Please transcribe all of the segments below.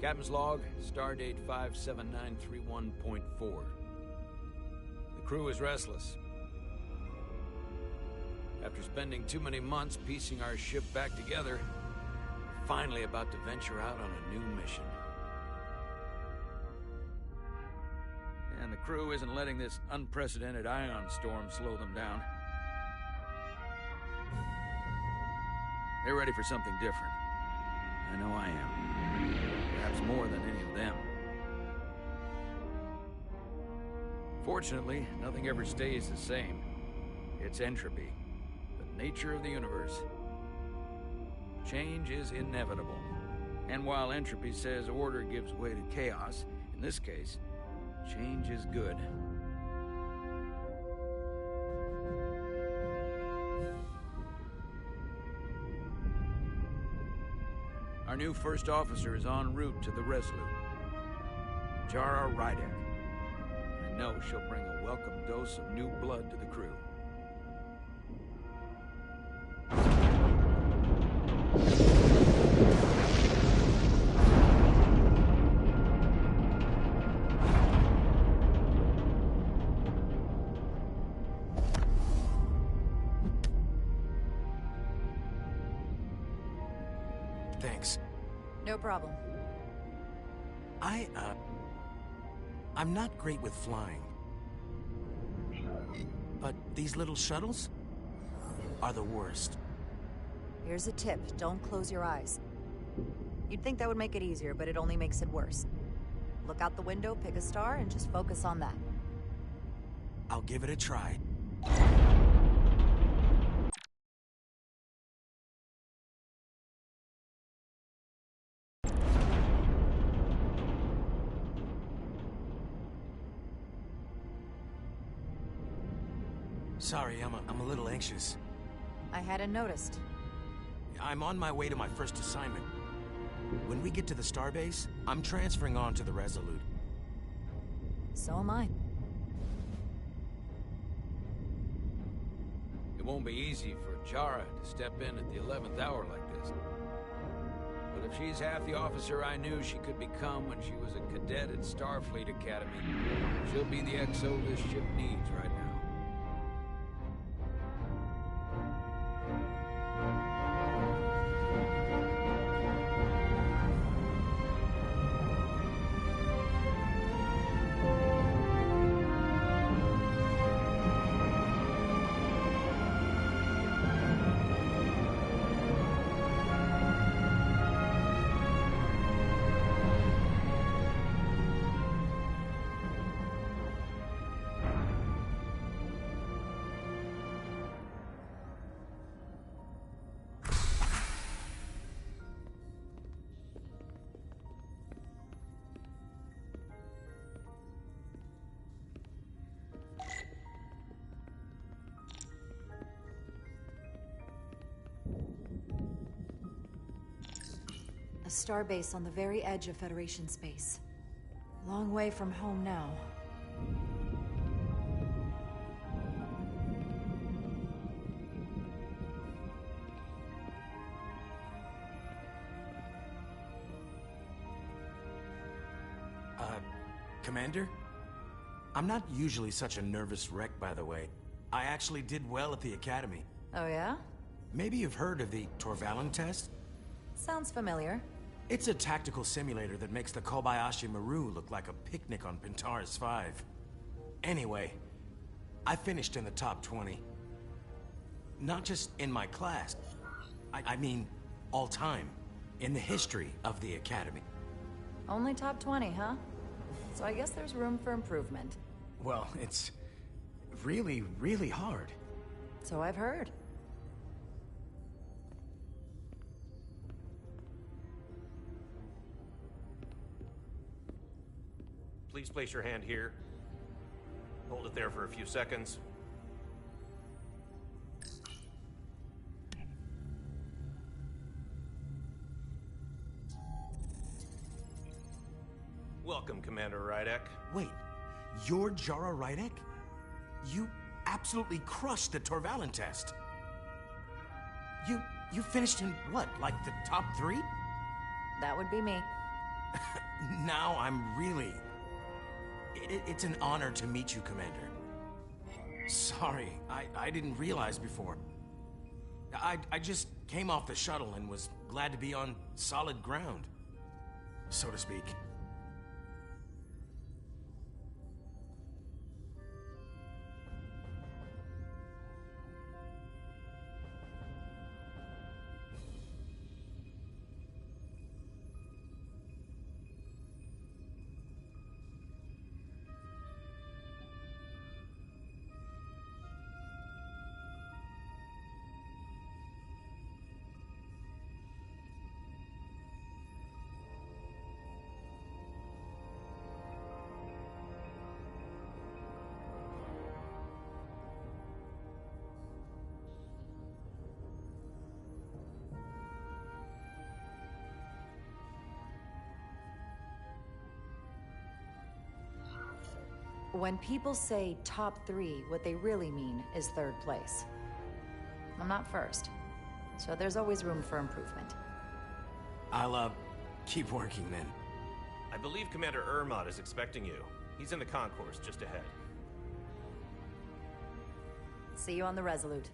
Captain's log, stardate 57931.4. The crew is restless. After spending too many months piecing our ship back together, we're finally about to venture out on a new mission. And the crew isn't letting this unprecedented ion storm slow them down. They're ready for something different. I know I am. Perhaps more than any of them. Fortunately, nothing ever stays the same. It's entropy, the nature of the universe. Change is inevitable. And while entropy says order gives way to chaos, in this case, change is good. Our new first officer is en route to the Resolute. Jara Rydek. I know she'll bring a welcome dose of new blood to the crew. Thanks. No problem. I'm not great with flying. But these little shuttles are the worst. Here's a tip. Don't close your eyes. You'd think that would make it easier, but it only makes it worse. Look out the window, pick a star, and just focus on that. I'll give it a try. Sorry, I'm a little anxious. I hadn't noticed. I'm on my way to my first assignment. When we get to the starbase, I'm transferring on to the Resolute. So am I. It won't be easy for Jara to step in at the 11th hour like this. But if she's half the officer I knew she could become when she was a cadet at Starfleet Academy, she'll be the XO this ship needs right now. A starbase on the very edge of Federation space. Long way from home now. Commander? I'm not usually such a nervous wreck, by the way. I actually did well at the Academy. Oh yeah? Maybe you've heard of the Torvalin test? Sounds familiar. It's a tactical simulator that makes the Kobayashi Maru look like a picnic on Pintaris 5. Anyway, I finished in the top 20. Not just in my class. I mean, all time. In the history of the Academy. Only top 20, huh? So I guess there's room for improvement. Well, it's really, really hard. So I've heard. Please place your hand here. Hold it there for a few seconds. Welcome, Commander Rydek. Wait, you're Jara Rydek? You absolutely crushed the Torvalin test. You finished in what, like the top 3? That would be me. Now I'm really... It's an honor to meet you, Commander. Sorry, I didn't realize before. I just came off the shuttle and was glad to be on solid ground, so to speak. When people say top 3, what they really mean is 3rd place. I'm not first, so there's always room for improvement. I'll, keep working then. I believe Commander Ermont is expecting you. He's in the concourse just ahead. See you on the Resolute.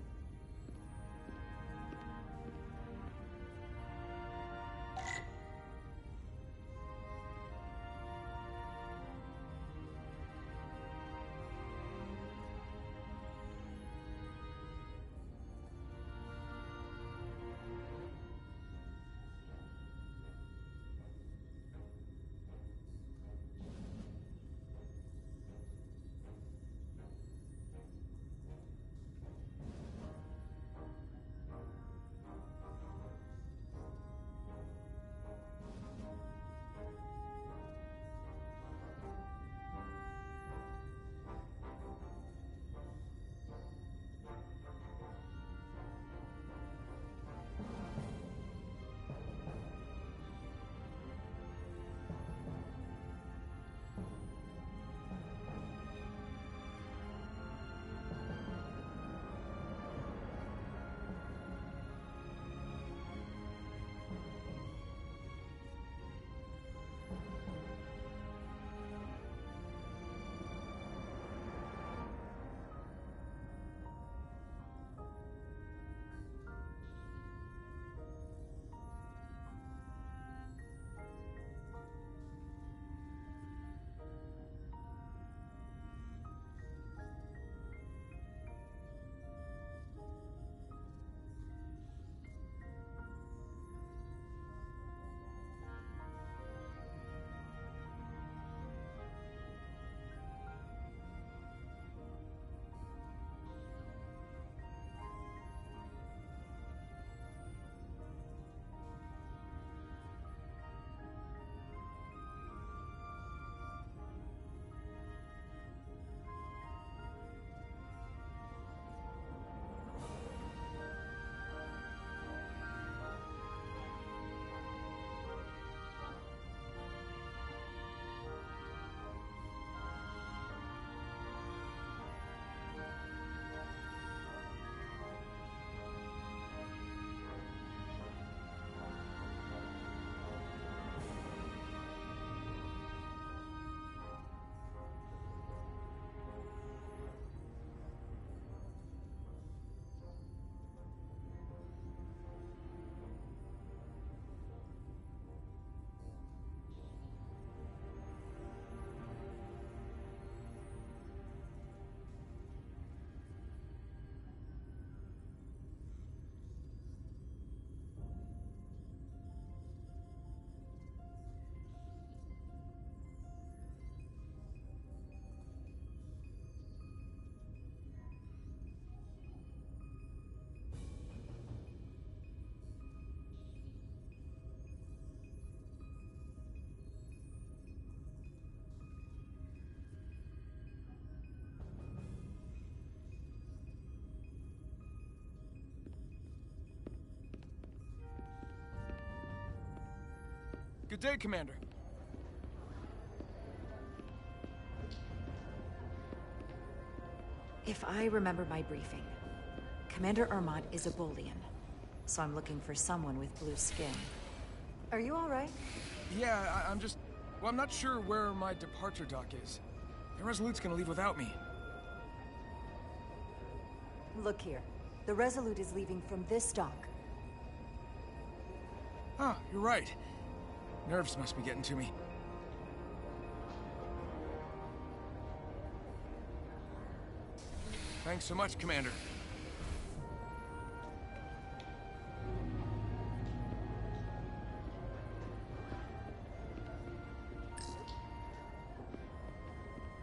Good day, Commander. If I remember my briefing, Commander Ermont is a Bolian, so I'm looking for someone with blue skin. Are you all right? Yeah, I'm just... Well, I'm not sure where my departure dock is. The Resolute's gonna leave without me. Look here. The Resolute is leaving from this dock. Huh, you're right. Nerves must be getting to me. Thanks so much, Commander.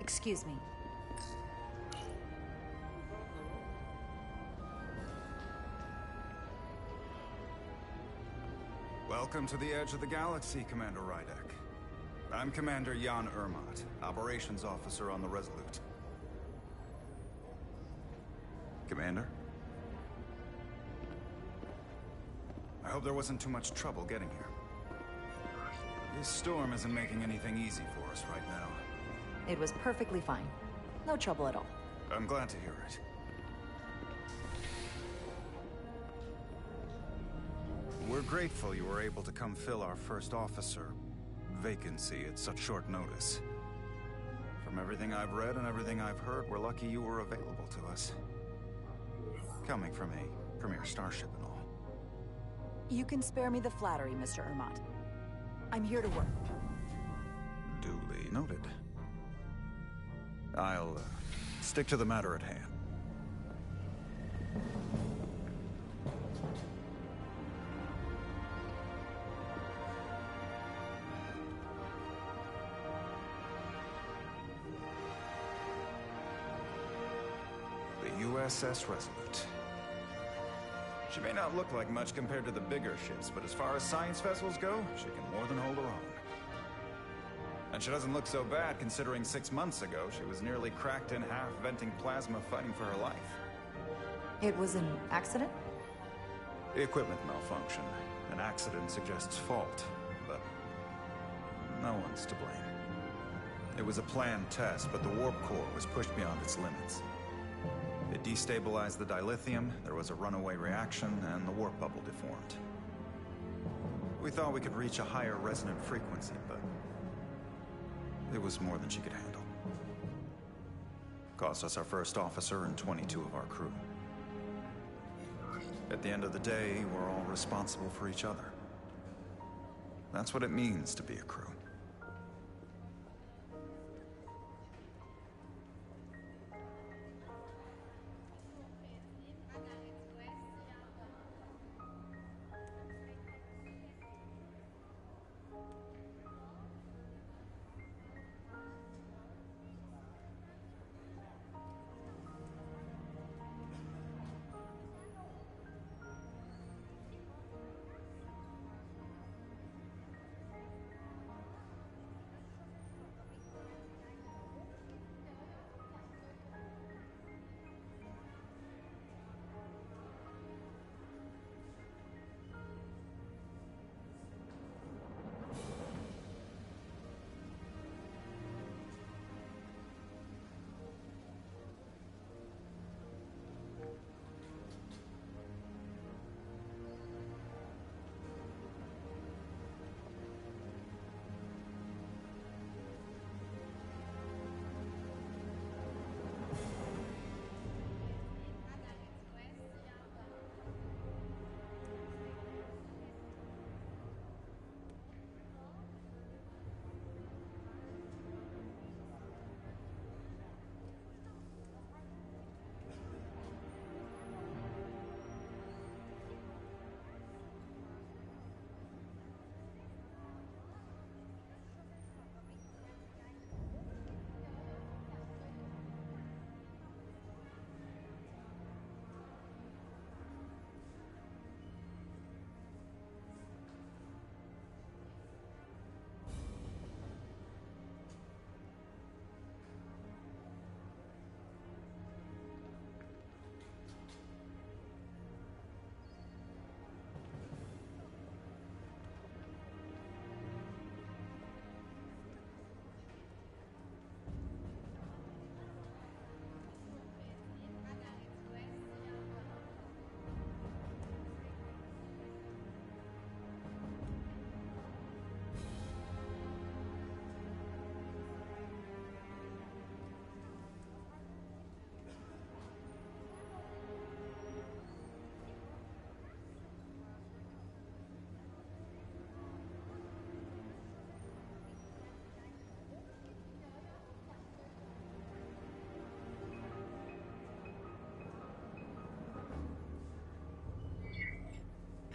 Excuse me. Welcome to the edge of the galaxy, Commander Rydek. I'm Commander Jan Ermot, Operations Officer on the Resolute. Commander? I hope there wasn't too much trouble getting here. This storm isn't making anything easy for us right now. It was perfectly fine. No trouble at all. I'm glad to hear it. We're grateful you were able to come fill our first officer vacancy at such short notice. From everything I've read and everything I've heard, we're lucky you were available to us. Coming from a premier starship and all. You can spare me the flattery, Mr. Ermot. I'm here to work. Duly noted. I'll stick to the matter at hand. The USS Resolute. She may not look like much compared to the bigger ships, but as far as science vessels go, she can more than hold her own. And she doesn't look so bad considering 6 months ago she was nearly cracked in half, venting plasma, fighting for her life. It was an accident? The equipment malfunction. An accident suggests fault, but no one's to blame. It was a planned test, but the warp core was pushed beyond its limits. It destabilized the dilithium, there was a runaway reaction, and the warp bubble deformed. We thought we could reach a higher resonant frequency, but it was more than she could handle. Cost us our first officer and 22 of our crew. At the end of the day, we're all responsible for each other. That's what it means to be a crew.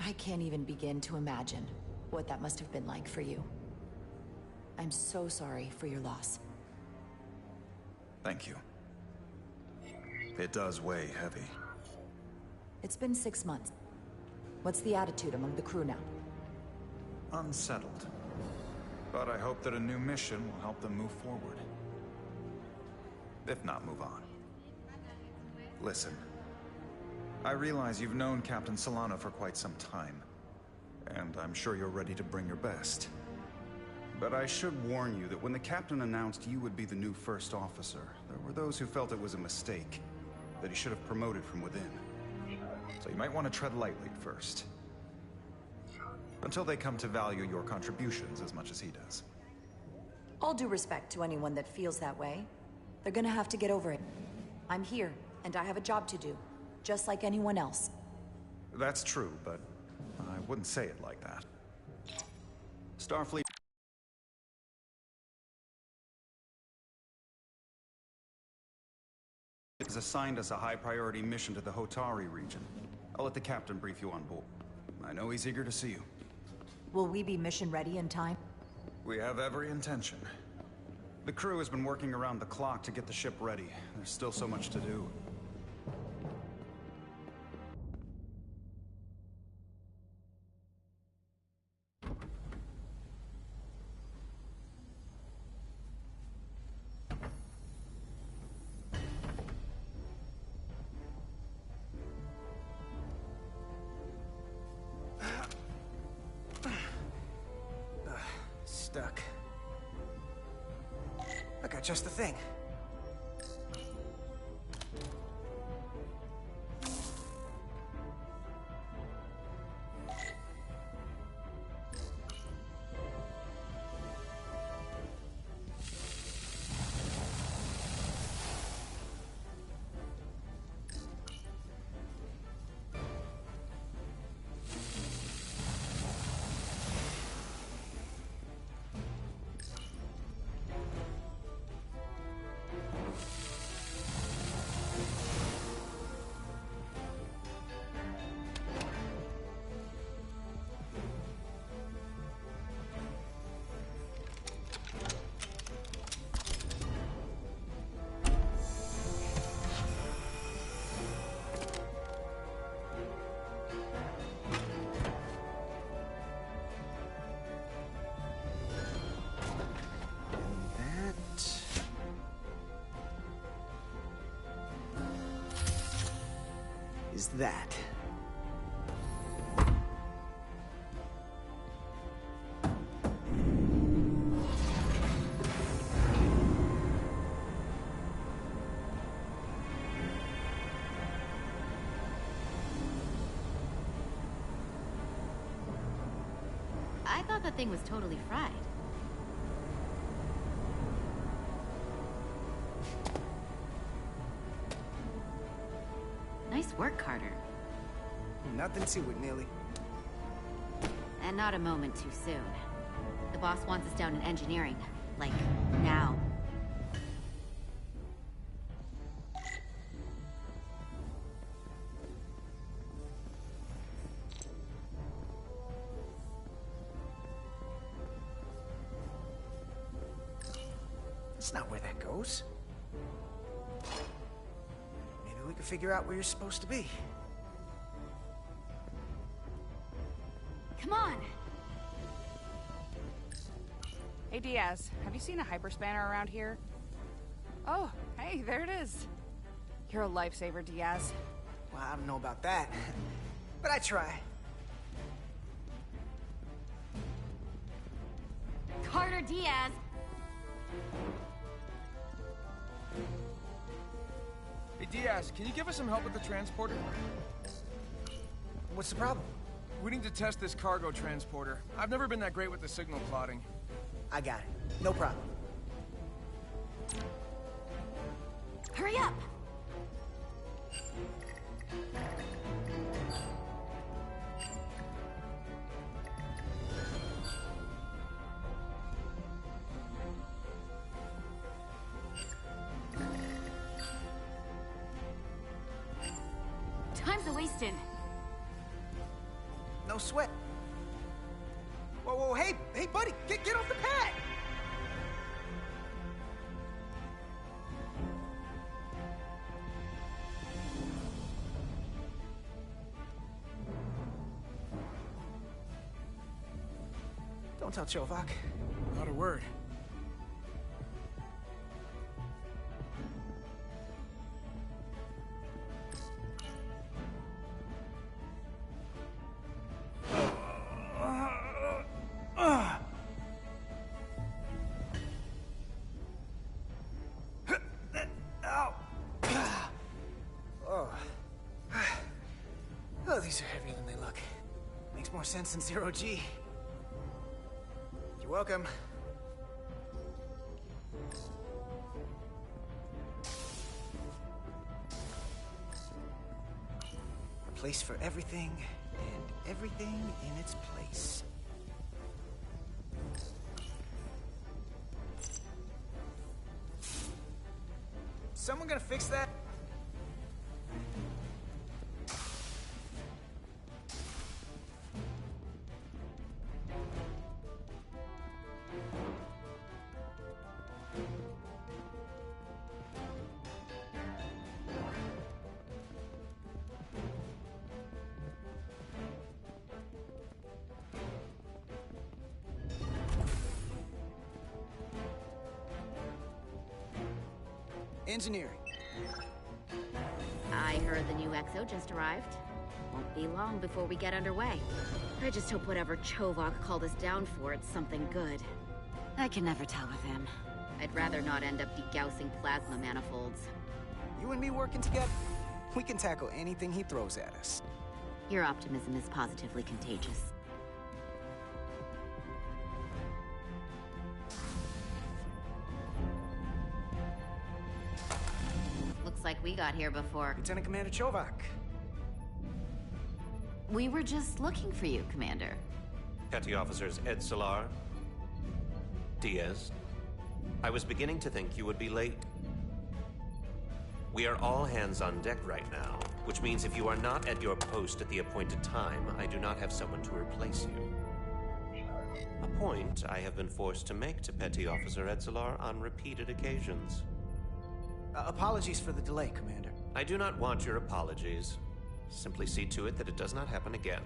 I can't even begin to imagine what that must have been like for you. I'm so sorry for your loss. Thank you. It does weigh heavy. It's been 6 months. What's the attitude among the crew now? Unsettled. But I hope that a new mission will help them move forward. If not, move on. Listen. I realize you've known Captain Solano for quite some time. And I'm sure you're ready to bring your best. But I should warn you that when the captain announced you would be the new first officer, there were those who felt it was a mistake, that he should have promoted from within. So you might want to tread lightly at first. Until they come to value your contributions as much as he does. All due respect to anyone that feels that way. They're gonna have to get over it. I'm here, and I have a job to do, just like anyone else. That's true, but I wouldn't say it like that. Starfleet has assigned us a high-priority mission to the Hotari region. I'll let the captain brief you on board. I know he's eager to see you. Will we be mission ready in time? We have every intention. The crew has been working around the clock to get the ship ready. There's still so much to do. Stuck. I got just the thing. Is that. I thought that thing was totally fried. Nice work, Carter. Nothing to it, Neely. And not a moment too soon. The boss wants us down in engineering. Like, now. That's not where that goes. Maybe we can figure out where you're supposed to be. Come on! Hey Diaz, have you seen a hyperspanner around here? Oh, hey, there it is. You're a lifesaver, Diaz. Well, I don't know about that, but I try. Carter Diaz! Hey, Diaz, can you give us some help with the transporter? What's the problem? We need to test this cargo transporter. I've never been that great with the signal plotting. I got it. No problem. Hurry up! Time's a-wasting. No no sweat. Whoa, whoa, hey, buddy, get off the pad! Don't tell Chovak. Not a word. Oh, these are heavier than they look. Makes more sense than zero G. You're welcome. A place for everything, and everything in its place. Someone gonna fix that? Engineering. I heard the new XO just arrived. Won't be long before we get underway. I just hope whatever Chovak called us down for, it's something good. I can never tell with him. I'd rather not end up degaussing plasma manifolds. You and me working together, we can tackle anything he throws at us. Your optimism is positively contagious. Looks like we got here before. Lieutenant Commander Chovak. We were just looking for you, Commander. Petty Officers Ed Solar, Diaz. I was beginning to think you would be late. We are all hands on deck right now, which means if you are not at your post at the appointed time, I do not have someone to replace you. A point I have been forced to make to Petty Officer Edzelar on repeated occasions. Apologies for the delay, Commander. I do not want your apologies. Simply see to it that it does not happen again.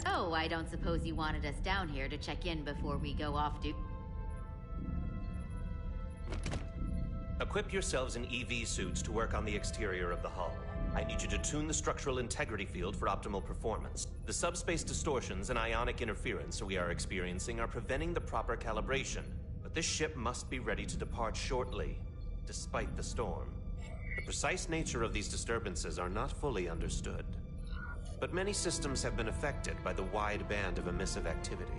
Oh, I don't suppose you wanted us down here to check in before we go off duty? Equip yourselves in EV suits to work on the exterior of the hull. I need you to tune the structural integrity field for optimal performance. The subspace distortions and ionic interference we are experiencing are preventing the proper calibration. But this ship must be ready to depart shortly, despite the storm. The precise nature of these disturbances are not fully understood. But many systems have been affected by the wide band of emissive activity.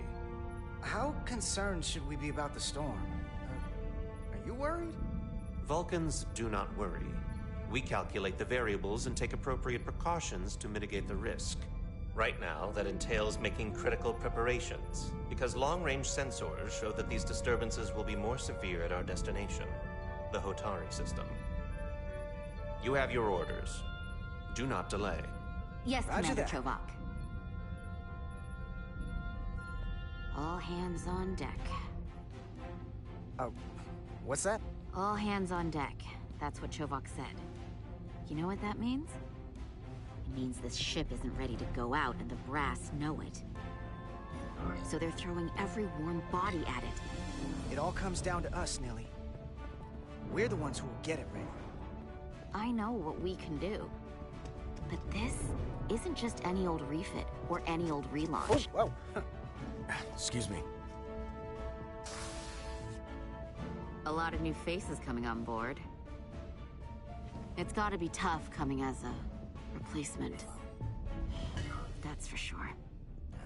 How concerned should we be about the storm? Are you worried? Vulcans do not worry. We calculate the variables and take appropriate precautions to mitigate the risk. Right now, that entails making critical preparations, because long-range sensors show that these disturbances will be more severe at our destination, the Hotari system. You have your orders. Do not delay. Yes, Roger Commander that. Chovak. All hands on deck. What's that? All hands on deck. That's what Chovak said. You know what that means? It means this ship isn't ready to go out, and the brass know it. So they're throwing every warm body at it. It all comes down to us, Nelly. We're the ones who will get it ready. I know what we can do. But this isn't just any old refit or any old relaunch. Oh, whoa. Excuse me. A lot of new faces coming on board. It's gotta be tough coming as a replacement. That's for sure.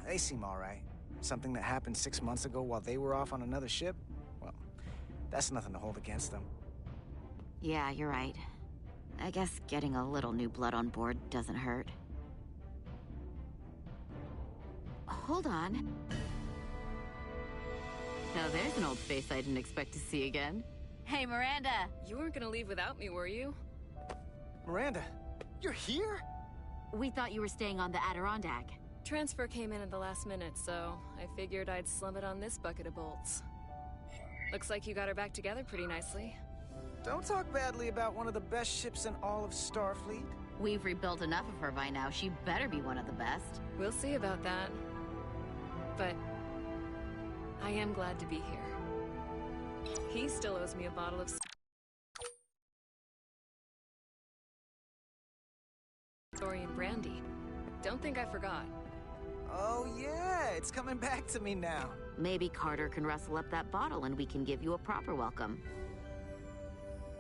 They seem all right. Something that happened 6 months ago while they were off on another ship? Well, that's nothing to hold against them. Yeah, you're right. I guess getting a little new blood on board doesn't hurt. Hold on. Now there's an old face I didn't expect to see again. Hey, Miranda. You weren't gonna leave without me, were you? Miranda, you're here? We thought you were staying on the Adirondack. Transfer came in at the last minute, so I figured I'd slum it on this bucket of bolts. Looks like you got her back together pretty nicely. Don't talk badly about one of the best ships in all of Starfleet. We've rebuilt enough of her by now. She better be one of the best. We'll see about that. But I am glad to be here. He still owes me a bottle of Dorian brandy. Don't think I forgot. Oh yeah, it's coming back to me now. Maybe Carter can rustle up that bottle and we can give you a proper welcome.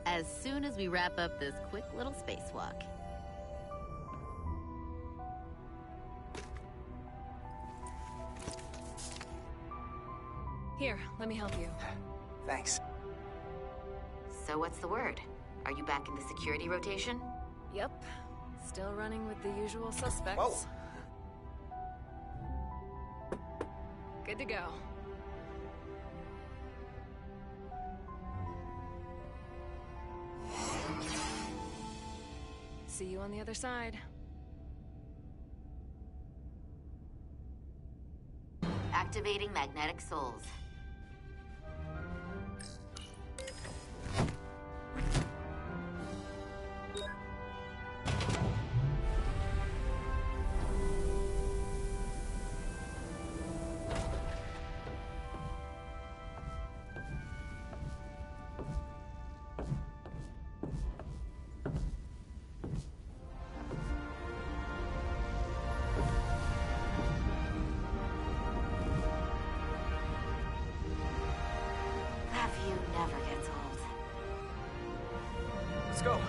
As soon as we wrap up this quick little spacewalk. Here, let me help you. Thanks. So what's the word? Are you back in the security rotation? Yep. Still running with the usual suspects. Whoa. Good to go. See you on the other side. Activating magnetic souls. That view never gets old. Let's go.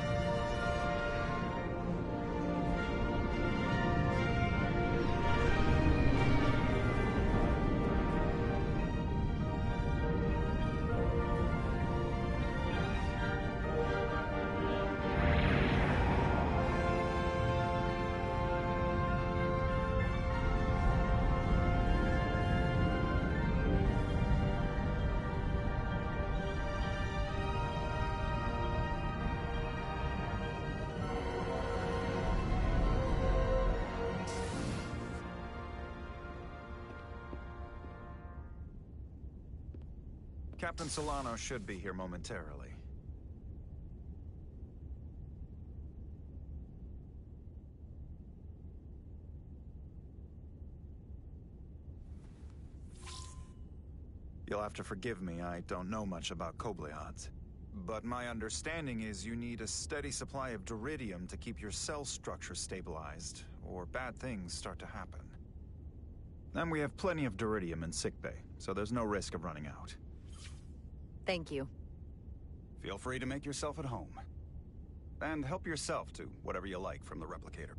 Captain Solano should be here momentarily. You'll have to forgive me, I don't know much about Kobleods. But my understanding is you need a steady supply of duridium to keep your cell structure stabilized, or bad things start to happen. And we have plenty of duridium in sickbay, so there's no risk of running out. Thank you. Feel free to make yourself at home. And help yourself to whatever you like from the replicator.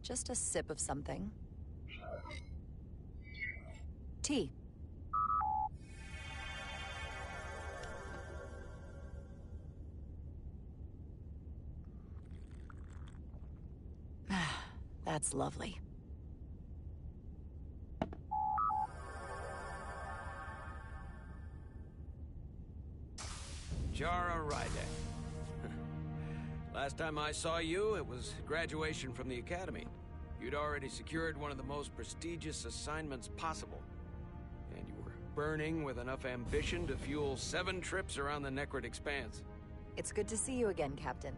Just a sip of something. Tea. That's lovely. Jara Rydek. Last time I saw you, it was graduation from the Academy. You'd already secured one of the most prestigious assignments possible. And you were burning with enough ambition to fuel 7 trips around the Necrid Expanse. It's good to see you again, Captain.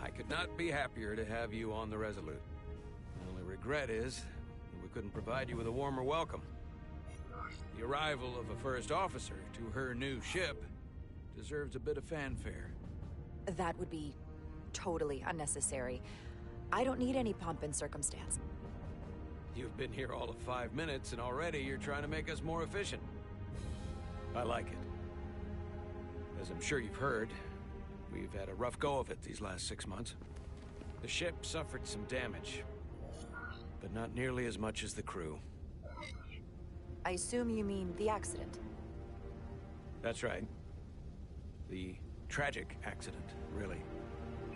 I could not be happier to have you on the Resolute. The only regret is that we couldn't provide you with a warmer welcome. The arrival of a first officer to her new ship deserves a bit of fanfare. That would be totally unnecessary. I don't need any pomp and circumstance. You've been here all of 5 minutes, and already you're trying to make us more efficient. I like it. As I'm sure you've heard, we've had a rough go of it these last 6 months. The ship suffered some damage. but not nearly as much as the crew. I assume you mean the accident. That's right. The tragic accident, really.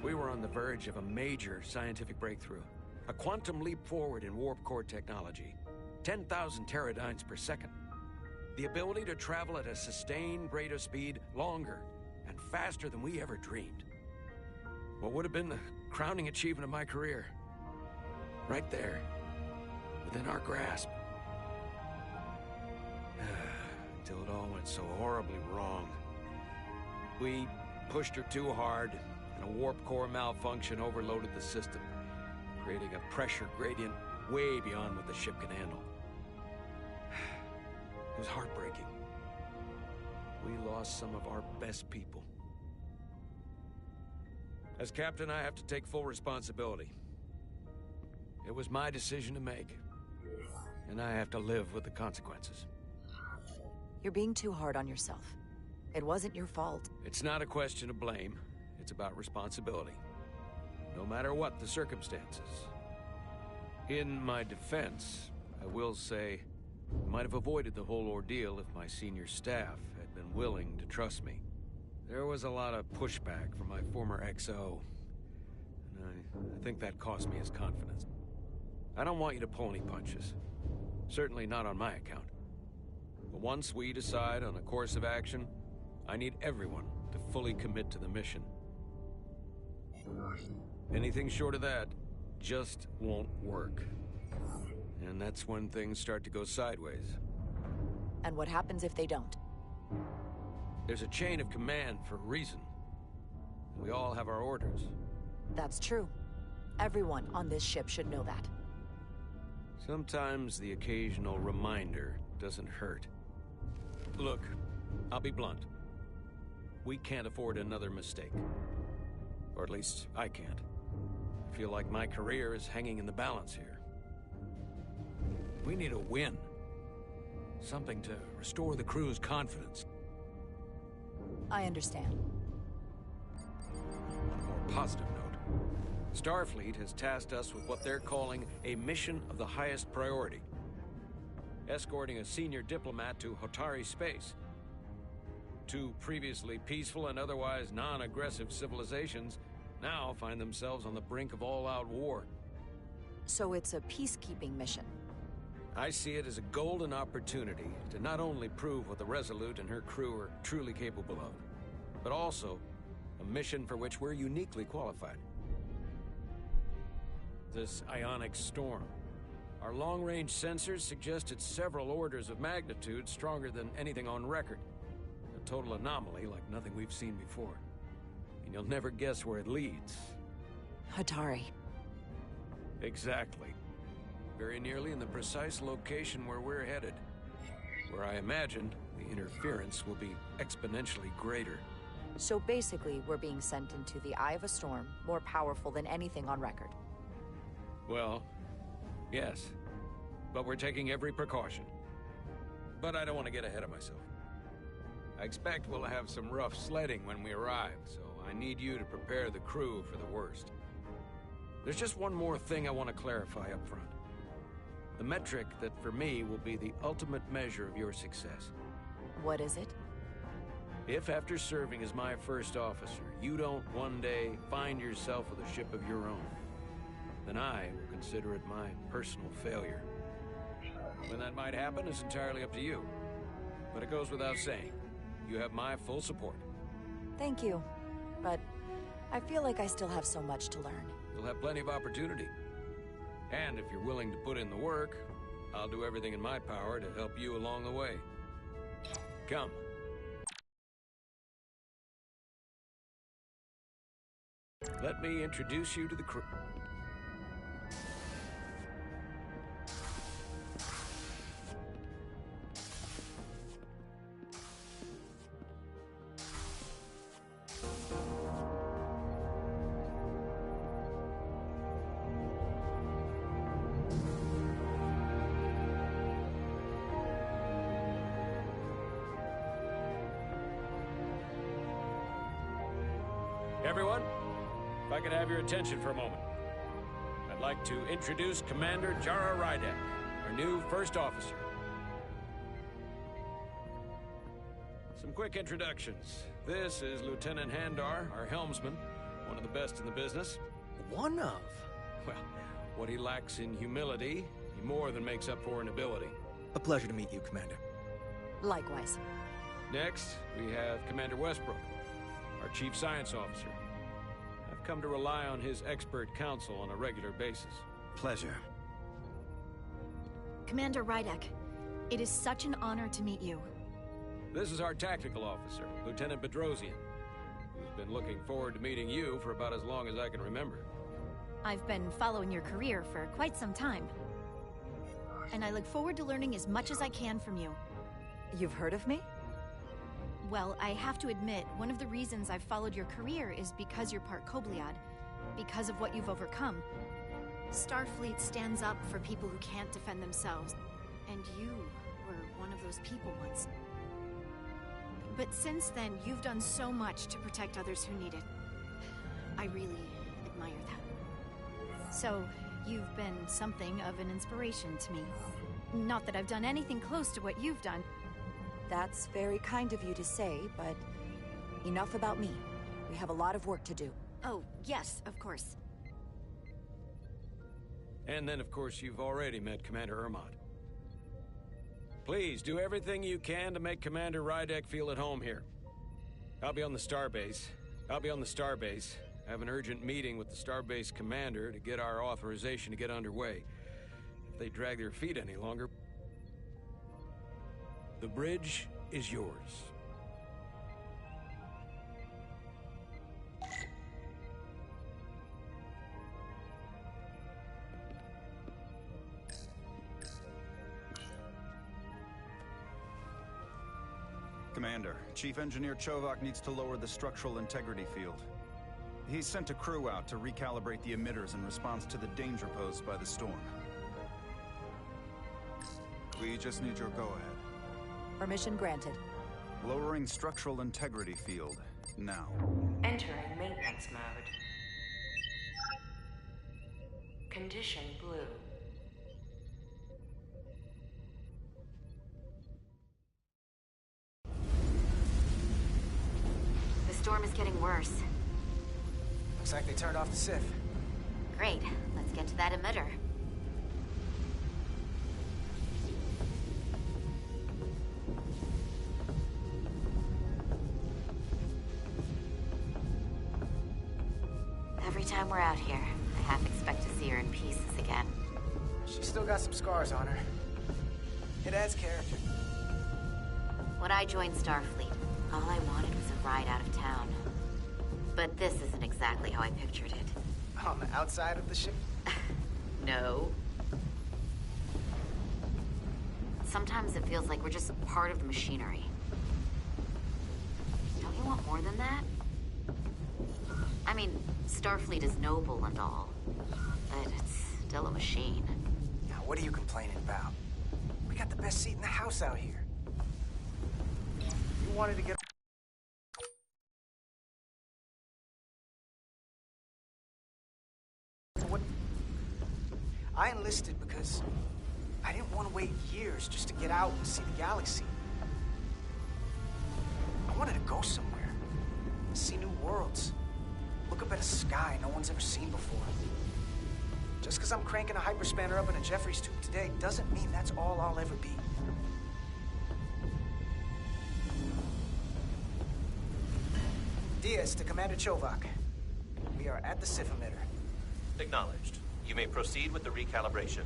We were on the verge of a major scientific breakthrough. A quantum leap forward in warp core technology. 10,000 teradynes per second. The ability to travel at a sustained rate of speed longer and faster than we ever dreamed. What would have been the crowning achievement of my career. Right there, within our grasp. Until it all went so horribly wrong. We pushed her too hard, and a warp core malfunction overloaded the system, creating a pressure gradient way beyond what the ship can handle. It was heartbreaking. We lost some of our best people. As captain, I have to take full responsibility. It was my decision to make, and I have to live with the consequences. You're being too hard on yourself. It wasn't your fault. It's not a question of blame. It's about responsibility. No matter what the circumstances. In my defense, I will say, I might have avoided the whole ordeal if my senior staff had been willing to trust me. There was a lot of pushback from my former XO, and I think that cost me his confidence. I don't want you to pull any punches. Certainly not on my account. But once we decide on a course of action, I need everyone to fully commit to the mission. Anything short of that just won't work. And that's when things start to go sideways. And what happens if they don't? There's a chain of command for a reason. We all have our orders. That's true. Everyone on this ship should know that. Sometimes the occasional reminder doesn't hurt. Look, I'll be blunt. We can't afford another mistake. Or at least, I can't. I feel like my career is hanging in the balance here. We need a win. Something to restore the crew's confidence. I understand. On a more positive note, Starfleet has tasked us with what they're calling a mission of the highest priority. Escorting a senior diplomat to Hotari space. Two previously peaceful and otherwise non-aggressive civilizations now find themselves on the brink of all-out war. So it's a peacekeeping mission. I see it as a golden opportunity to not only prove what the Resolute and her crew are truly capable of, but also a mission for which we're uniquely qualified. This ionic storm. Our long-range sensors suggest it's several orders of magnitude stronger than anything on record. A total anomaly like nothing we've seen before. And you'll never guess where it leads. Hotari. Exactly. Very nearly in the precise location where we're headed. Where I imagine the interference will be exponentially greater. So basically, we're being sent into the eye of a storm, more powerful than anything on record. Well, yes. But we're taking every precaution. But I don't want to get ahead of myself. I expect we'll have some rough sledding when we arrive, so I need you to prepare the crew for the worst. There's just one more thing I want to clarify up front. The metric that, for me, will be the ultimate measure of your success. What is it? If after serving as my first officer, you don't one day find yourself with a ship of your own, then I will consider it my personal failure. When that might happen is entirely up to you. But it goes without saying, you have my full support. Thank you. But I feel like I still have so much to learn. You'll have plenty of opportunity. And if you're willing to put in the work, I'll do everything in my power to help you along the way. Come. Let me introduce you to the crew. Everyone, if I could have your attention for a moment. I'd I'd like to introduce Commander Jara Rydek, our new first officer. Some quick introductions. This is Lieutenant Handar, our helmsman, one of the best in the business. One of? Well, what he lacks in humility, he more than makes up for in ability. A pleasure to meet you, Commander. Likewise. Next, we have Commander Westbrook, our Chief Science Officer. I've come to rely on his expert counsel on a regular basis. Pleasure. Commander Rydek, it is such an honor to meet you. This is our Tactical Officer, Lieutenant Bedrosian, who's been looking forward to meeting you for about as long as I can remember. I've been following your career for quite some time. And I look forward to learning as much as I can from you. You've heard of me? Well, I have to admit, one of the reasons I've followed your career is because you're part Kobliad, because of what you've overcome. Starfleet stands up for people who can't defend themselves, and you were one of those people once. But since then, you've done so much to protect others who need it. I really admire that. So, you've been something of an inspiration to me. Not that I've done anything close to what you've done. That's very kind of you to say, but enough about me. We have a lot of work to do. Oh, yes, of course. And then, of course, you've already met Commander Ermont. Please, do everything you can to make Commander Rydek feel at home here. I'll be on the starbase. I have an urgent meeting with the starbase commander to get our authorization to get underway. If they drag their feet any longer... The bridge is yours. Commander, Chief Engineer Chovak needs to lower the structural integrity field. He's sent a crew out to recalibrate the emitters in response to the danger posed by the storm. We just need your go-ahead. Permission granted. Lowering structural integrity field, now. Entering maintenance mode. Condition blue. The storm is getting worse. Looks like they turned off the Sif. Great. Let's get to that emitter. Every time we're out here, I half expect to see her in pieces again. She's still got some scars on her. It adds character. When I joined Starfleet, all I wanted was a ride out of town. But this isn't exactly how I pictured it. On the outside of the ship? No. Sometimes it feels like we're just part of the machinery. Don't you want more than that? I mean, Starfleet is noble and all, but it's still a machine. Now, what are you complaining about? We got the best seat in the house out here. You wanted to get... What? I enlisted because I didn't want to wait years just to get out and see the galaxy. I wanted to go somewhere, see new worlds. Look up at a sky no one's ever seen before. Just because I'm cranking a hyperspanner up in a Jeffries tube today doesn't mean that's all I'll ever be. Diaz to Commander Chovak. We are at the Sif emitter. Acknowledged. You may proceed with the recalibration.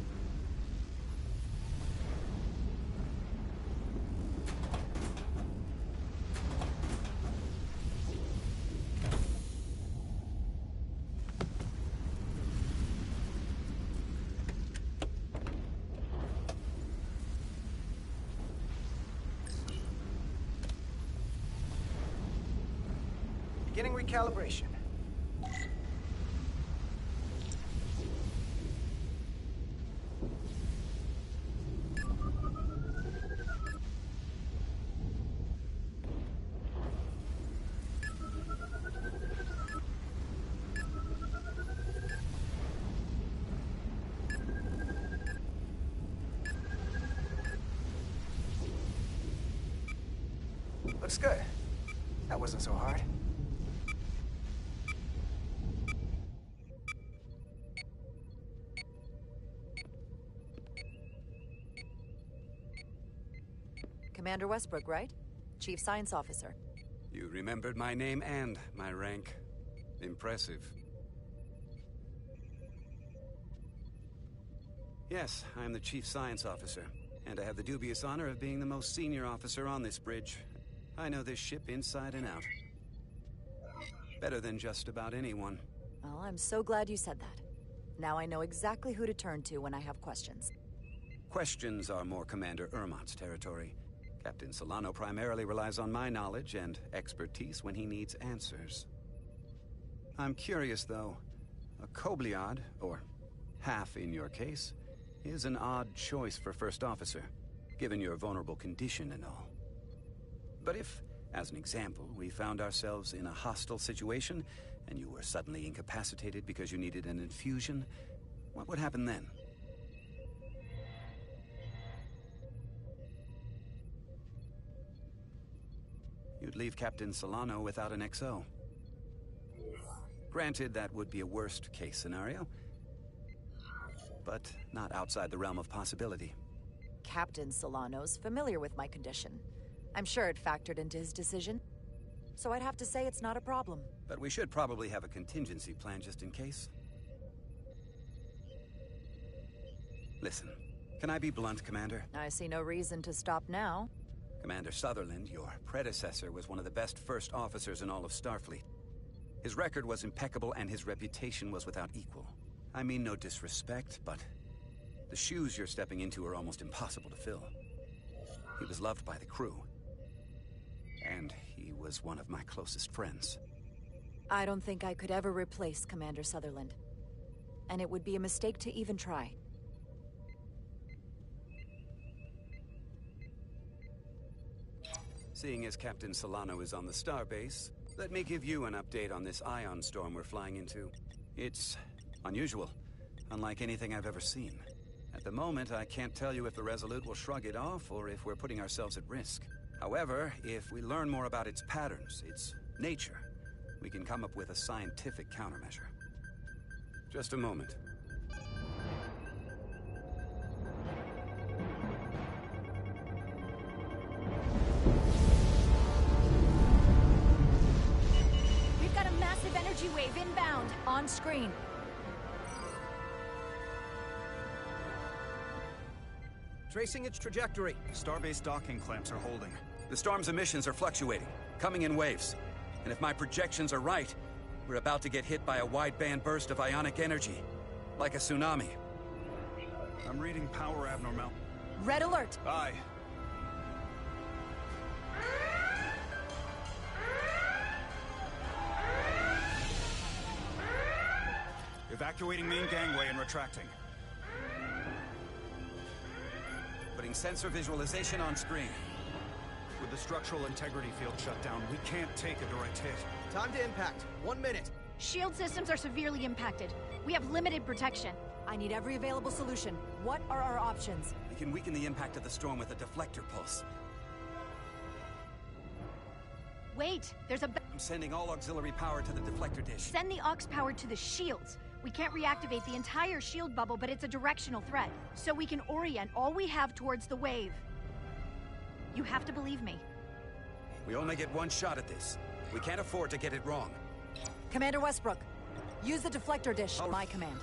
Beginning recalibration. Looks good. That wasn't so hard. Commander Westbrook, right? Chief Science Officer. You remembered my name and my rank. Impressive. Yes, I'm the Chief Science Officer, and I have the dubious honor of being the most senior officer on this bridge. I know this ship inside and out. Better than just about anyone. Well, I'm so glad you said that. Now I know exactly who to turn to when I have questions. Questions are more Commander Ermott's territory. Captain Solano primarily relies on my knowledge and expertise when he needs answers. I'm curious, though. A Kobliad, or half in your case, is an odd choice for First Officer, given your vulnerable condition and all. But if, as an example, we found ourselves in a hostile situation, and you were suddenly incapacitated because you needed an infusion, what would happen then? You'd leave Captain Solano without an XO. Granted, that would be a worst-case scenario, but not outside the realm of possibility. Captain Solano's familiar with my condition. I'm sure it factored into his decision. So I'd have to say it's not a problem. But we should probably have a contingency plan just in case. Listen, can I be blunt, Commander? I see no reason to stop now. Commander Sutherland, your predecessor, was one of the best first officers in all of Starfleet. His record was impeccable and his reputation was without equal. I mean no disrespect, but the shoes you're stepping into are almost impossible to fill. He was loved by the crew. And he was one of my closest friends. I don't think I could ever replace Commander Sutherland. And it would be a mistake to even try. Seeing as Captain Solano is on the starbase, let me give you an update on this ion storm we're flying into. It's unusual, unlike anything I've ever seen. At the moment, I can't tell you if the Resolute will shrug it off or if we're putting ourselves at risk. However, if we learn more about its patterns, its nature, we can come up with a scientific countermeasure. Just a moment. We've got a massive energy wave inbound. On screen. Tracing its trajectory. Starbase docking clamps are holding. The storm's emissions are fluctuating, coming in waves. And if my projections are right, we're about to get hit by a wideband burst of ionic energy. Like a tsunami. I'm reading power abnormal. Red alert! Aye. Evacuating main gangway and retracting. Putting sensor visualization on screen. With the structural integrity field shut down, we can't take a direct hit. Time to impact. 1 minute. Shield systems are severely impacted. We have limited protection. I need every available solution. What are our options? We can weaken the impact of the storm with a deflector pulse. Wait, there's a... I'm sending all auxiliary power to the deflector dish. Send the aux power to the shields. We can't reactivate the entire shield bubble, but it's a directional threat. So we can orient all we have towards the wave. You have to believe me. We only get one shot at this. We can't afford to get it wrong. Commander Westbrook, use the deflector dish at my command.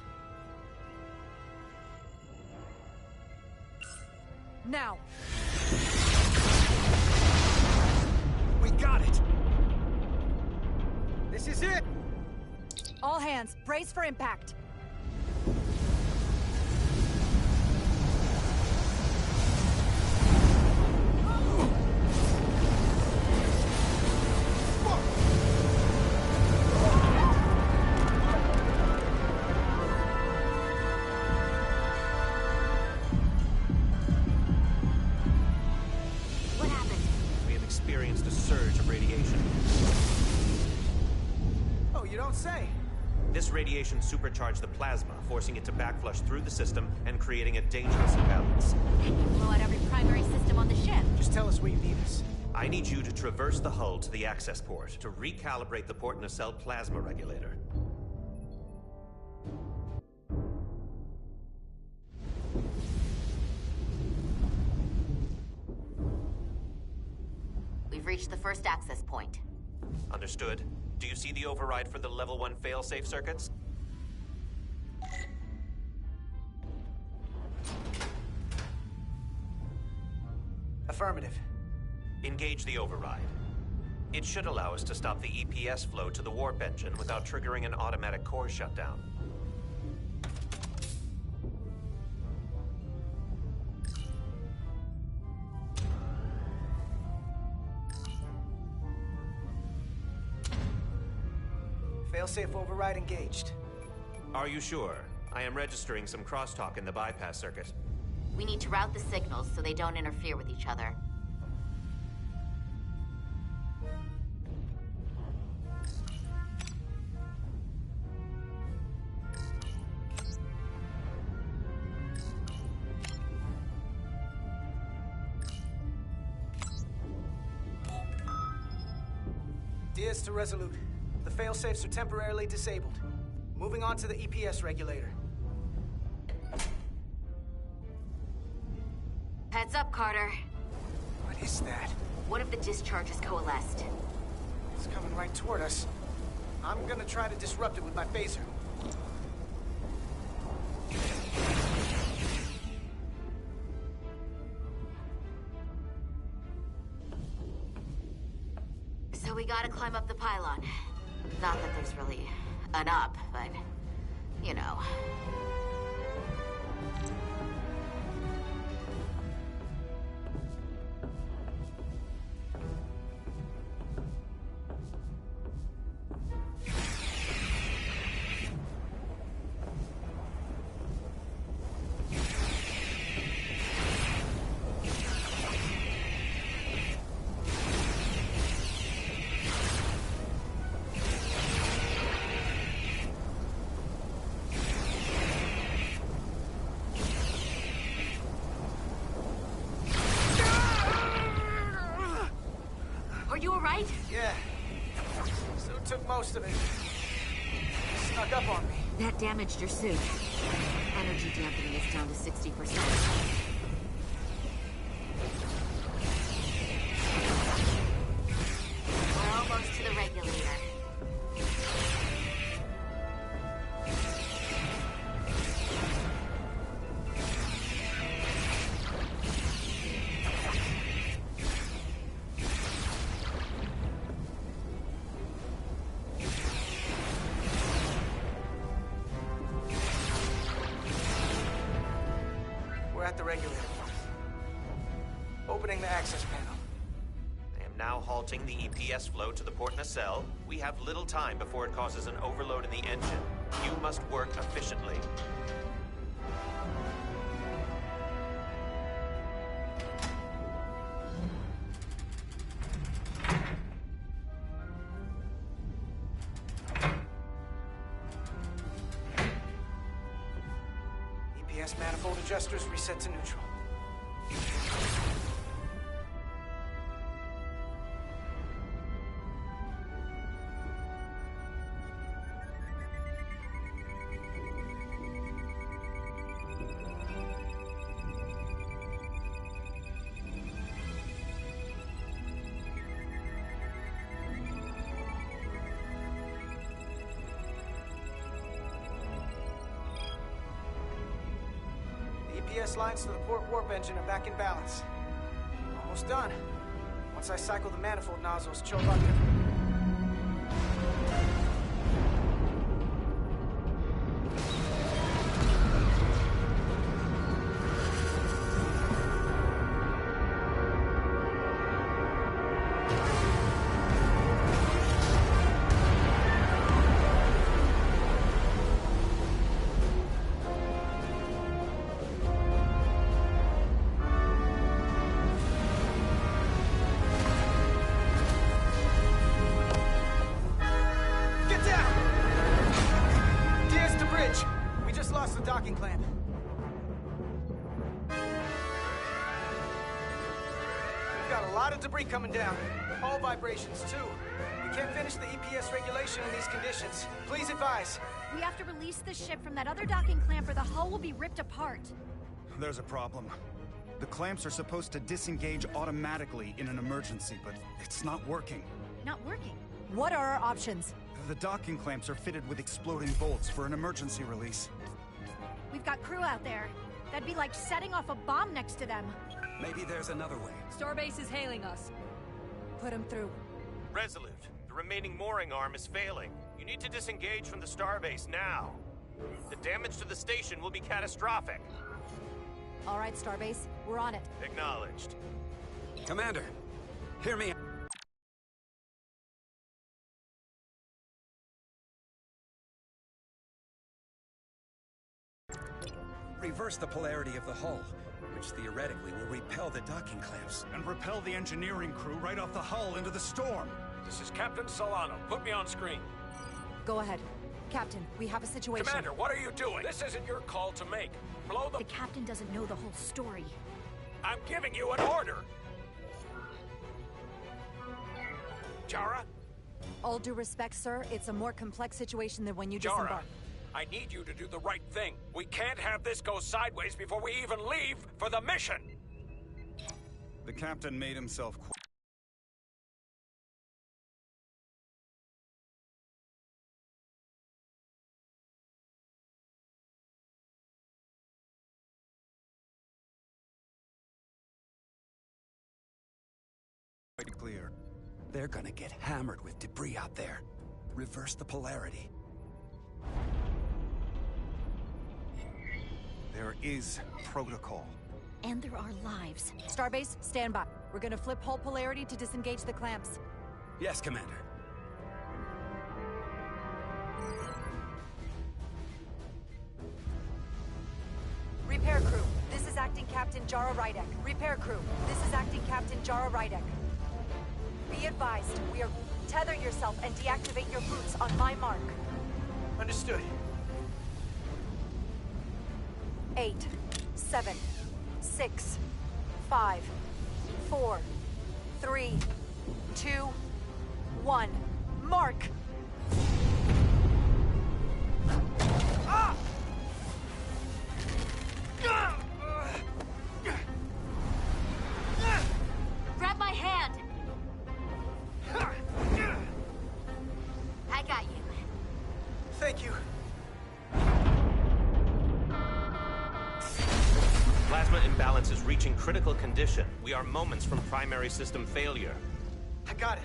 Now! We got it! This is it! All hands, brace for impact. What happened? We have experienced a surge of radiation. Oh, you don't say. This radiation supercharged the plasma, forcing it to backflush through the system and creating a dangerous imbalance. Blow out every primary system on the ship. Just tell us where you need us. I need you to traverse the hull to the access port to recalibrate the port nacelle plasma regulator. We've reached the first access point. Understood. Do you see the override for the level 1 failsafe circuits? Affirmative. Engage the override. It should allow us to stop the EPS flow to the warp engine without triggering an automatic core shutdown. Failsafe override engaged. Are you sure? I am registering some crosstalk in the bypass circuit. We need to route the signals so they don't interfere with each other. Diaz to Resolute. The failsafes are temporarily disabled. Moving on to the EPS regulator. Heads up, Carter. What is that? One of the discharges coalesced. It's coming right toward us. I'm gonna try to disrupt it with my phaser. So we gotta climb up the pylon. Not that there's really an up, but, you know. Yeah. Suit took most of it. Snuck up on me. That damaged your suit. Energy dampening is down to 60%. We're almost to the regulator. At the regulator. Opening the access panel. I am now halting the EPS flow to the port nacelle. We have little time before it causes an overload in the engine. You must work efficiently. EPS manifold adjusters reset to neutral. EPS lines to the port warp engine are back in balance. Almost done. Once I cycle the manifold nozzles, Chovak can... docking clamp. We've got a lot lot of debris coming down. Hull vibrations, too. We can't finish the EPS regulation in these conditions. Please advise. We have to release the ship from that other docking clamp or the hull will be ripped apart. There's a problem. The clamps are supposed to disengage automatically in an emergency, but it's not working. Not working? What are our options? The docking clamps are fitted with exploding bolts for an emergency release. We've got crew out there. That'd be like setting off a bomb next to them. Maybe there's another way. Starbase is hailing us. Put him through. Resolute, the remaining mooring arm is failing. You need to disengage from the starbase now. The damage to the station will be catastrophic. All right, Starbase, we're on it. Acknowledged. Commander, hear me. Reverse the polarity of the hull, which theoretically will repel the docking clamps. And repel the engineering crew right off the hull into the storm. This is Captain Solano. Put me on screen. Go ahead. Captain, we have a situation. Commander, what are you doing? This isn't your call to make. Blow the... The captain doesn't know the whole story. I'm giving you an order! Jara? All due respect, sir, it's a more complex situation than when you Jara, disembark. I need you to do the right thing. We can't have this go sideways before we even leave for the mission! The captain made himself quite clear. They're gonna get hammered with debris out there. Reverse the polarity. There is protocol. And there are lives. Starbase, stand by. We're gonna flip hull polarity to disengage the clamps. Yes, Commander. Repair crew, this is Acting Captain Jara Rydek. Repair crew, this is Acting Captain Jara Rydek. Be advised, we are... Tether yourself and deactivate your boots on my mark. Understood. 8, 7, 6, 5, 4, 3, 2, 1. Mark! Ah! Grab my hand! I got you. Thank you. Plasma imbalance is reaching critical condition. We are moments from primary system failure. I got it.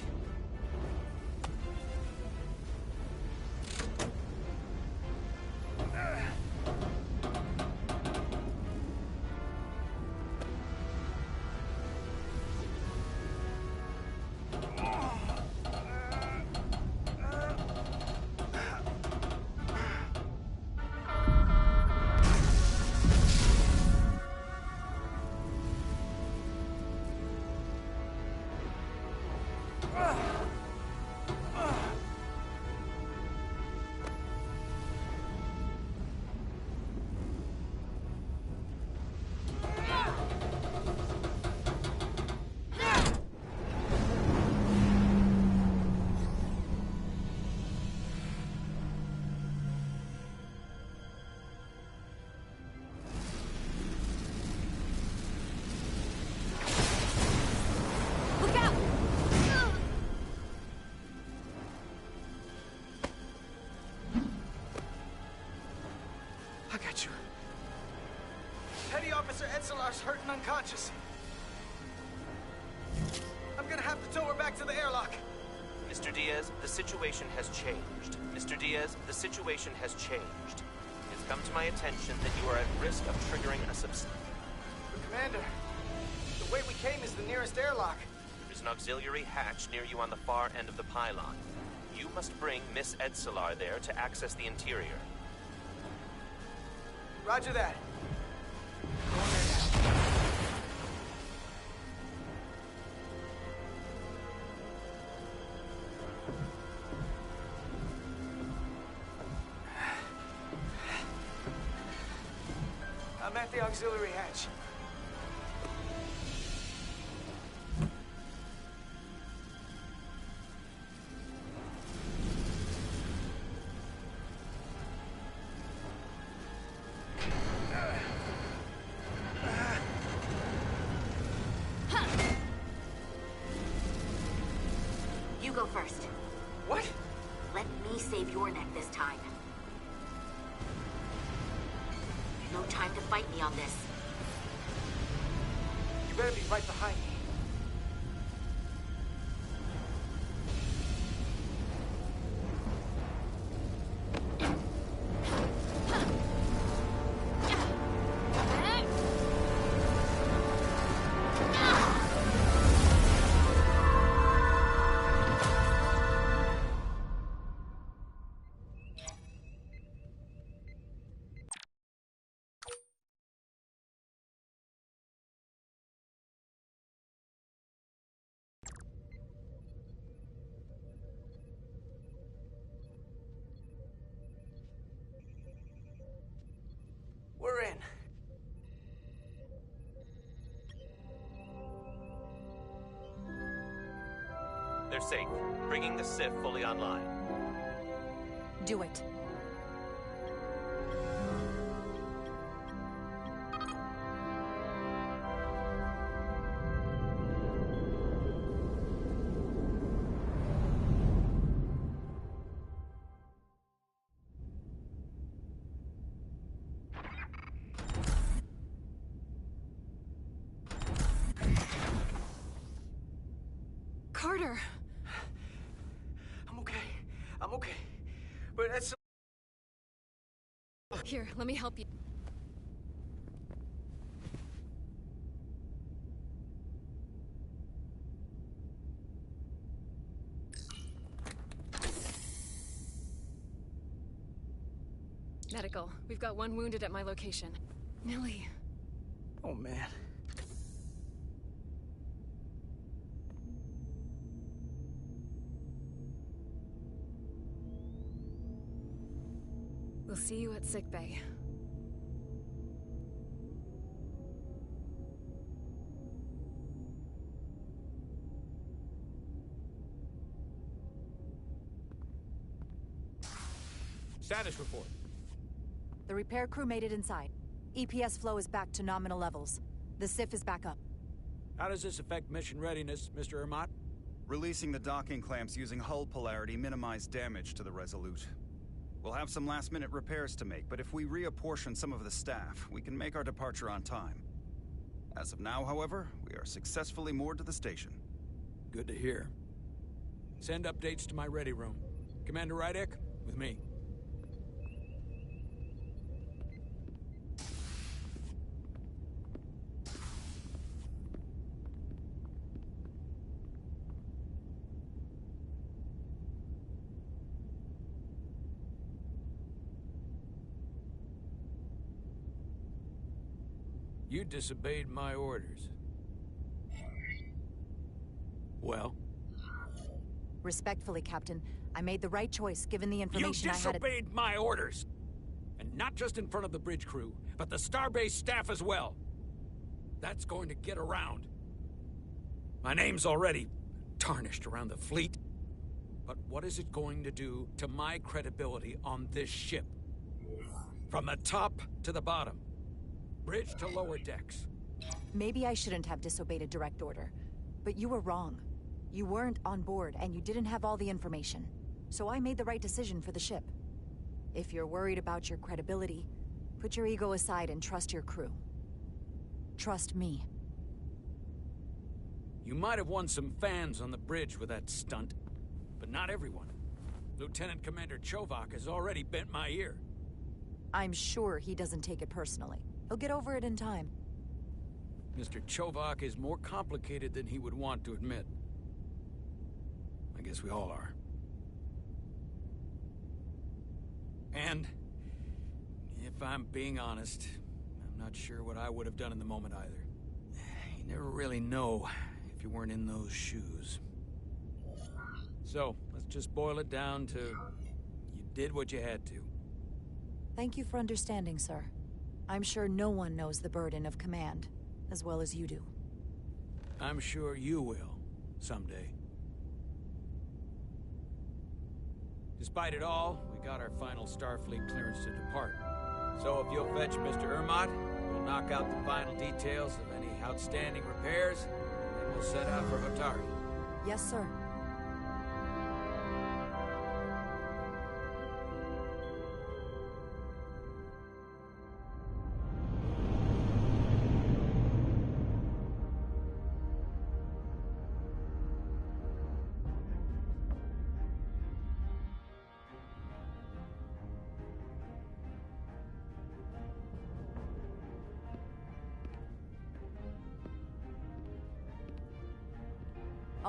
Hurt and unconscious. I'm gonna have to tow her back to the airlock. Mr. Diaz, the situation has changed. Mr. Diaz, the situation has changed. It's come to my attention that you are at risk of triggering a But Commander, the way we came is the nearest airlock. There's an auxiliary hatch near you on the far end of the pylon. You must bring Miss Edsolar there to access the interior. Roger that. I'm at the auxiliary hatch. go first. What? Let me save your neck this time. No time to fight me on this. You better be right behind me. We're in. They're safe. Bringing the SIF fully online. Do it. Carter! I'm okay. I'm okay. But that's... Here, let me help you. Medical. We've got one wounded at my location. Millie. Oh, man. We'll see you at sickbay. Status report. The repair crew made it inside. EPS flow is back to nominal levels. The SIF is back up. How does this affect mission readiness, Mr. Ermot? Releasing the docking clamps using hull polarity minimized damage to the Resolute. We'll have some last-minute repairs to make, but if we reapportion some of the staff, we can make our departure on time. As of now, however, we are successfully moored to the station. Good to hear. Send updates to my ready room. Commander Rydek, with me. You disobeyed my orders. Well? Respectfully, Captain, I made the right choice given the information I had. You disobeyed my orders! And not just in front of the bridge crew, but the Starbase staff as well. That's going to get around. My name's already tarnished around the fleet. But what is it going to do to my credibility on this ship? From the top to the bottom. Bridge to lower decks. Maybe I shouldn't have disobeyed a direct order, but you were wrong. You weren't on board, and you didn't have all the information. So I made the right decision for the ship. If you're worried about your credibility, put your ego aside and trust your crew. Trust me. You might have won some fans on the bridge with that stunt, but not everyone. Lieutenant Commander Chovak has already bent my ear. I'm sure he doesn't take it personally. He'll get over it in time. Mr. Chovak is more complicated than he would want to admit. I guess we all are. And, if I'm being honest, I'm not sure what I would have done in the moment either. You never really know if you weren't in those shoes. So, let's just boil it down to, you did what you had to. Thank you for understanding, sir. I'm sure no one knows the burden of command as well as you do. I'm sure you will, someday. Despite it all, we got our final Starfleet clearance to depart. So if you'll fetch Mr. Ermot, we'll knock out the final details of any outstanding repairs, and then we'll set out for Hotari. Yes, sir.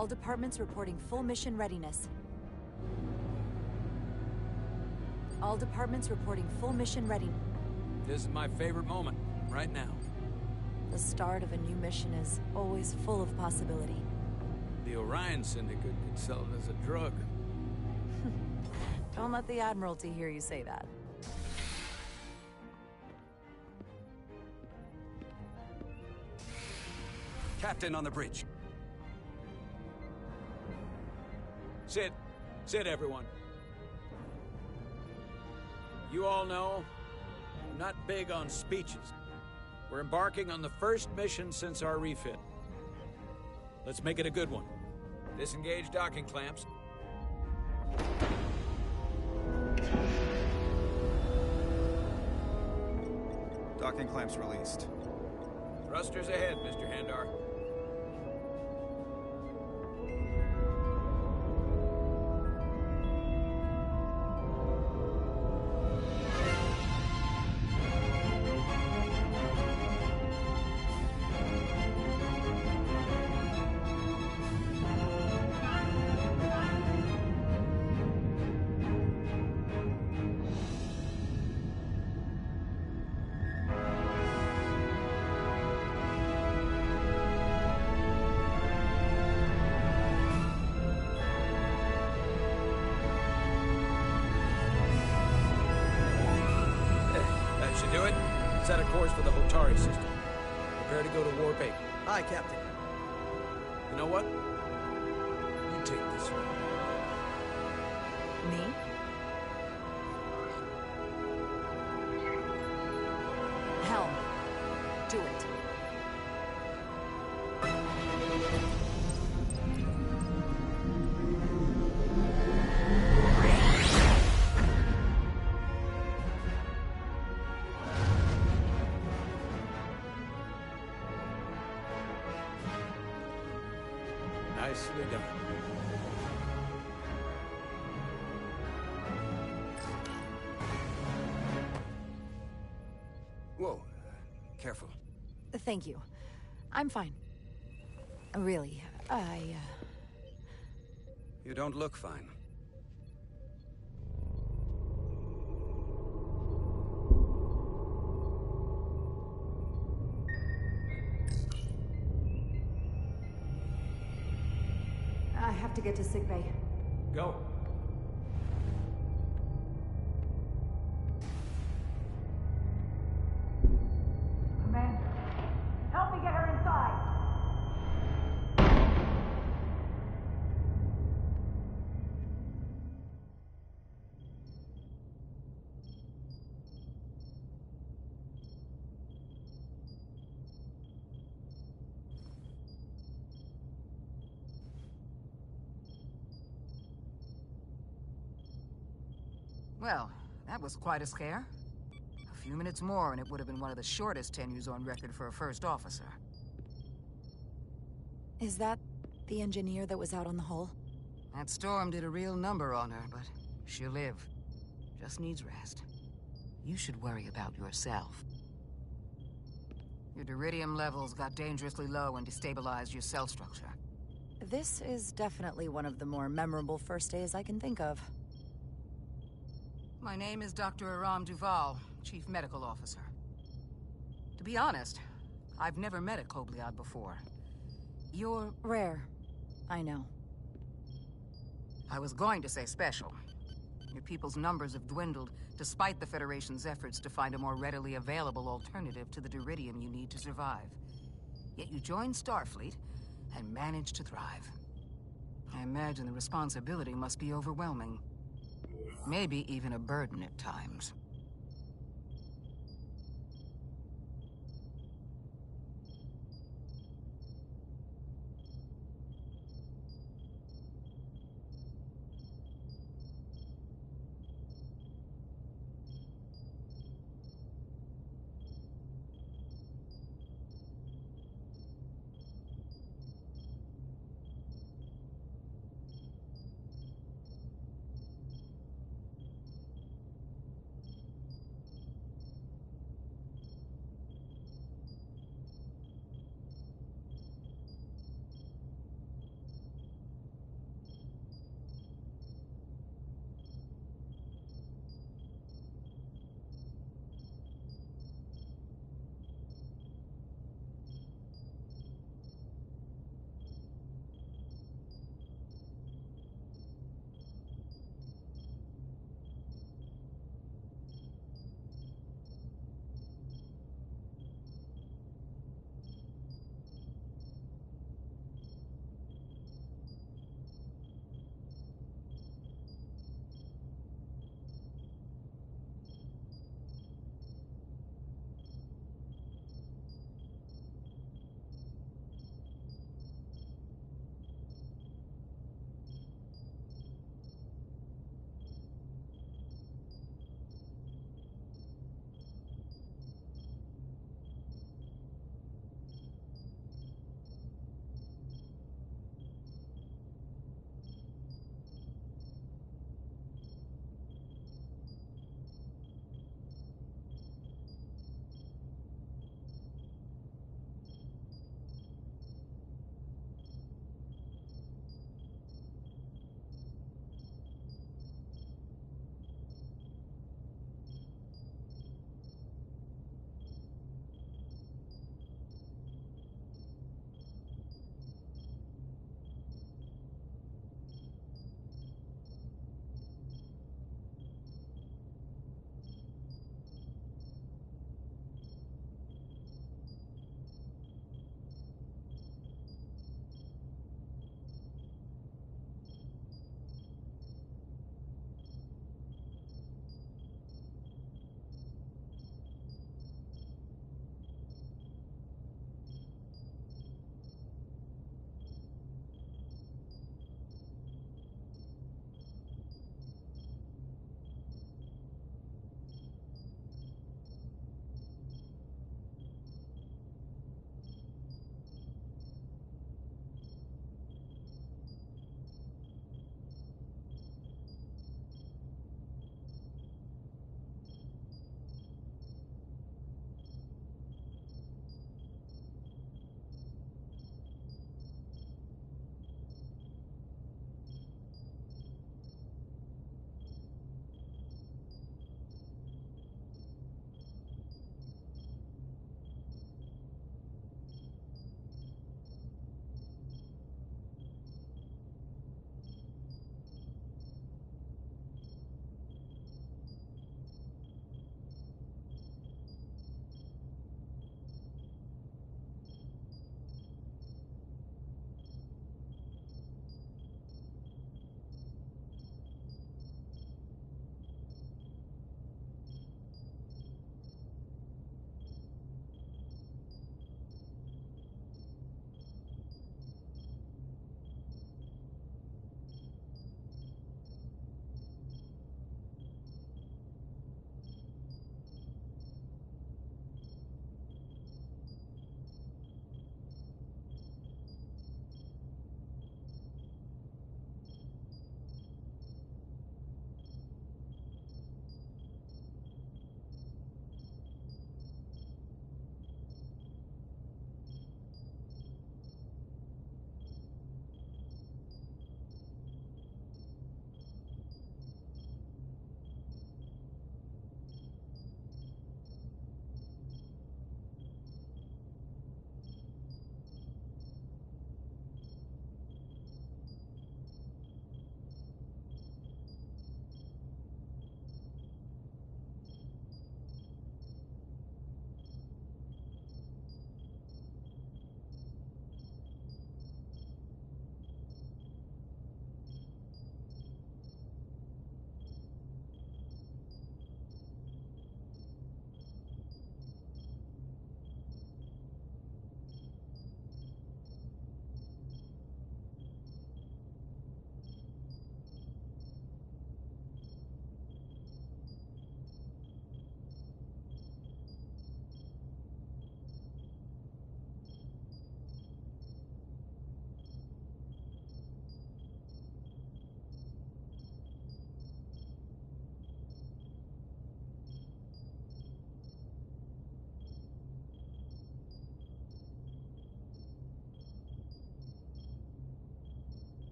All departments reporting full mission readiness. All departments reporting full mission readiness. This is my favorite moment, right now. The start of a new mission is always full of possibility. The Orion Syndicate could sell it as a drug. Don't let the Admiralty hear you say that. Captain on the bridge. Sit. Sit, everyone. You all know, I'm not big on speeches. We're embarking on the first mission since our refit. Let's make it a good one. Disengage docking clamps. Docking clamps released. Thrusters ahead, Mr. Handar. Should do it. Set a course for the Hotari system. Prepare to go to Warp 8. Aye, Captain. You know what? You take this one. Me? Helm. Do it. Nicely done. Whoa. Careful. Thank you. I'm fine. Really, You don't look fine. I have to get to sickbay. Go. Commander, help me get her inside! Well, that was quite a scare. A few minutes more and it would have been one of the shortest tenures on record for a first officer. Is that the engineer that was out on the hull? That storm did a real number on her, but she'll live. Just needs rest. You should worry about yourself. Your deridium levels got dangerously low and destabilized your cell structure. This is definitely one of the more memorable first days I can think of. My name is Dr. Aram Duval, Chief Medical Officer. To be honest, I've never met a Kobliad before. You're... rare. I know. I was going to say special. Your people's numbers have dwindled, despite the Federation's efforts to find a more readily available alternative to the deridium you need to survive. Yet you joined Starfleet, and managed to thrive. I imagine the responsibility must be overwhelming. Maybe even a burden at times.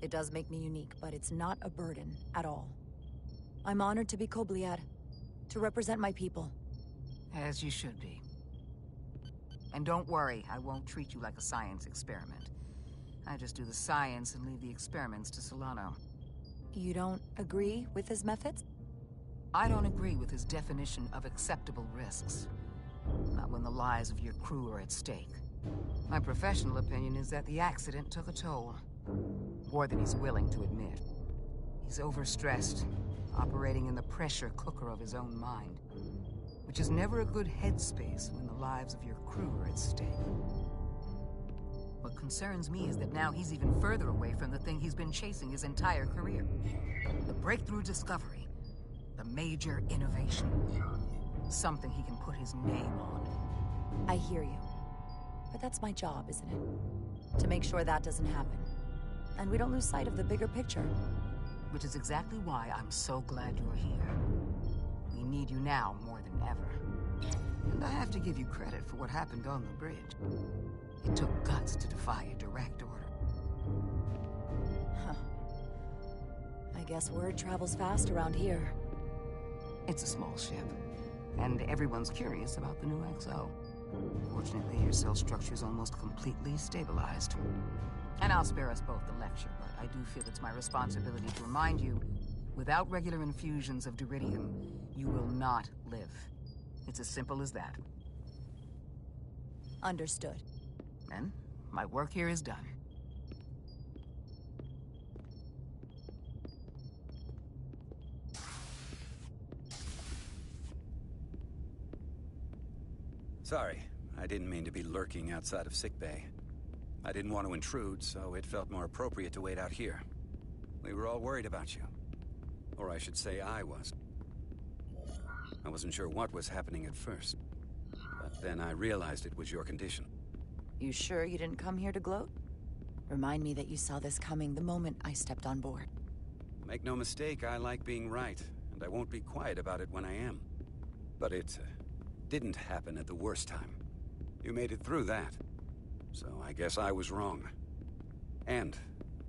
It does make me unique, but it's not a burden at all. I'm honored to be Kobliad, to represent my people. As you should be. And don't worry, I won't treat you like a science experiment. I just do the science and leave the experiments to Solano. You don't agree with his methods? I don't agree with his definition of acceptable risks. Not when the lives of your crew are at stake. My professional opinion is that the accident took a toll. More than he's willing to admit. He's overstressed, operating in the pressure cooker of his own mind. Which is never a good headspace when the lives of your crew are at stake. What concerns me is that now he's even further away from the thing he's been chasing his entire career. The breakthrough discovery. The major innovation. Something he can put his name on. I hear you. But that's my job, isn't it? To make sure that doesn't happen. And we don't lose sight of the bigger picture. Which is exactly why I'm so glad you're here. We need you now more than ever. And I have to give you credit for what happened on the bridge. It took guts to defy a direct order. Huh. I guess word travels fast around here. It's a small ship. And everyone's curious about the new XO. Fortunately, your cell structure's almost completely stabilized. And I'll spare us both the lecture, but I do feel it's my responsibility to remind you, without regular infusions of Duridium, you will not live. It's as simple as that. Understood. Then, my work here is done. Sorry, I didn't mean to be lurking outside of sickbay. I didn't want to intrude, so it felt more appropriate to wait out here. We were all worried about you. Or I should say I was. I wasn't sure what was happening at first. But then I realized it was your condition. You sure you didn't come here to gloat? Remind me that you saw this coming the moment I stepped on board. Make no mistake, I like being right, and I won't be quiet about it when I am. But it didn't happen at the worst time. You made it through that. So I guess I was wrong. And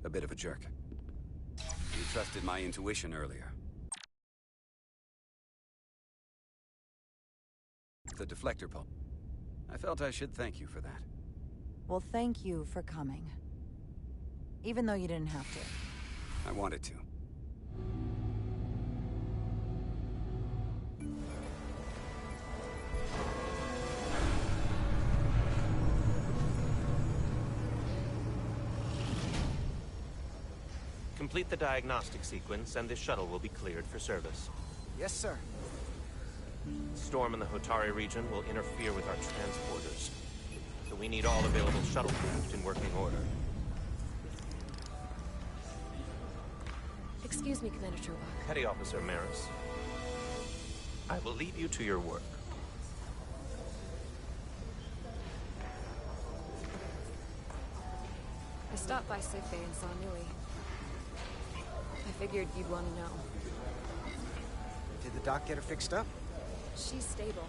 a bit of a jerk. You trusted my intuition earlier. The deflector pulp. I felt I should thank you for that. Well, thank you for coming. Even though you didn't have to. I wanted to. Complete the diagnostic sequence, and this shuttle will be cleared for service. Yes, sir. Storm in the Hotari region will interfere with our transporters. So we need all available shuttlecraft in working order. Excuse me, Commander Trovak. Petty Officer Maris. I will leave you to your work. I stopped by sickbay and saw Nui. I figured you'd want to know. Did the doc get her fixed up? She's stable.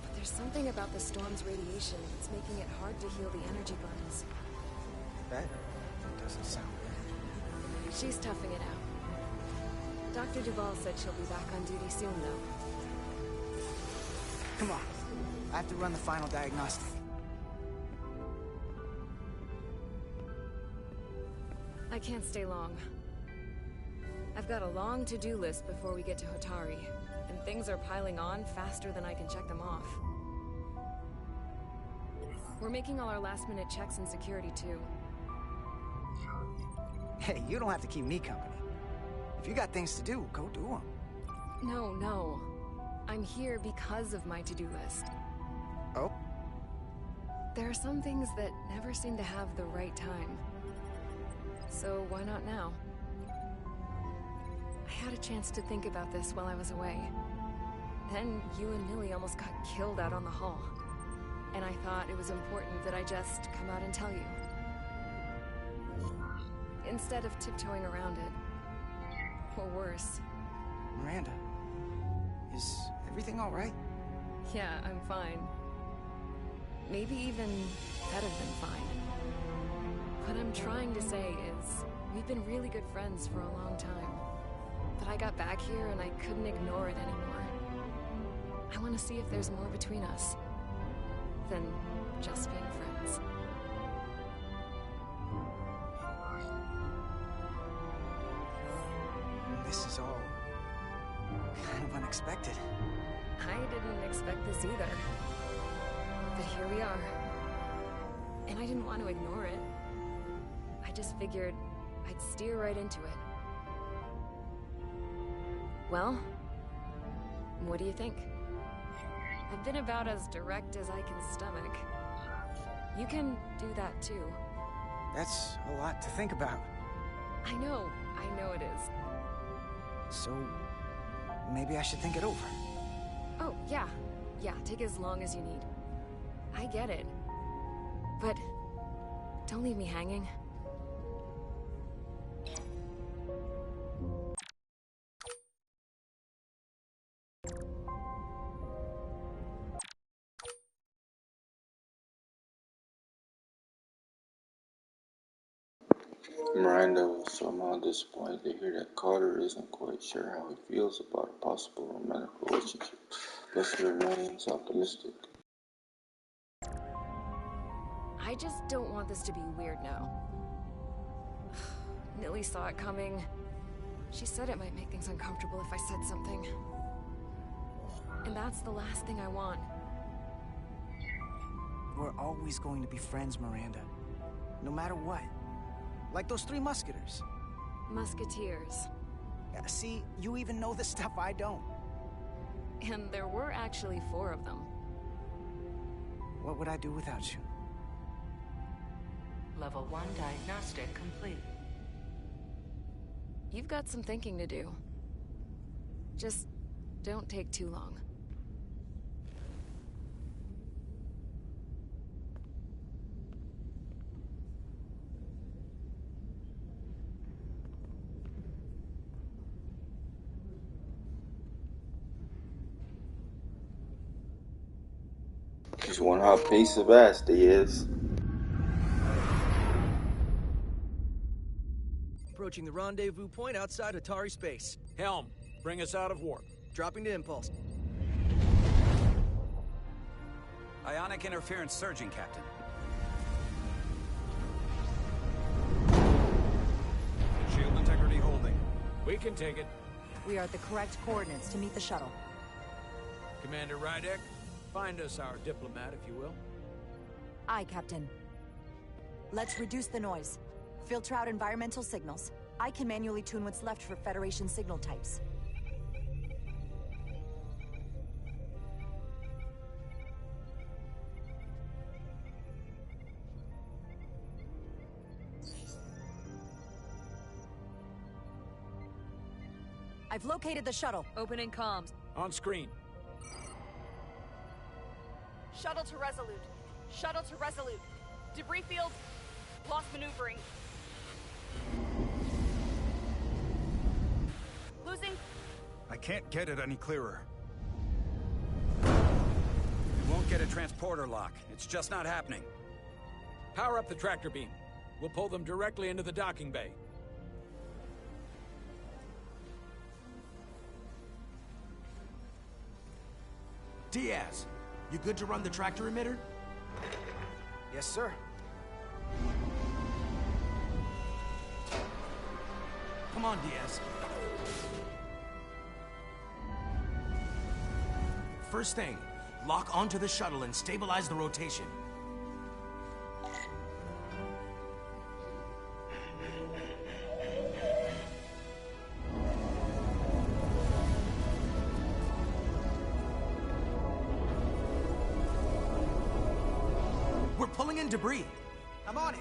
But there's something about the storm's radiation that's making it hard to heal the energy burns. That doesn't sound good. She's toughing it out. Dr. Duval said she'll be back on duty soon, though. Come on. I have to run the final diagnostic. I can't stay long. I've got a long to-do list before we get to Hotari, and things are piling on faster than I can check them off. We're making all our last-minute checks and security, too. Hey, you don't have to keep me company. If you got things to do, go do them. No. I'm here because of my to-do list. Oh? There are some things that never seem to have the right time. So why not now? I had a chance to think about this while I was away. Then you and Millie almost got killed out on the hull. And I thought it was important that I just come out and tell you. Instead of tiptoeing around it. Or worse. Miranda, is everything all right? Yeah, I'm fine. Maybe even better than fine. What I'm trying to say is, We've been really good friends for a long time. But I got back here and I couldn't ignore it anymore. I want to see if there's more between us than just being friends. This is all kind of unexpected. I didn't expect this either. But here we are. And I didn't want to ignore it. I just figured I'd steer right into it. Well, what do you think? I've been about as direct as I can stomach. You can do that too. That's a lot to think about. I know it is. So, maybe I should think it over. Oh, yeah, take as long as you need. I get it. But don't leave me hanging. Miranda was somehow disappointed to hear that Carter isn't quite sure how he feels about a possible romantic relationship, but he remains optimistic. I just don't want this to be weird now. Nilly saw it coming. She said it might make things uncomfortable if I said something. And that's the last thing I want. We're always going to be friends, Miranda. No matter what. Like those three musketeers. Musketeers. Yeah, see, you even know the stuff I don't. And there were actually 4 of them. What would I do without you? Level 1 diagnostic complete. You've got some thinking to do. Just don't take too long. She's one hot piece of ass, he is. Approaching the rendezvous point outside Atari space. Helm, bring us out of warp. Dropping to impulse. Ionic interference surging, Captain. Shield integrity holding. We can take it. We are at the correct coordinates to meet the shuttle. Commander Rydek, find us our diplomat, if you will. Aye, Captain. Let's reduce the noise. Filter out environmental signals. I can manually tune what's left for Federation signal types. I've located the shuttle. Opening comms. On screen. Shuttle to Resolute. Shuttle to Resolute. Debris field. Lost maneuvering. Losing. I can't get it any clearer. You won't get a transporter lock. It's just not happening. Power up the tractor beam. We'll pull them directly into the docking bay. Diaz, you good to run the tractor emitter? Yes, sir. Come on, Diaz. First thing, lock onto the shuttle and stabilize the rotation. We're pulling in debris. I'm on it.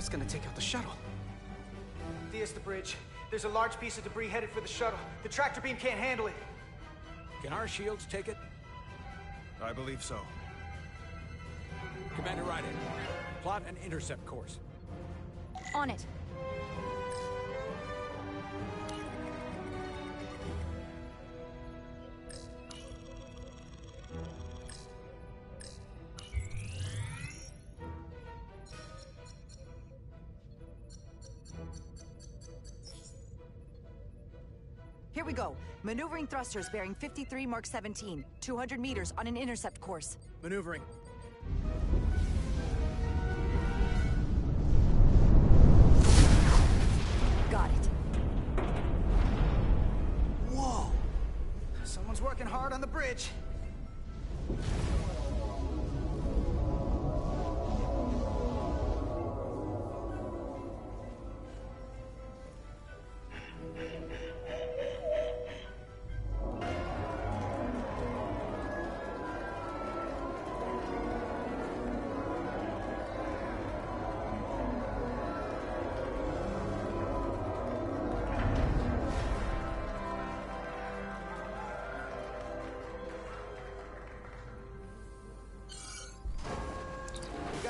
That's gonna take out the shuttle. Diaz, the bridge. There's a large piece of debris headed for the shuttle. The tractor beam can't handle it. Can our shields take it? I believe so. Commander Ryder, plot an intercept course. On it. Here we go. Maneuvering thrusters bearing 53 Mark 17. 200 meters on an intercept course. Maneuvering. Got it. Whoa! Someone's working hard on the bridge.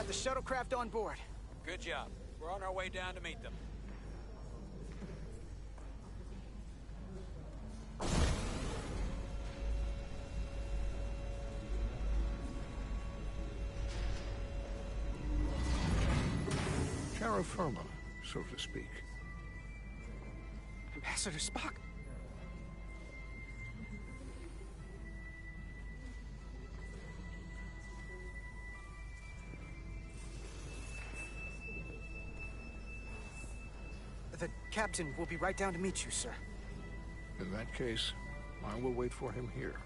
The shuttlecraft on board. Good job. We're on our way down to meet them. Terra firma, so to speak. Ambassador Spock? The captain will be right down to meet you, sir. In that case, I will wait for him here.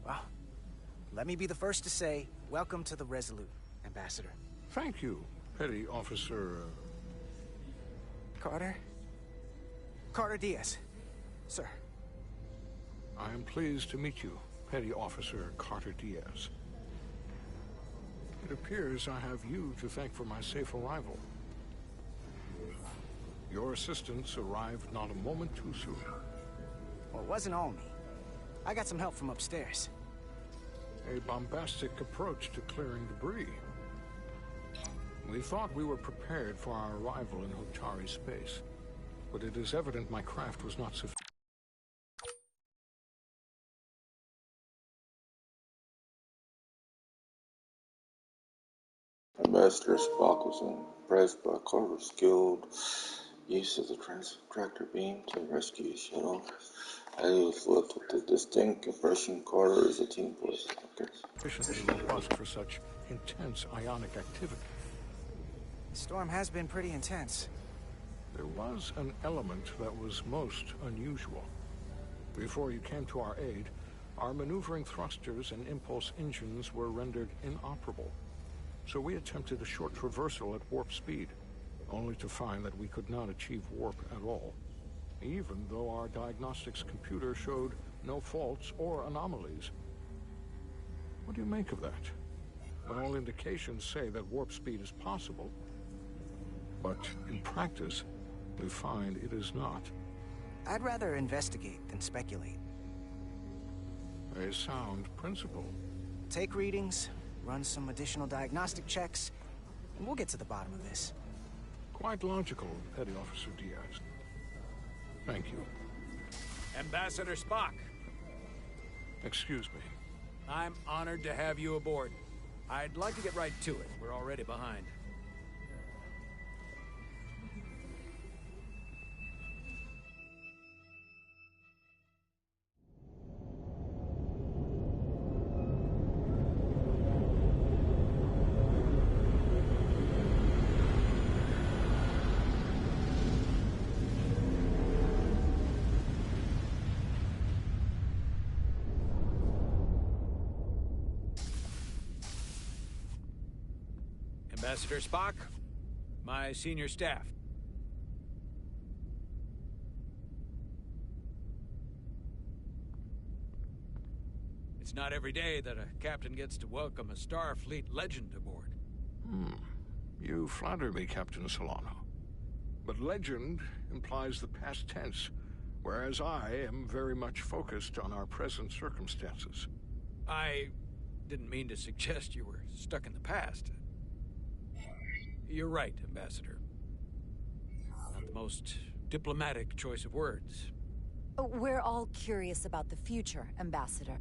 Well, let me be the first to say, welcome to the Resolute, Ambassador. Thank you, Petty Officer... Carter? Carter Diaz. Sir. I am pleased to meet you, Petty Officer Carter Diaz. It appears I have you to thank for my safe arrival. Your assistance arrived not a moment too soon. Well, it wasn't all me. I got some help from upstairs. A bombastic approach to clearing debris. We thought we were prepared for our arrival in Hotari space, but it is evident my craft was not sufficient. Ambassador Spock was impressed by Carter's skilled use of the tractor beam to rescue his shuttle, and he was left with the distinct impression Carter is a team player. Sufficiently robust for such intense ionic activity. The storm has been pretty intense. There was an element that was most unusual. Before you came to our aid, our maneuvering thrusters and impulse engines were rendered inoperable. So we attempted a short traversal at warp speed, only to find that we could not achieve warp at all, even though our diagnostics computer showed no faults or anomalies. What do you make of that? When all indications say that warp speed is possible, but in practice, we find it is not. I'd rather investigate than speculate. A sound principle. Take readings, run some additional diagnostic checks, and we'll get to the bottom of this. Quite logical, Petty Officer Diaz. Thank you. Ambassador Spock. Excuse me. I'm honored to have you aboard. I'd like to get right to it. We're already behind. Ambassador Spock, my senior staff. It's not every day that a captain gets to welcome a Starfleet legend aboard. You flatter me, Captain Solano. But legend implies the past tense, whereas I am very much focused on our present circumstances. I didn't mean to suggest you were stuck in the past. You're right, Ambassador. Not the most diplomatic choice of words. We're all curious about the future, Ambassador.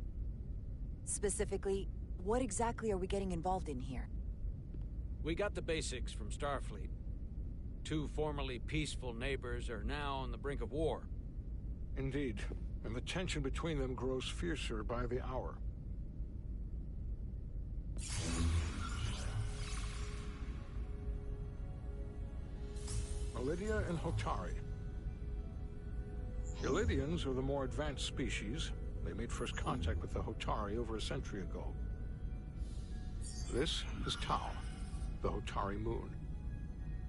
Specifically, what exactly are we getting involved in here? We got the basics from Starfleet. Two formerly peaceful neighbors are now on the brink of war. Indeed, and the tension between them grows fiercer by the hour. Lydia and Hotari. The Lydians are the more advanced species. They made first contact with the Hotari over a century ago. This is Tau, the Hotari moon.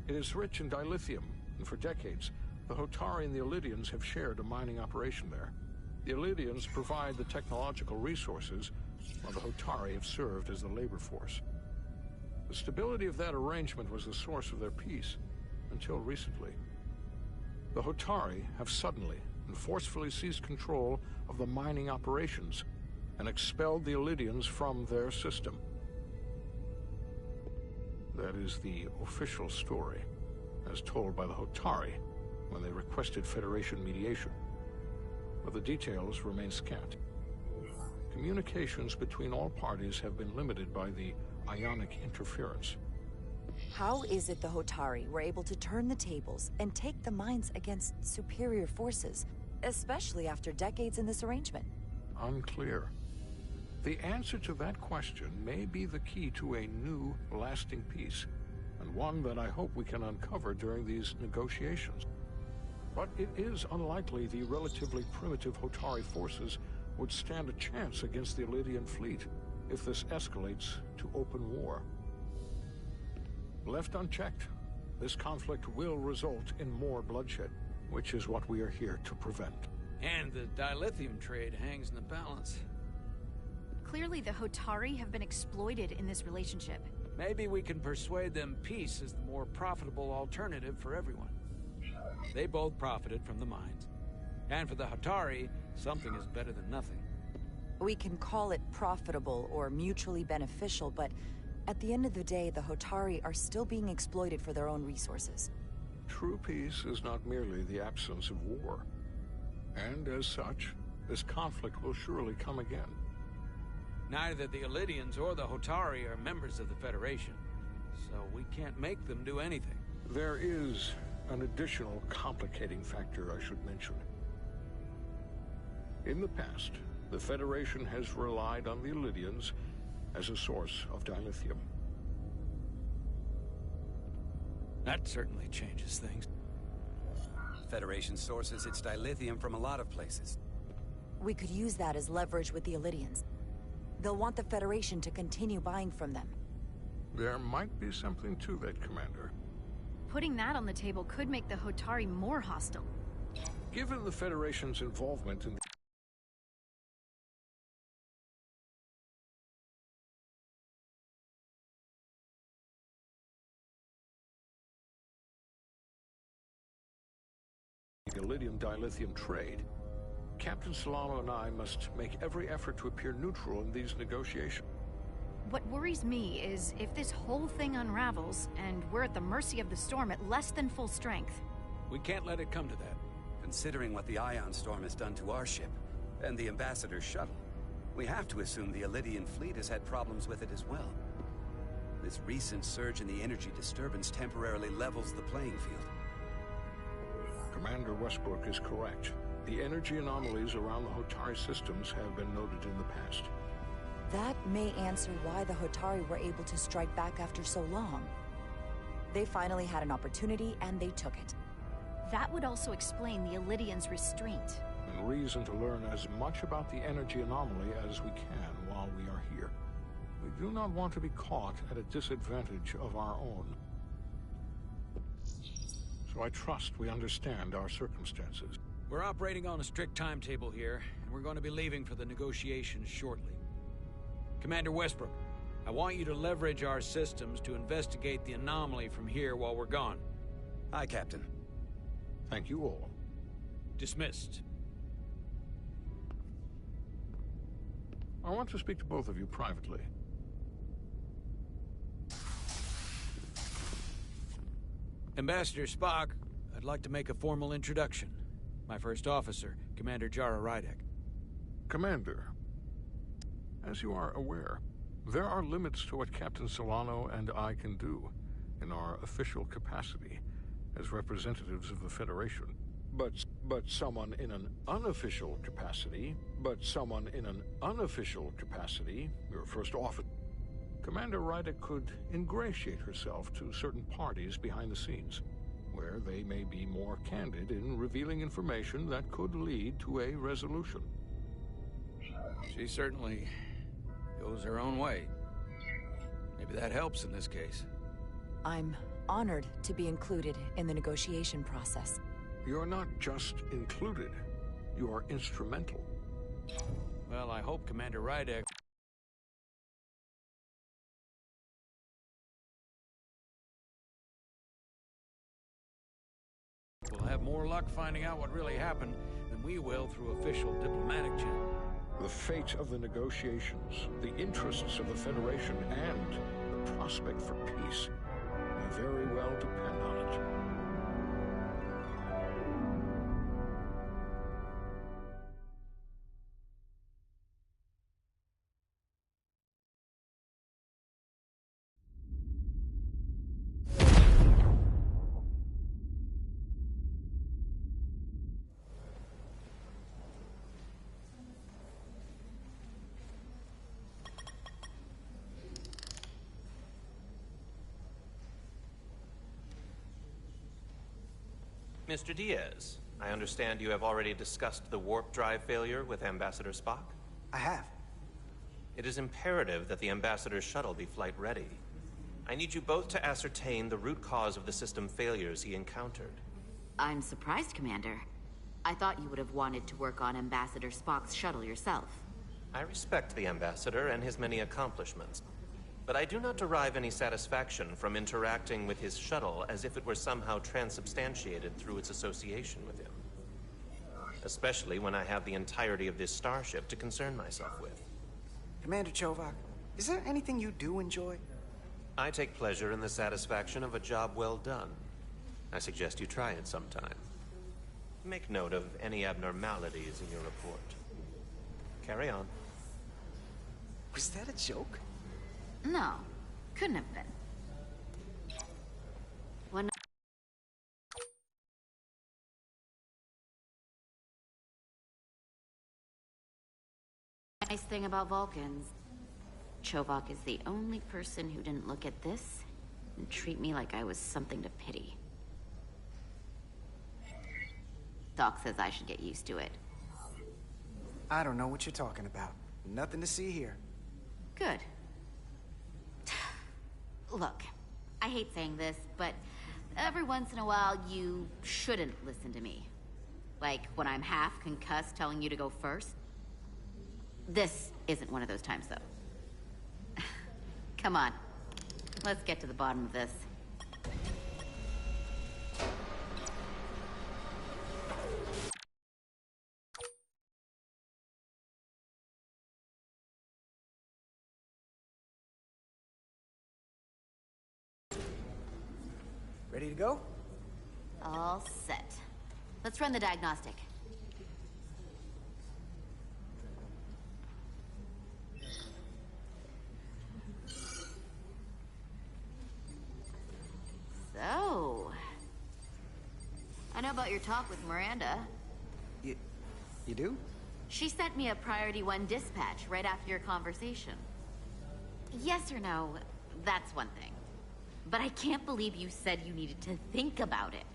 It is rich in dilithium, and for decades, the Hotari and the Illidians have shared a mining operation there. The Illidians provide the technological resources, while the Hotari have served as the labor force. The stability of that arrangement was the source of their peace, until recently. The Hotari have suddenly and forcefully seized control of the mining operations and expelled the Illidians from their system. That is the official story, as told by the Hotari when they requested Federation mediation. But the details remain scant. Communications between all parties have been limited by the ionic interference. How is it the Hotari were able to turn the tables and take the mines against superior forces, especially after decades in this arrangement? Unclear. The answer to that question may be the key to a new, lasting peace, and one that I hope we can uncover during these negotiations. But it is unlikely the relatively primitive Hotari forces would stand a chance against the Illidian fleet if this escalates to open war. Left unchecked, this conflict will result in more bloodshed, which is what we are here to prevent. And the dilithium trade hangs in the balance. Clearly, the Hotari have been exploited in this relationship. Maybe we can persuade them peace is the more profitable alternative for everyone. They both profited from the mines. And for the Hotari, something is better than nothing. We can call it profitable or mutually beneficial, but at the end of the day, the Hotari are still being exploited for their own resources. True peace is not merely the absence of war. And as such, this conflict will surely come again. Neither the Illidians or the Hotari are members of the Federation, so we can't make them do anything. There is an additional complicating factor I should mention. In the past, the Federation has relied on the Illidians as a source of dilithium. That certainly changes things. Federation sources its dilithium from a lot of places. We could use that as leverage with the Illidians. They'll want the Federation to continue buying from them. There might be something to that, Commander. Putting that on the table could make the Hotari more hostile. Given the Federation's involvement in the Illidium dilithium trade, Captain Solano and I must make every effort to appear neutral in these negotiations. What worries me is if this whole thing unravels, and we're at the mercy of the storm at less than full strength. We can't let it come to that. Considering what the Ion Storm has done to our ship, and the Ambassador's shuttle, we have to assume the Illidian fleet has had problems with it as well. This recent surge in the energy disturbance temporarily levels the playing field. Commander Westbrook is correct. The energy anomalies around the Hotari systems have been noted in the past. That may answer why the Hotari were able to strike back after so long. They finally had an opportunity, and they took it. That would also explain the Illidians' restraint. And reason to learn as much about the energy anomaly as we can while we are here. We do not want to be caught at a disadvantage of our own. so I trust we understand our circumstances. We're operating on a strict timetable here, and we're going to be leaving for the negotiations shortly. Commander Westbrook, I want you to leverage our systems to investigate the anomaly from here while we're gone. Aye, Captain. Thank you all. Dismissed. I want to speak to both of you privately. Ambassador Spock, I'd like to make a formal introduction. My first officer, Commander Jara Rydek. Commander, as you are aware, there are limits to what Captain Solano and I can do in our official capacity as representatives of the Federation. But someone in an unofficial capacity, your first officer, Commander Rydek could ingratiate herself to certain parties behind the scenes, where they may be more candid in revealing information that could lead to a resolution. She certainly goes her own way. Maybe that helps in this case. I'm honored to be included in the negotiation process. You're not just included, you are instrumental. Well, I hope Commander Rydek will have more luck finding out what really happened than we will through official diplomatic channel. The fate of the negotiations, the interests of the Federation, and the prospect for peace may very well depend on it. Mr. Diaz, I understand you have already discussed the warp drive failure with Ambassador Spock? I have. It is imperative that the Ambassador's shuttle be flight ready. I need you both to ascertain the root cause of the system failures he encountered. I'm surprised, Commander. I thought you would have wanted to work on Ambassador Spock's shuttle yourself. I respect the Ambassador and his many accomplishments, but I do not derive any satisfaction from interacting with his shuttle as if it were somehow transubstantiated through its association with him. Especially when I have the entirety of this starship to concern myself with. Commander Chovak, is there anything you do enjoy? I take pleasure in the satisfaction of a job well done. I suggest you try it sometime. Make note of any abnormalities in your report. Carry on. Was that a joke? No, couldn't have been. One nice thing about Vulcans, Chovak is the only person who didn't look at this and treat me like I was something to pity. Doc says I should get used to it. I don't know what you're talking about. Nothing to see here. Good. Look, I hate saying this, but every once in a while you shouldn't listen to me. Like when I'm half concussed telling you to go first. This isn't one of those times, though. Come on, let's get to the bottom of this. Ready to go? All set. Let's run the diagnostic. So, I know about your talk with Miranda. You do? She sent me a Priority 1 dispatch right after your conversation. Yes or no, that's one thing. But I can't believe you said you needed to think about it.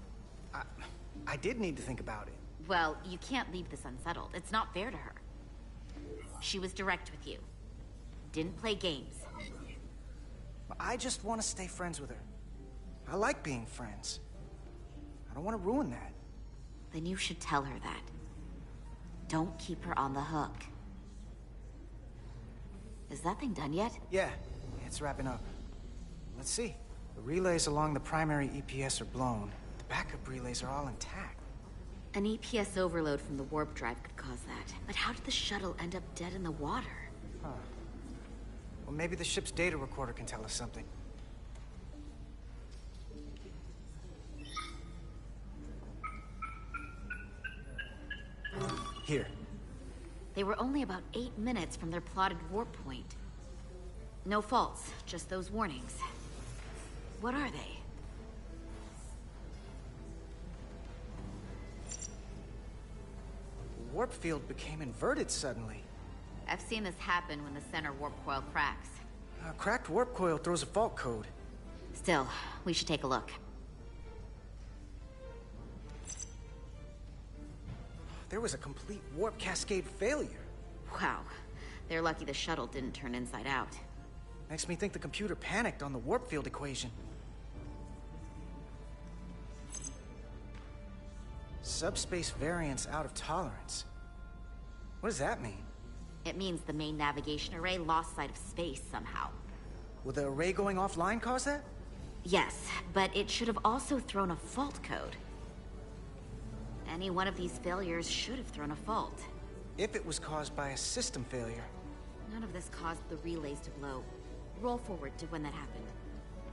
I did need to think about it. Well, you can't leave this unsettled. It's not fair to her. She was direct with you. Didn't play games. I just want to stay friends with her. I like being friends. I don't want to ruin that. Then you should tell her that. Don't keep her on the hook. Is that thing done yet? Yeah, it's wrapping up. Let's see. The relays along the primary EPS are blown. The backup relays are all intact. An EPS overload from the warp drive could cause that. But how did the shuttle end up dead in the water? Huh. Well, maybe the ship's data recorder can tell us something. Here. They were only about 8 minutes from their plotted warp point. No faults, just those warnings. What are they? The warp field became inverted suddenly. I've seen this happen when the center warp coil cracks. A cracked warp coil throws a fault code. Still, we should take a look. There was a complete warp cascade failure. Wow. They're lucky the shuttle didn't turn inside out. Makes me think the computer panicked on the warp field equation. Subspace variance out of tolerance. What does that mean? It means the main navigation array lost sight of space somehow. Will the array going offline cause that? Yes, but it should have also thrown a fault code. Any one of these failures should have thrown a fault. If it was caused by a system failure. None of this caused the relays to blow. Roll forward to when that happened.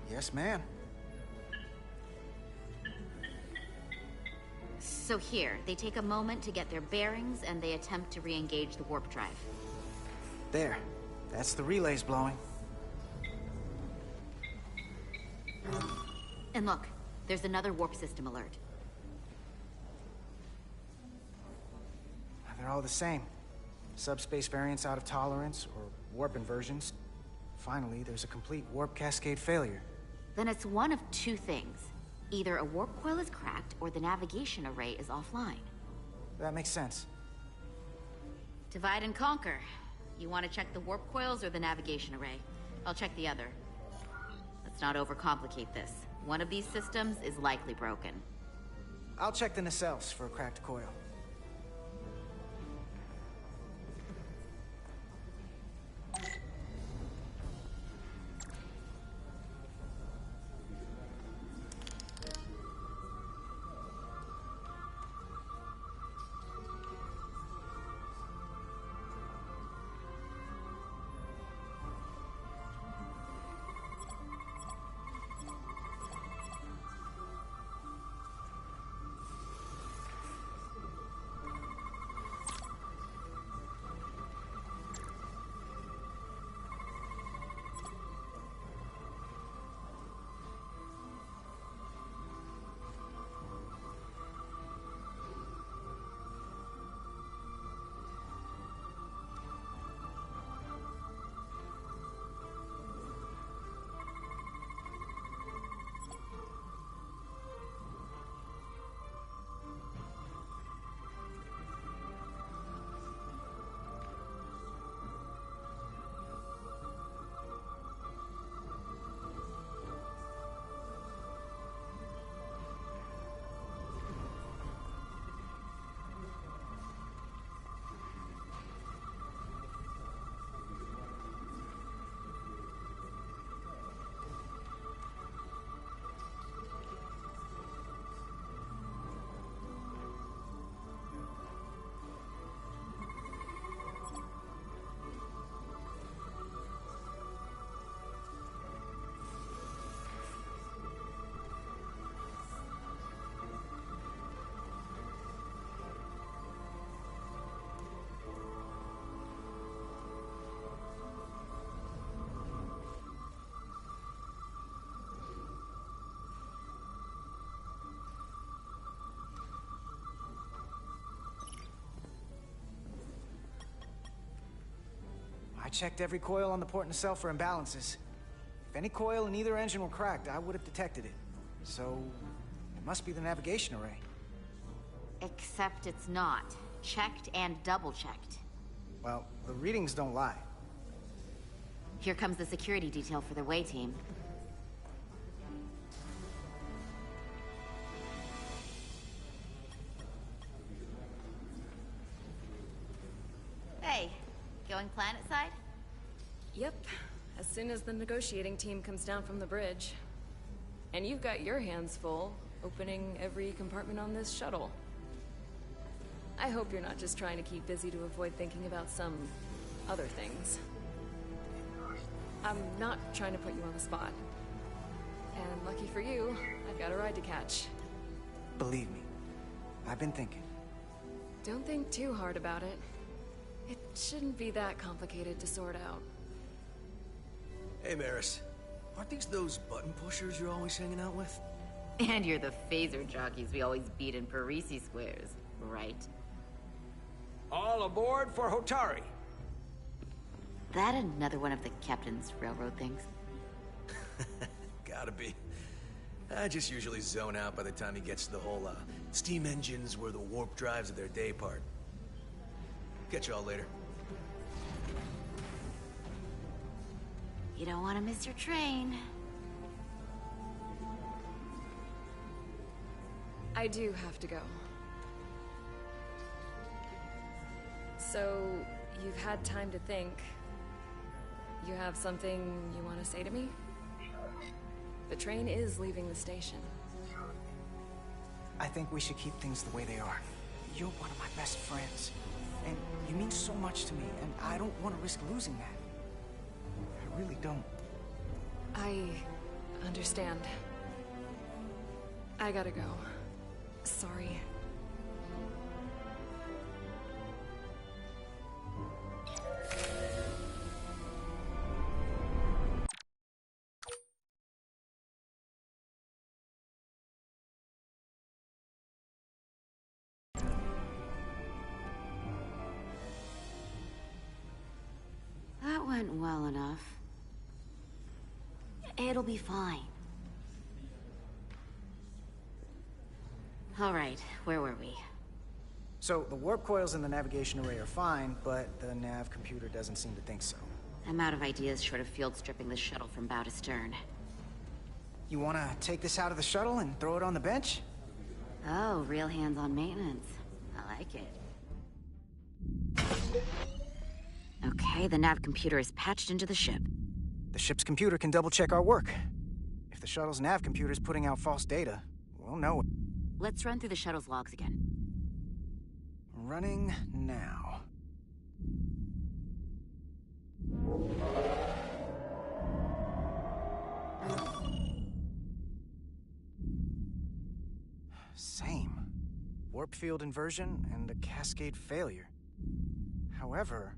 Yes, ma'am. So here, they take a moment to get their bearings and they attempt to re-engage the warp drive. There. That's the relays blowing. And look, there's another warp system alert. They're all the same. Subspace variance out of tolerance, or warp inversions. Finally, there's a complete warp cascade failure. Then it's one of two things. Either a warp coil is cracked, or the navigation array is offline. That makes sense. Divide and conquer. You want to check the warp coils or the navigation array? I'll check the other. Let's not overcomplicate this. One of these systems is likely broken. I'll check the nacelles for a cracked coil. I checked every coil on the port nacelle for imbalances. If any coil in either engine were cracked, I would have detected it. So, it must be the navigation array. Except it's not. Checked and double-checked. Well, the readings don't lie. Here comes the security detail for the way team. Going planetside? Yep, as soon as the negotiating team comes down from the bridge. And you've got your hands full, opening every compartment on this shuttle. I hope you're not just trying to keep busy to avoid thinking about some other things. I'm not trying to put you on the spot. And lucky for you, I've got a ride to catch. Believe me, I've been thinking. Don't think too hard about it. It shouldn't be that complicated to sort out. Hey, Maris. Aren't these those button pushers you're always hanging out with? And you're the phaser jockeys we always beat in Parisi squares, right? All aboard for Hotari. That another one of the captain's railroad things? Gotta be. I just usually zone out by the time he gets to the whole, steam engines were the warp drives of their day part. Catch y'all later. You don't want to miss your train. I do have to go. So, you've had time to think. You have something you want to say to me? The train is leaving the station. I think we should keep things the way they are. You're one of my best friends. And you mean so much to me, and I don't want to risk losing that. I really don't. I understand. I gotta go. Sorry. That went well enough. It'll be fine. All right, where were we? So, the warp coils in the navigation array are fine, but the nav computer doesn't seem to think so. I'm out of ideas short of field stripping this shuttle from bow to stern. You wanna take this out of the shuttle and throw it on the bench? Oh, real hands-on maintenance. I like it. Okay, the nav computer is patched into the ship. The ship's computer can double-check our work. If the shuttle's nav computer is putting out false data, we'll know it. Let's run through the shuttle's logs again. Running now. Same. Warp field inversion and a cascade failure. However,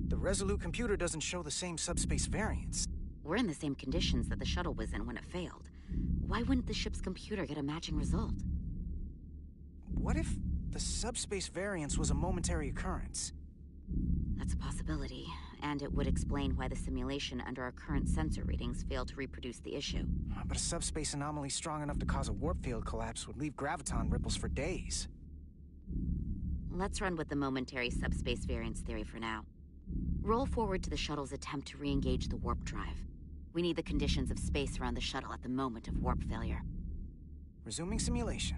the Resolute computer doesn't show the same subspace variance. We're in the same conditions that the shuttle was in when it failed. Why wouldn't the ship's computer get a matching result? What if the subspace variance was a momentary occurrence? That's a possibility, and it would explain why the simulation under our current sensor readings failed to reproduce the issue. But a subspace anomaly strong enough to cause a warp field collapse would leave graviton ripples for days. Let's run with the momentary subspace variance theory for now. Roll forward to the shuttle's attempt to re-engage the warp drive. We need the conditions of space around the shuttle at the moment of warp failure. Resuming simulation.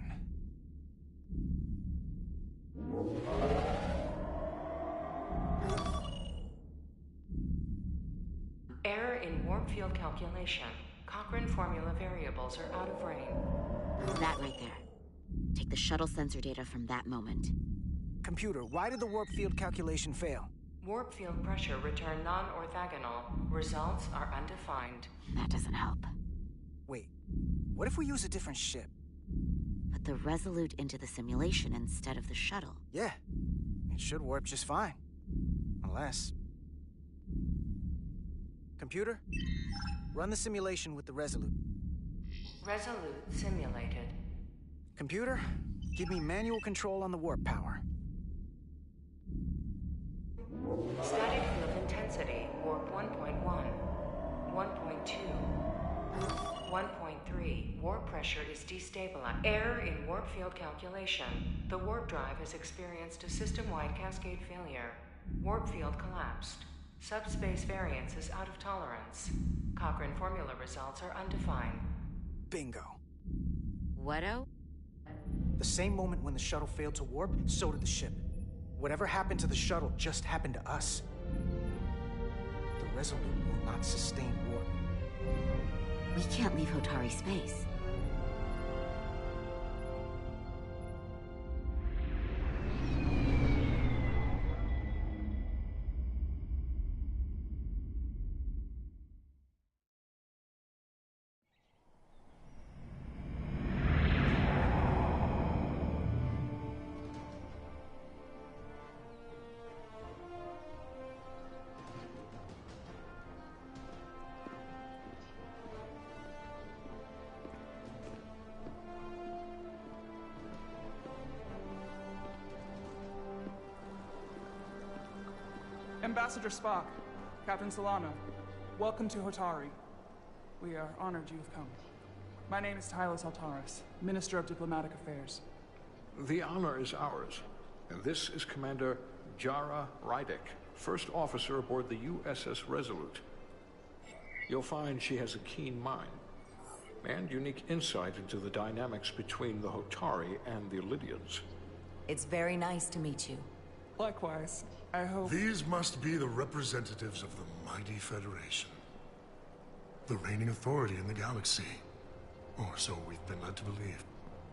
Error in warp field calculation. Cochrane formula variables are out of range. That right there. Take the shuttle sensor data from that moment. Computer, why did the warp field calculation fail? Warp field pressure returned non-orthogonal. Results are undefined. That doesn't help. Wait, what if we use a different ship? Put the Resolute into the simulation instead of the shuttle. Yeah, it should warp just fine. Unless... Computer, run the simulation with the Resolute. Resolute simulated. Computer, give me manual control on the warp power. Static field intensity, warp 1.1, 1.2, 1.3. Warp pressure is destabilized. Error in warp field calculation. The warp drive has experienced a system-wide cascade failure. Warp field collapsed. Subspace variance is out of tolerance. Cochrane formula results are undefined. Bingo. What-o? The same moment when the shuttle failed to warp, so did the ship. Whatever happened to the shuttle just happened to us. The Resolute will not sustain warp. We can't leave Hotari space. Ambassador Spock, Captain Solano, welcome to Hotari. We are honored you've come. My name is Tylos Altaris, Minister of Diplomatic Affairs. The honor is ours, and this is Commander Jara Rydek, first officer aboard the USS Resolute. You'll find she has a keen mind, and unique insight into the dynamics between the Hotari and the Illydians. It's very nice to meet you. Likewise. I hope... These must be the representatives of the mighty Federation. The reigning authority in the galaxy. Or so we've been led to believe.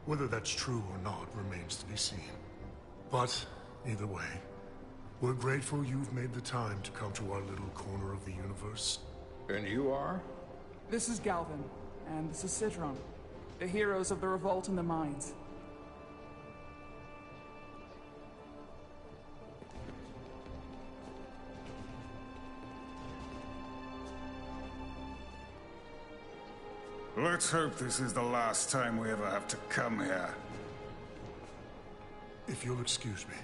Whether that's true or not remains to be seen. But, either way, we're grateful you've made the time to come to our little corner of the universe. And you are? This is Galvin, and this is Sidron, the heroes of the revolt in the mines. Let's hope this is the last time we ever have to come here. If you'll excuse me.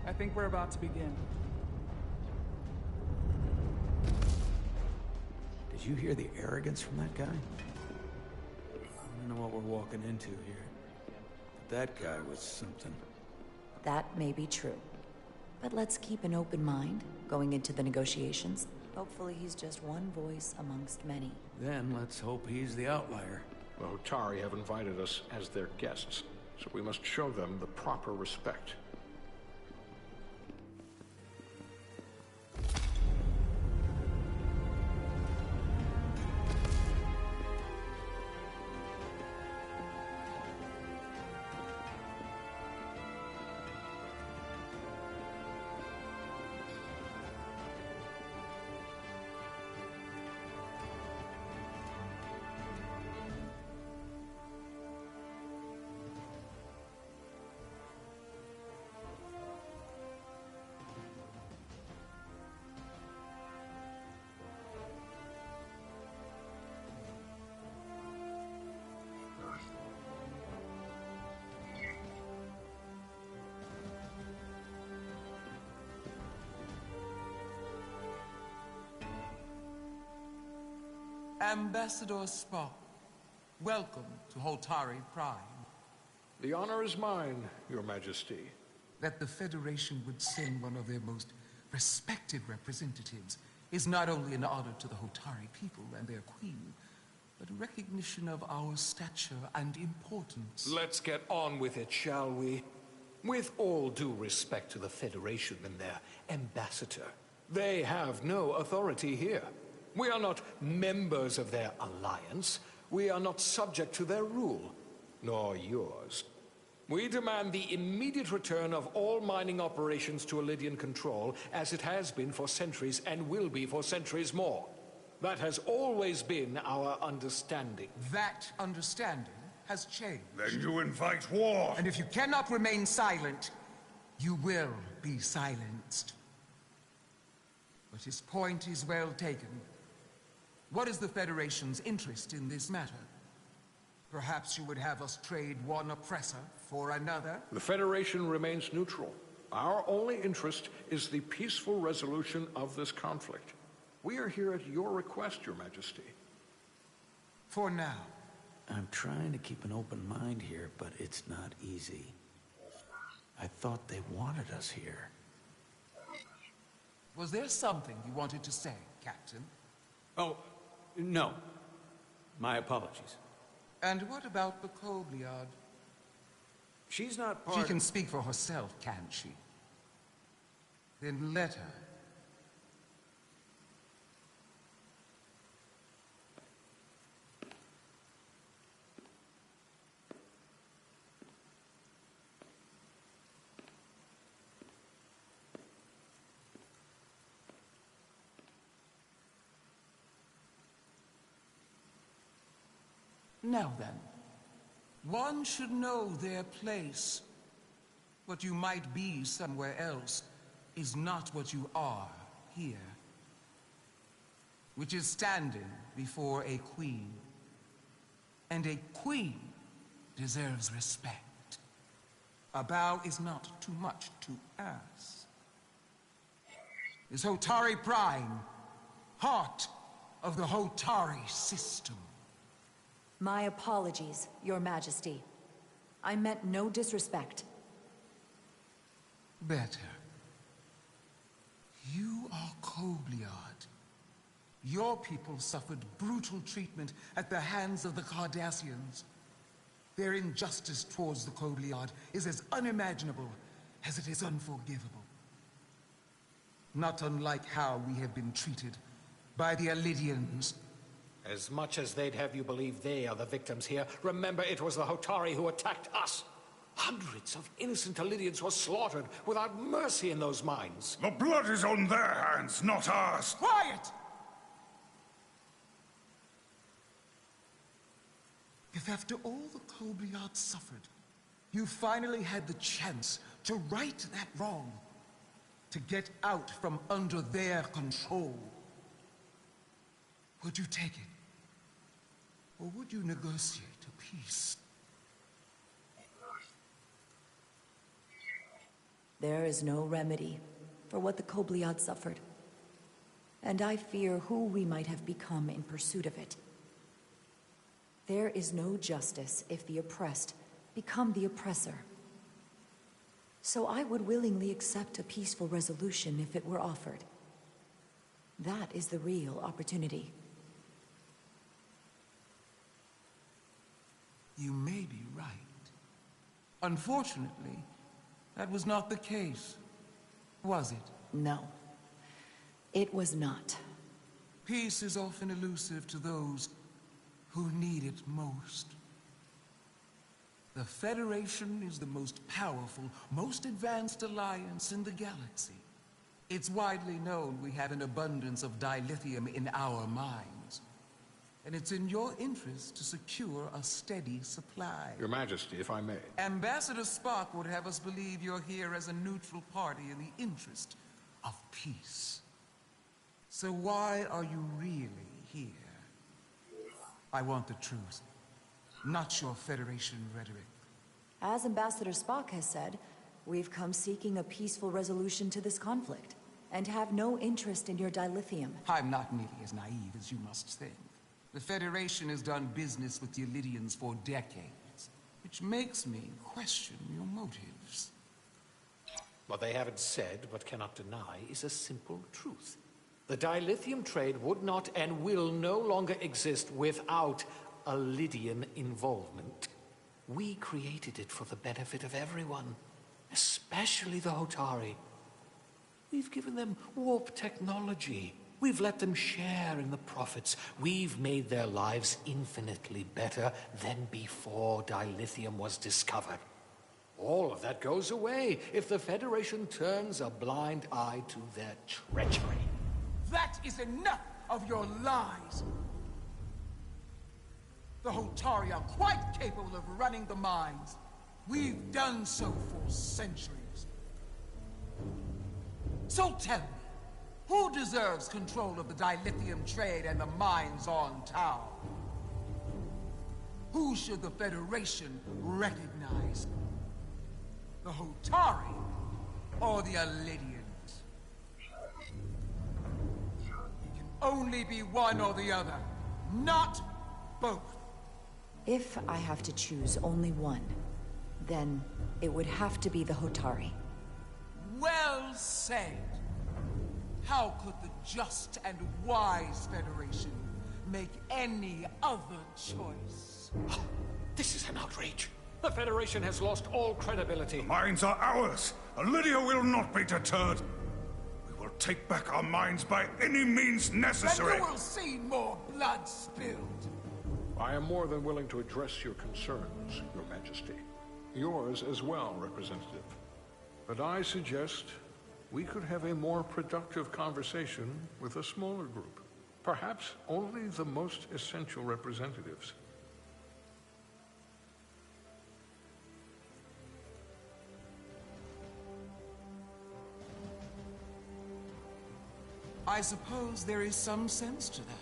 I think we're about to begin. Did you hear the arrogance from that guy? I don't know what we're walking into here. But that guy was something. That may be true. But let's keep an open mind going into the negotiations. Hopefully he's just one voice amongst many. Then let's hope he's the outlier. The Hotari have invited us as their guests, so we must show them the proper respect. Ambassador Spock, welcome to Hotari Prime. The honor is mine, Your Majesty. That the Federation would send one of their most respected representatives is not only an honor to the Hotari people and their queen, but a recognition of our stature and importance. Let's get on with it, shall we? With all due respect to the Federation and their ambassador, they have no authority here. We are not members of their alliance. We are not subject to their rule, nor yours. We demand the immediate return of all mining operations to Illydian control, as it has been for centuries and will be for centuries more. That has always been our understanding. That understanding has changed. Then you invite war! And if you cannot remain silent, you will be silenced. But his point is well taken. What is the Federation's interest in this matter? Perhaps you would have us trade one oppressor for another? The Federation remains neutral. Our only interest is the peaceful resolution of this conflict. We are here at your request, Your Majesty. For now. I'm trying to keep an open mind here, but it's not easy. I thought they wanted us here. Was there something you wanted to say, Captain? Oh, no. My apologies. And what about the Kobliad? She's not part She of... can speak for herself, can't she? Then let her. Now then, one should know their place. What you might be somewhere else is not what you are here. Which is standing before a queen. And a queen deserves respect. A bow is not too much to ask. Is Hotari Prime, heart of the Hotari system. My apologies, Your Majesty. I meant no disrespect. Better. You are Kobliad. Your people suffered brutal treatment at the hands of the Cardassians. Their injustice towards the Kobliad is as unimaginable as it is unforgivable. Not unlike how we have been treated by the Alidians. As much as they'd have you believe they are the victims here, remember it was the Hotari who attacked us. Hundreds of innocent Alidians were slaughtered without mercy in those mines. The blood is on their hands, not ours. Quiet! If after all the Kobliad suffered, you finally had the chance to right that wrong, to get out from under their control, would you take it? Or would you negotiate a peace? There is no remedy for what the Kobliad suffered. And I fear who we might have become in pursuit of it. There is no justice if the oppressed become the oppressor. So I would willingly accept a peaceful resolution if it were offered. That is the real opportunity. You may be right. Unfortunately, that was not the case, was it? No, it was not. Peace is often elusive to those who need it most. The Federation is the most powerful, most advanced alliance in the galaxy. It's widely known we have an abundance of dilithium in our mines. And it's in your interest to secure a steady supply. Your Majesty, if I may. Ambassador Spock would have us believe you're here as a neutral party in the interest of peace. So why are you really here? I want the truth, not your Federation rhetoric. As Ambassador Spock has said, we've come seeking a peaceful resolution to this conflict, and have no interest in your dilithium. I'm not nearly as naive as you must think. The Federation has done business with the Alidians for decades, which makes me question your motives. What they haven't said, but cannot deny, is a simple truth. The dilithium trade would not and will no longer exist without Alidian involvement. We created it for the benefit of everyone, especially the Hotari. We've given them warp technology. We've let them share in the profits. We've made their lives infinitely better than before dilithium was discovered. All of that goes away if the Federation turns a blind eye to their treachery. That is enough of your lies! The Hotari are quite capable of running the mines. We've done so for centuries. So tell me, who deserves control of the dilithium trade and the mines on Tau? Who should the Federation recognize? The Hotari or the Alidians? It can only be one or the other, not both. If I have to choose only one, then it would have to be the Hotari. Well said. How could the just and wise Federation make any other choice? This is an outrage. The Federation has lost all credibility. The mines are ours. Lydia will not be deterred. We will take back our mines by any means necessary. And you will see more blood spilled. I am more than willing to address your concerns, Your Majesty. Yours as well, Representative. But I suggest we could have a more productive conversation with a smaller group. Perhaps only the most essential representatives. I suppose there is some sense to that.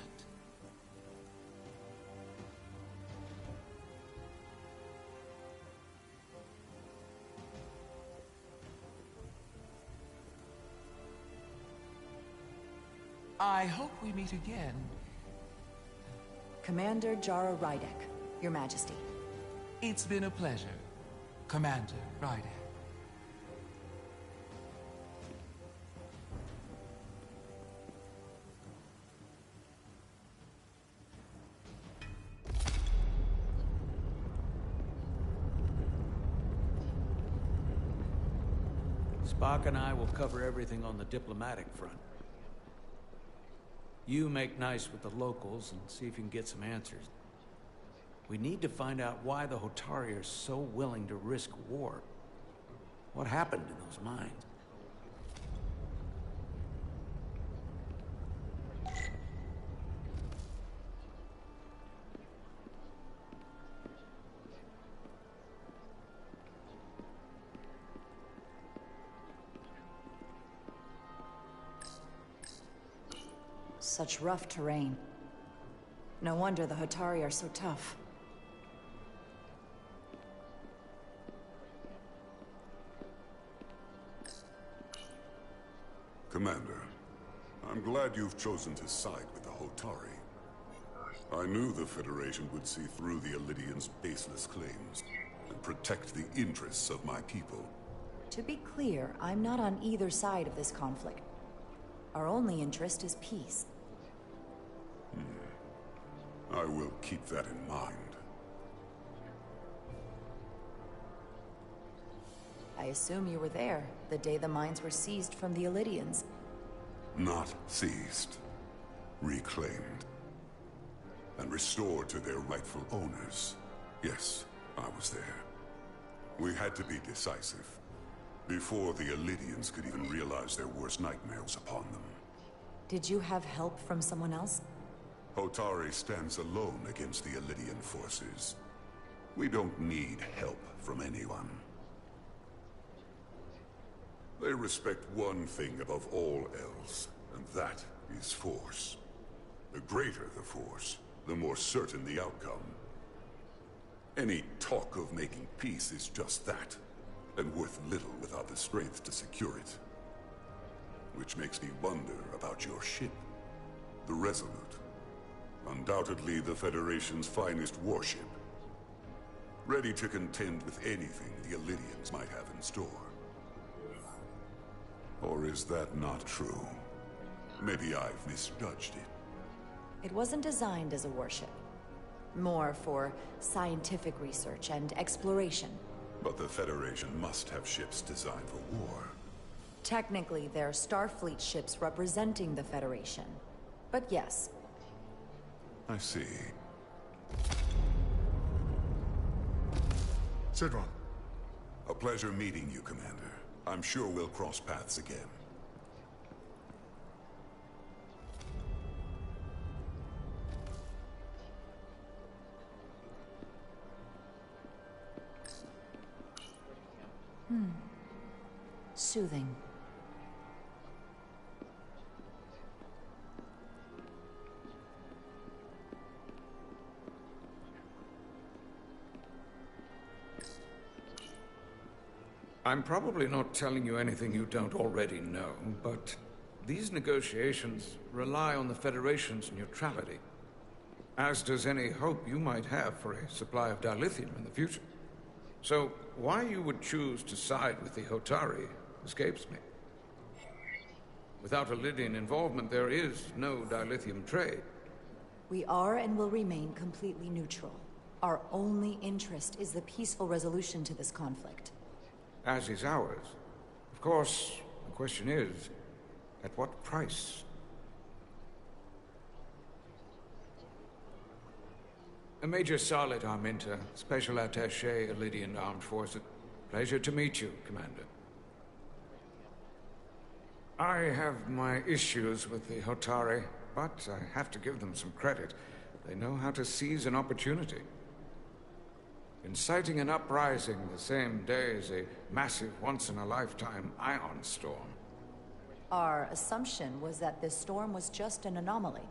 I hope we meet again. Commander Jara Rydek, Your Majesty. It's been a pleasure, Commander Rydek. Spock and I will cover everything on the diplomatic front. You make nice with the locals and see if you can get some answers. We need to find out why the Hotari are so willing to risk war. What happened in those mines? Such rough terrain. No wonder the Hotari are so tough. Commander, I'm glad you've chosen to side with the Hotari. I knew the Federation would see through the Elydians' baseless claims and protect the interests of my people. To be clear, I'm not on either side of this conflict. Our only interest is peace. I will keep that in mind. I assume you were there, the day the mines were seized from the Elydians. Not seized. Reclaimed. And restored to their rightful owners. Yes, I was there. We had to be decisive. Before the Elydians could even realize their worst nightmares upon them. Did you have help from someone else? Hotari stands alone against the Elydian forces. We don't need help from anyone. They respect one thing above all else, and that is force. The greater the force, the more certain the outcome. Any talk of making peace is just that, and worth little without the strength to secure it. Which makes me wonder about your ship, the Resolute. Undoubtedly the Federation's finest warship. Ready to contend with anything the Elydians might have in store. Or is that not true? Maybe I've misjudged it. It wasn't designed as a warship. More for scientific research and exploration. But the Federation must have ships designed for war. Technically, they're Starfleet ships representing the Federation. But yes. I see. Sidron. A pleasure meeting you, Commander. I'm sure we'll cross paths again. Soothing. I'm probably not telling you anything you don't already know, but these negotiations rely on the Federation's neutrality, as does any hope you might have for a supply of dilithium in the future. So, why you would choose to side with the Hotari escapes me. Without Elydian involvement, there is no dilithium trade. We are and will remain completely neutral. Our only interest is the peaceful resolution to this conflict. As is ours. Of course, the question is, at what price? Major Solid Arminta, Special Attaché, Elydian Armed Forces. Pleasure to meet you, Commander. I have my issues with the Hotari, but I have to give them some credit. They know how to seize an opportunity. Inciting an uprising the same day as a massive, once-in-a-lifetime ion storm. Our assumption was that this storm was just an anomaly.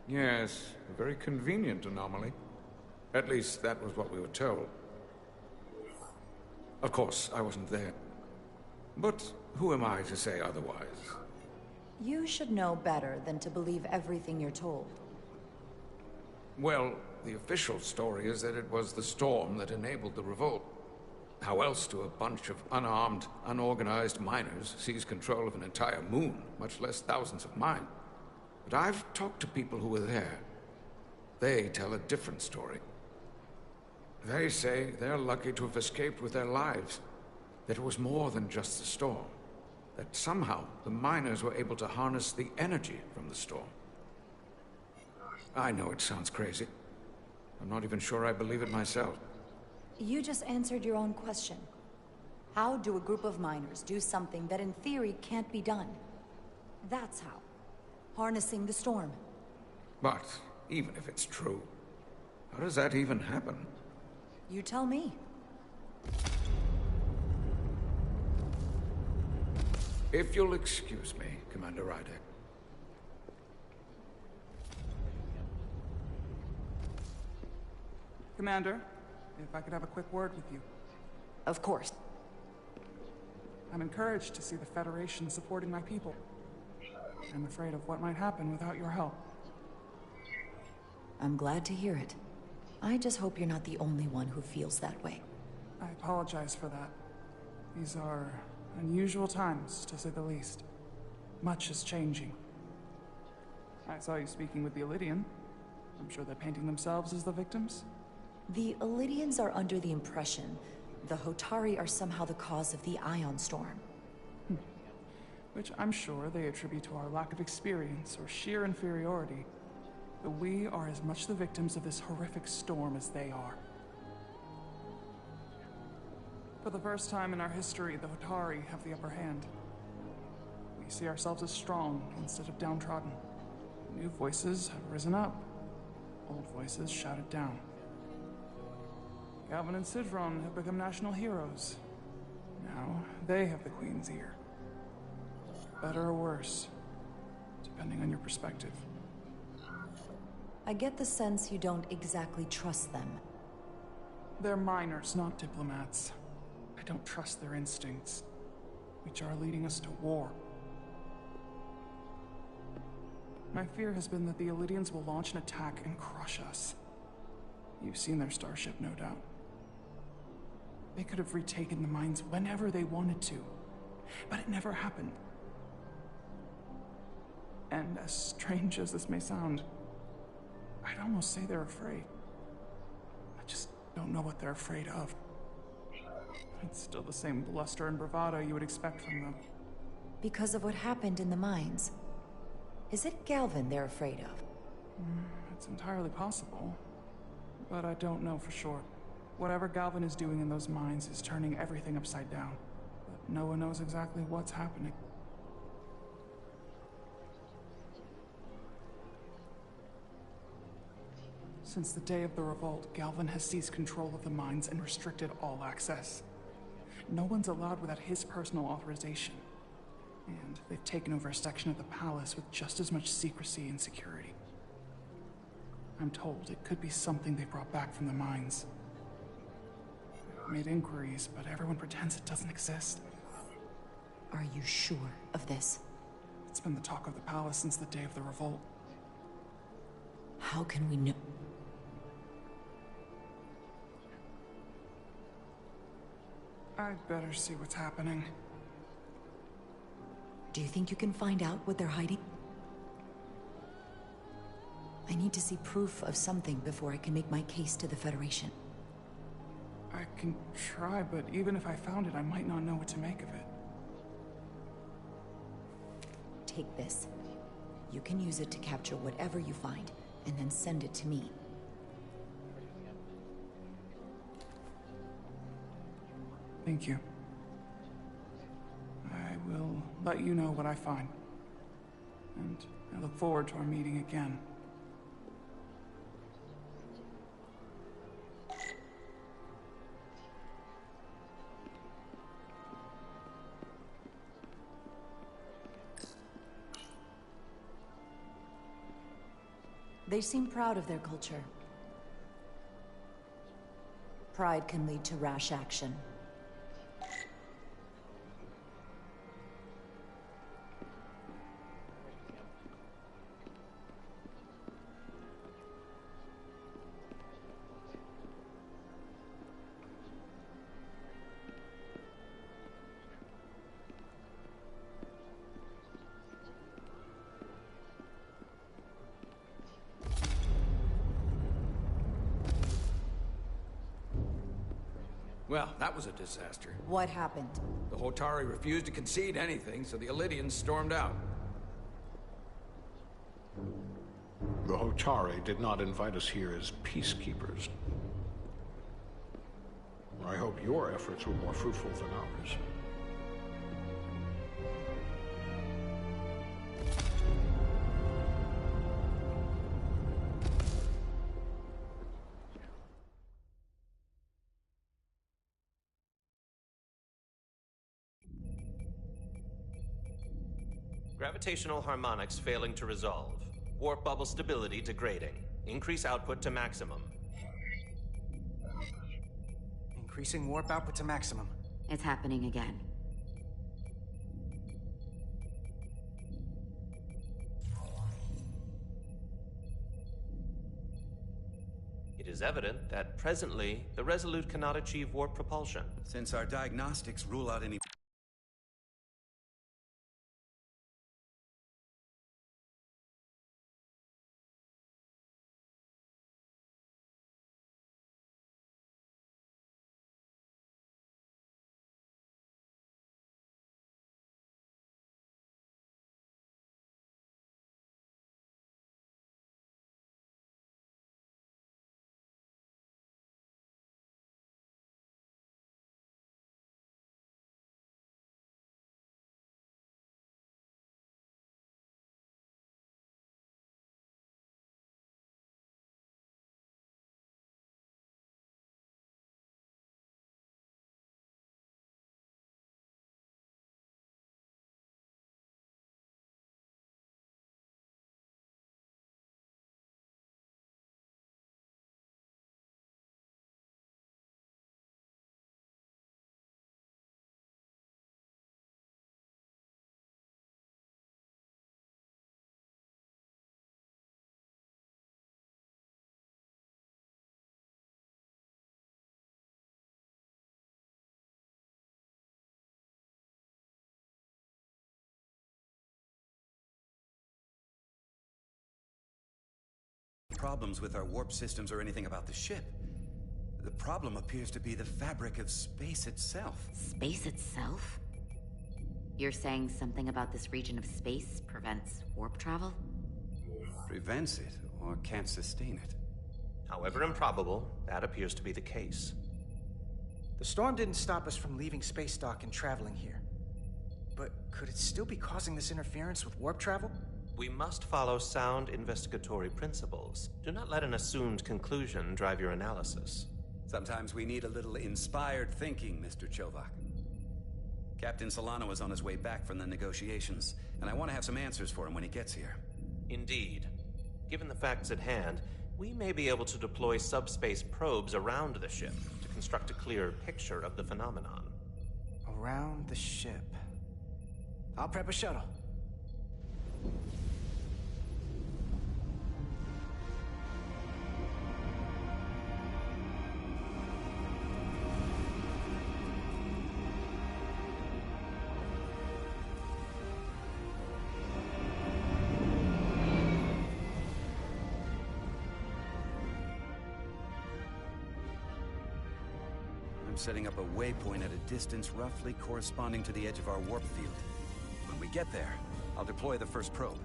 Yes, a very convenient anomaly. At least, that was what we were told. Of course, I wasn't there. But who am I to say otherwise? You should know better than to believe everything you're told. Well, the official story is that it was the storm that enabled the revolt. How else do a bunch of unarmed, unorganized miners seize control of an entire moon, much less thousands of mine? But I've talked to people who were there. They tell a different story. They say they're lucky to have escaped with their lives. That it was more than just the storm. That somehow the miners were able to harness the energy from the storm. I know it sounds crazy. I'm not even sure I believe it myself. You just answered your own question. How do a group of miners do something that in theory can't be done? That's how. Harnessing the storm. But even if it's true, how does that even happen? You tell me. If you'll excuse me, Commander Ryder. Commander, if I could have a quick word with you. Of course. I'm encouraged to see the Federation supporting my people. I'm afraid of what might happen without your help. I'm glad to hear it. I just hope you're not the only one who feels that way. I apologize for that. These are unusual times, to say the least. Much is changing. I saw you speaking with the Elydian. I'm sure they're painting themselves as the victims. The Elydians are under the impression the Hotari are somehow the cause of the ion storm. Which I'm sure they attribute to our lack of experience or sheer inferiority. But we are as much the victims of this horrific storm as they are. For the first time in our history, the Hotari have the upper hand. We see ourselves as strong instead of downtrodden. New voices have risen up. Old voices shouted down. Galvin and Sidron have become national heroes. Now they have the Queen's ear. Better or worse, depending on your perspective. I get the sense you don't exactly trust them. They're miners, not diplomats. I don't trust their instincts, which are leading us to war. My fear has been that the Elydians will launch an attack and crush us. You've seen their starship, no doubt. They could have retaken the mines whenever they wanted to, but it never happened. And as strange as this may sound, I'd almost say they're afraid. I just don't know what they're afraid of. It's still the same bluster and bravado you would expect from them. Because of what happened in the mines. Is it Galvin they're afraid of? It's entirely possible, but I don't know for sure. Whatever Galvin is doing in those mines is turning everything upside down, but no one knows exactly what's happening. Since the day of the revolt, Galvin has seized control of the mines and restricted all access. No one's allowed without his personal authorization. And they've taken over a section of the palace with just as much secrecy and security. I'm told it could be something they brought back from the mines. I've made inquiries, but everyone pretends it doesn't exist. Are you sure of this? It's been the talk of the palace since the day of the revolt. How can we know? I'd better see what's happening. Do you think you can find out what they're hiding? I need to see proof of something before I can make my case to the Federation. I can try, but even if I found it, I might not know what to make of it. Take this. You can use it to capture whatever you find, and then send it to me. Thank you. I will let you know what I find. And I look forward to our meeting again. They seem proud of their culture. Pride can lead to rash action. Well, that was a disaster. What happened? The Hotari refused to concede anything, so the Elydians stormed out. The Hotari did not invite us here as peacekeepers. I hope your efforts were more fruitful than ours. Gravitational harmonics failing to resolve. Warp bubble stability degrading. Increase output to maximum. Increasing warp output to maximum. It's happening again. It is evident that presently, the Resolute cannot achieve warp propulsion. Since our diagnostics rule out any... problems with our warp systems or anything about the ship. The problem appears to be the fabric of space itself. Space itself? You're saying something about this region of space prevents warp travel? Prevents it, or can't sustain it. However improbable, that appears to be the case. The storm didn't stop us from leaving space dock and traveling here. But could it still be causing this interference with warp travel? We must follow sound investigatory principles. Do not let an assumed conclusion drive your analysis. Sometimes we need a little inspired thinking, Mr. Chovak. Captain Solano is on his way back from the negotiations, and I want to have some answers for him when he gets here. Indeed. Given the facts at hand, we may be able to deploy subspace probes around the ship to construct a clearer picture of the phenomenon. Around the ship. I'll prep a shuttle. I'm setting up a waypoint at a distance roughly corresponding to the edge of our warp field. When we get there, I'll deploy the first probe.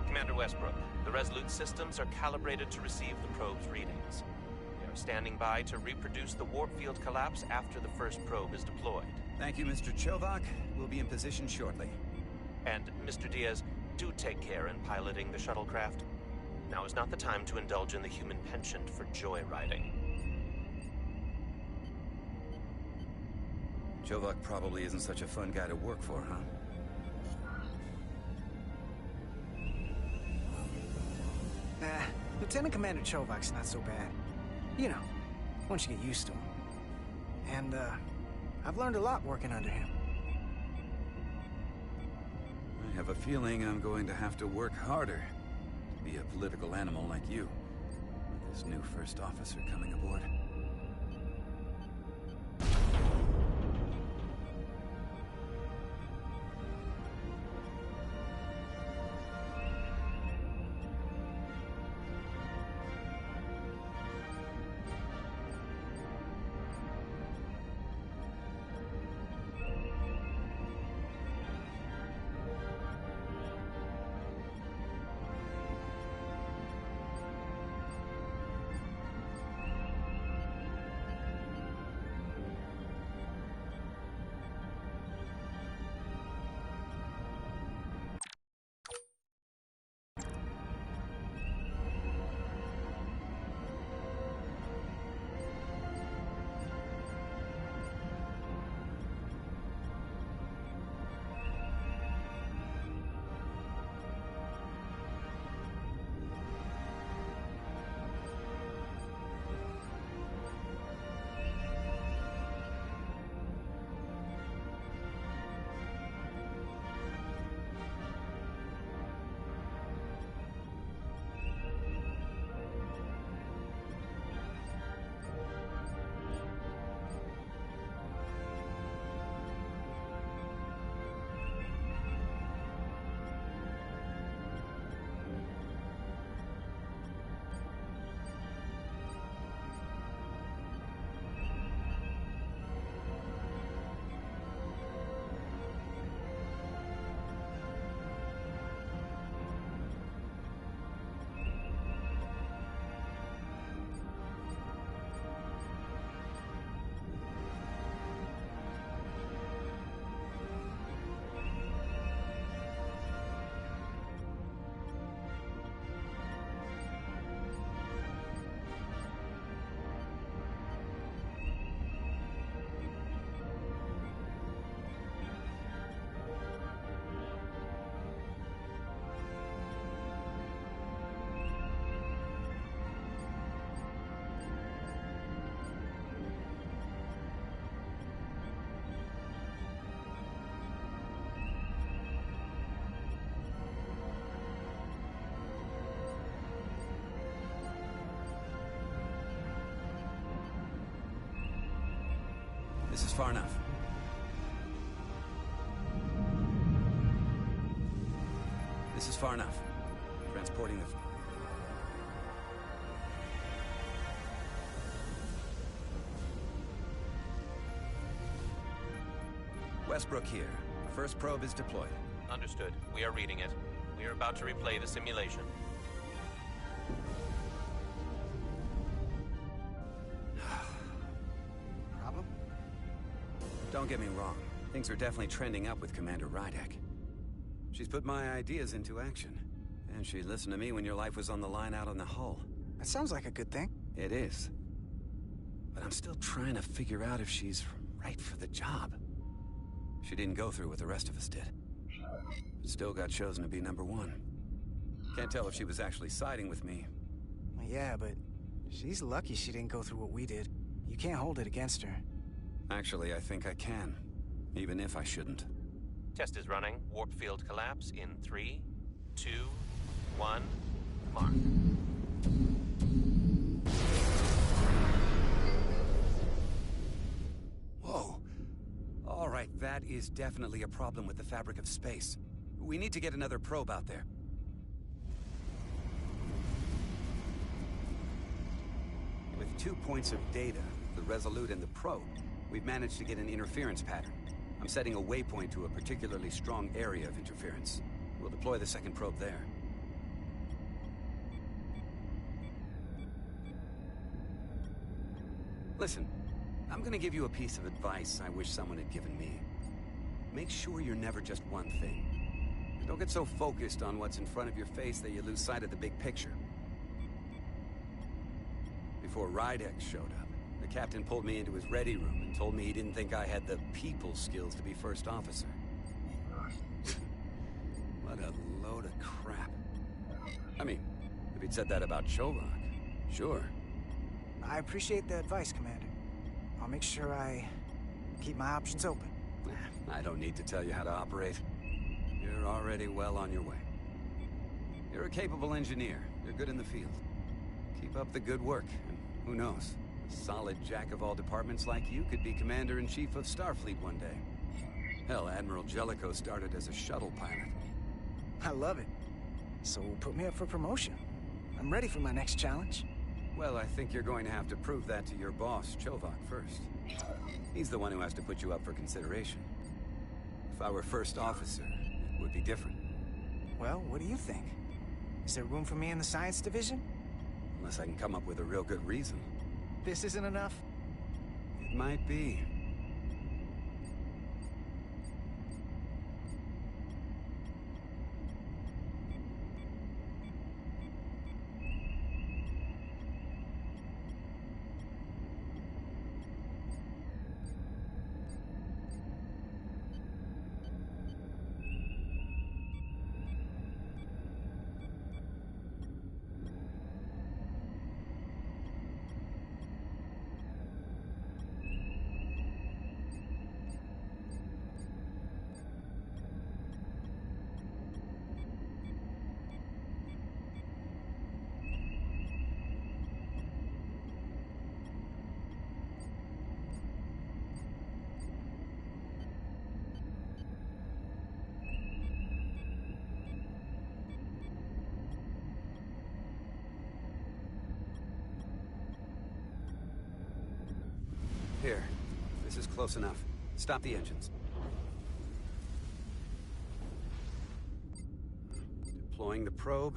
Commander Westbrook, the Resolute systems are calibrated to receive the probe's readings. They are standing by to reproduce the warp field collapse after the first probe is deployed. Thank you, Mr. Chovak. We'll be in position shortly. And, Mr. Diaz, do take care in piloting the shuttlecraft. Now is not the time to indulge in the human penchant for joyriding. Chovak probably isn't such a fun guy to work for, huh? Nah, Lieutenant Commander Chovak's not so bad. You know, once you get used to him. And, I've learned a lot working under him. I have a feeling I'm going to have to work harder to be a political animal like you, with this new first officer coming aboard. This is far enough. This is far enough. Transporting the... Westbrook here. First probe is deployed. Understood. We are reading it. We are about to replay the simulation. Problem? Don't get me wrong. Things are definitely trending up with Commander Rydek. She's put my ideas into action. And she listened to me when your life was on the line out on the hull. That sounds like a good thing. It is. But I'm still trying to figure out if she's right for the job. She didn't go through what the rest of us did. Still got chosen to be #1. Can't tell if she was actually siding with me. Well, yeah, but she's lucky she didn't go through what we did. You can't hold it against her. Actually, I think I can. even if I shouldn't. Test is running. Warp field collapse in 3, 2, 1, mark. Whoa. All right, that is definitely a problem with the fabric of space. We need to get another probe out there. With 2 points of data, the Resolute and the probe, we've managed to get an interference pattern. I'm setting a waypoint to a particularly strong area of interference. We'll deploy the second probe there. Listen, I'm gonna give you a piece of advice I wish someone had given me. Make sure you're never just one thing. Don't get so focused on what's in front of your face that you lose sight of the big picture. Before Rydek showed up, the captain pulled me into his ready room and told me he didn't think I had the people skills to be first officer. What a load of crap. I mean, if he'd said that about Chovak, sure. I appreciate the advice, Commander. I'll make sure I keep my options open. I don't need to tell you how to operate. You're already well on your way. You're a capable engineer. You're good in the field. Keep up the good work, and who knows? A solid jack of all departments like you could be Commander-in-Chief of Starfleet one day. Hell, Admiral Jellicoe started as a shuttle pilot. I love it. So put me up for promotion. I'm ready for my next challenge. Well, I think you're going to have to prove that to your boss, Chovak, first. He's the one who has to put you up for consideration. If I were first officer, it would be different. Well, what do you think? Is there room for me in the science division? Unless I can come up with a real good reason. This isn't enough? It might be. Here. This is close enough. Stop the engines. Deploying the probe.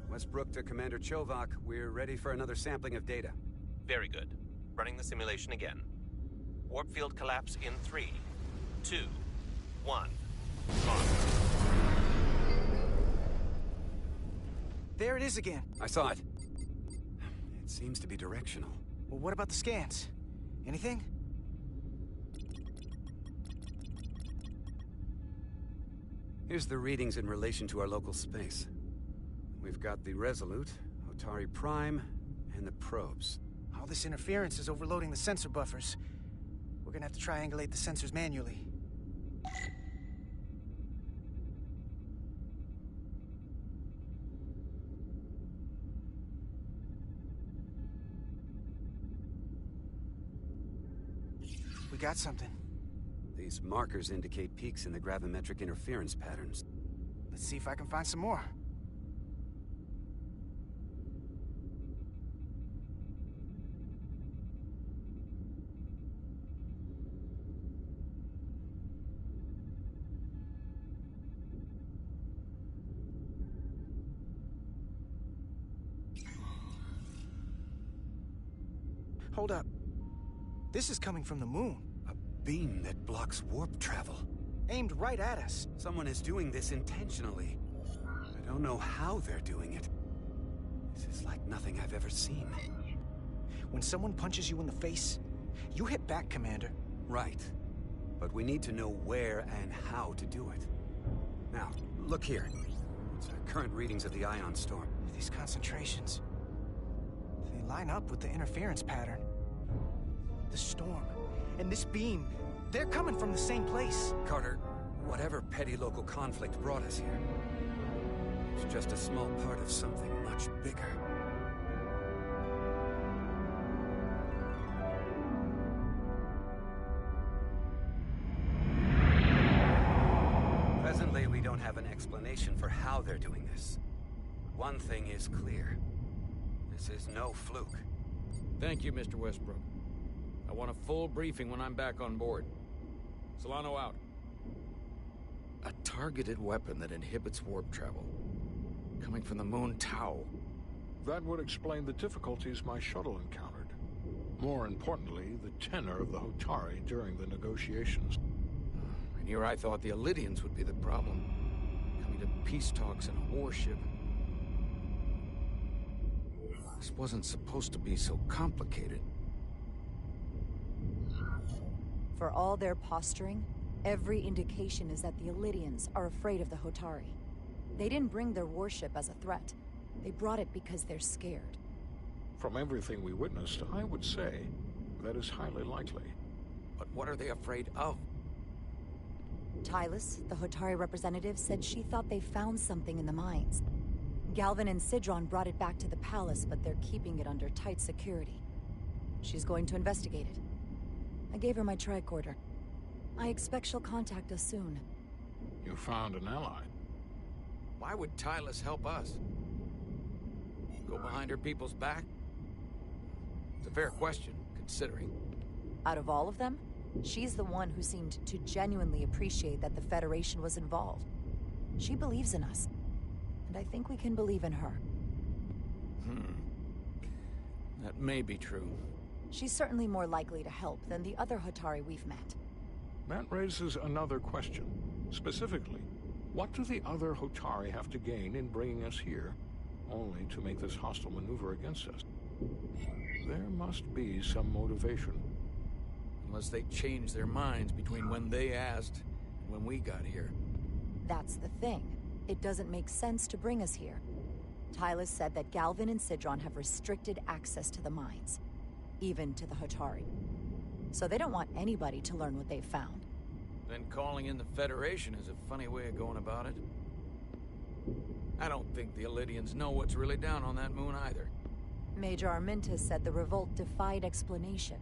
Westbrook to Commander Chovak. We're ready for another sampling of data. Very good. Running the simulation again. Warp field collapse in 3, 2, 1. On. There it is again. I saw it. It seems to be directional. Well, what about the scans? Anything? Here's the readings in relation to our local space. We've got the Resolute, Otari Prime, and the probes. All this interference is overloading the sensor buffers. We're gonna have to triangulate the sensors manually. We got something. These markers indicate peaks in the gravimetric interference patterns. Let's see if I can find some more. Hold up. This is coming from the moon. A beam that blocks warp travel. Aimed right at us. Someone is doing this intentionally. I don't know how they're doing it. This is like nothing I've ever seen. When someone punches you in the face, you hit back, Commander. Right. But we need to know where and how to do it. Now, look here. It's current readings of the ion storm. These concentrations. They line up with the interference pattern. the storm. And this beam, they're coming from the same place. Carter, whatever petty local conflict brought us here, it's just a small part of something much bigger. Presently, we don't have an explanation for how they're doing this. One thing is clear. This is no fluke. Thank you, Mr. Westbrook. I want a full briefing when I'm back on board. Solano out. A targeted weapon that inhibits warp travel. Coming from the moon Tau. That would explain the difficulties my shuttle encountered. More importantly, the tenor of the Hotari during the negotiations. And here I thought the Elydians would be the problem. Coming to peace talks in a warship. This wasn't supposed to be so complicated. For all their posturing, every indication is that the Elydians are afraid of the Hotari. They didn't bring their warship as a threat. They brought it because they're scared. From everything we witnessed, I would say that is highly likely. But what are they afraid of? Tylus, the Hotari representative, said she thought they found something in the mines. Galvin and Sidron brought it back to the palace, but they're keeping it under tight security. She's going to investigate it. I gave her my tricorder. I expect she'll contact us soon. You found an ally. Why would Tylus help us? Go behind her people's back? It's a fair question, considering. Out of all of them, she's the one who seemed to genuinely appreciate that the Federation was involved. She believes in us, and I think we can believe in her. That may be true. She's certainly more likely to help than the other Hotari we've met. That raises another question. Specifically, what do the other Hotari have to gain in bringing us here, only to make this hostile maneuver against us? There must be some motivation. Unless they changed their minds between when they asked and when we got here. That's the thing. It doesn't make sense to bring us here. Tylus said that Galvin and Sidron have restricted access to the mines, even to the Hotari. So they don't want anybody to learn what they've found. Then calling in the Federation is a funny way of going about it. I don't think the Elydians know what's really down on that moon either. Major Armintas said the revolt defied explanation.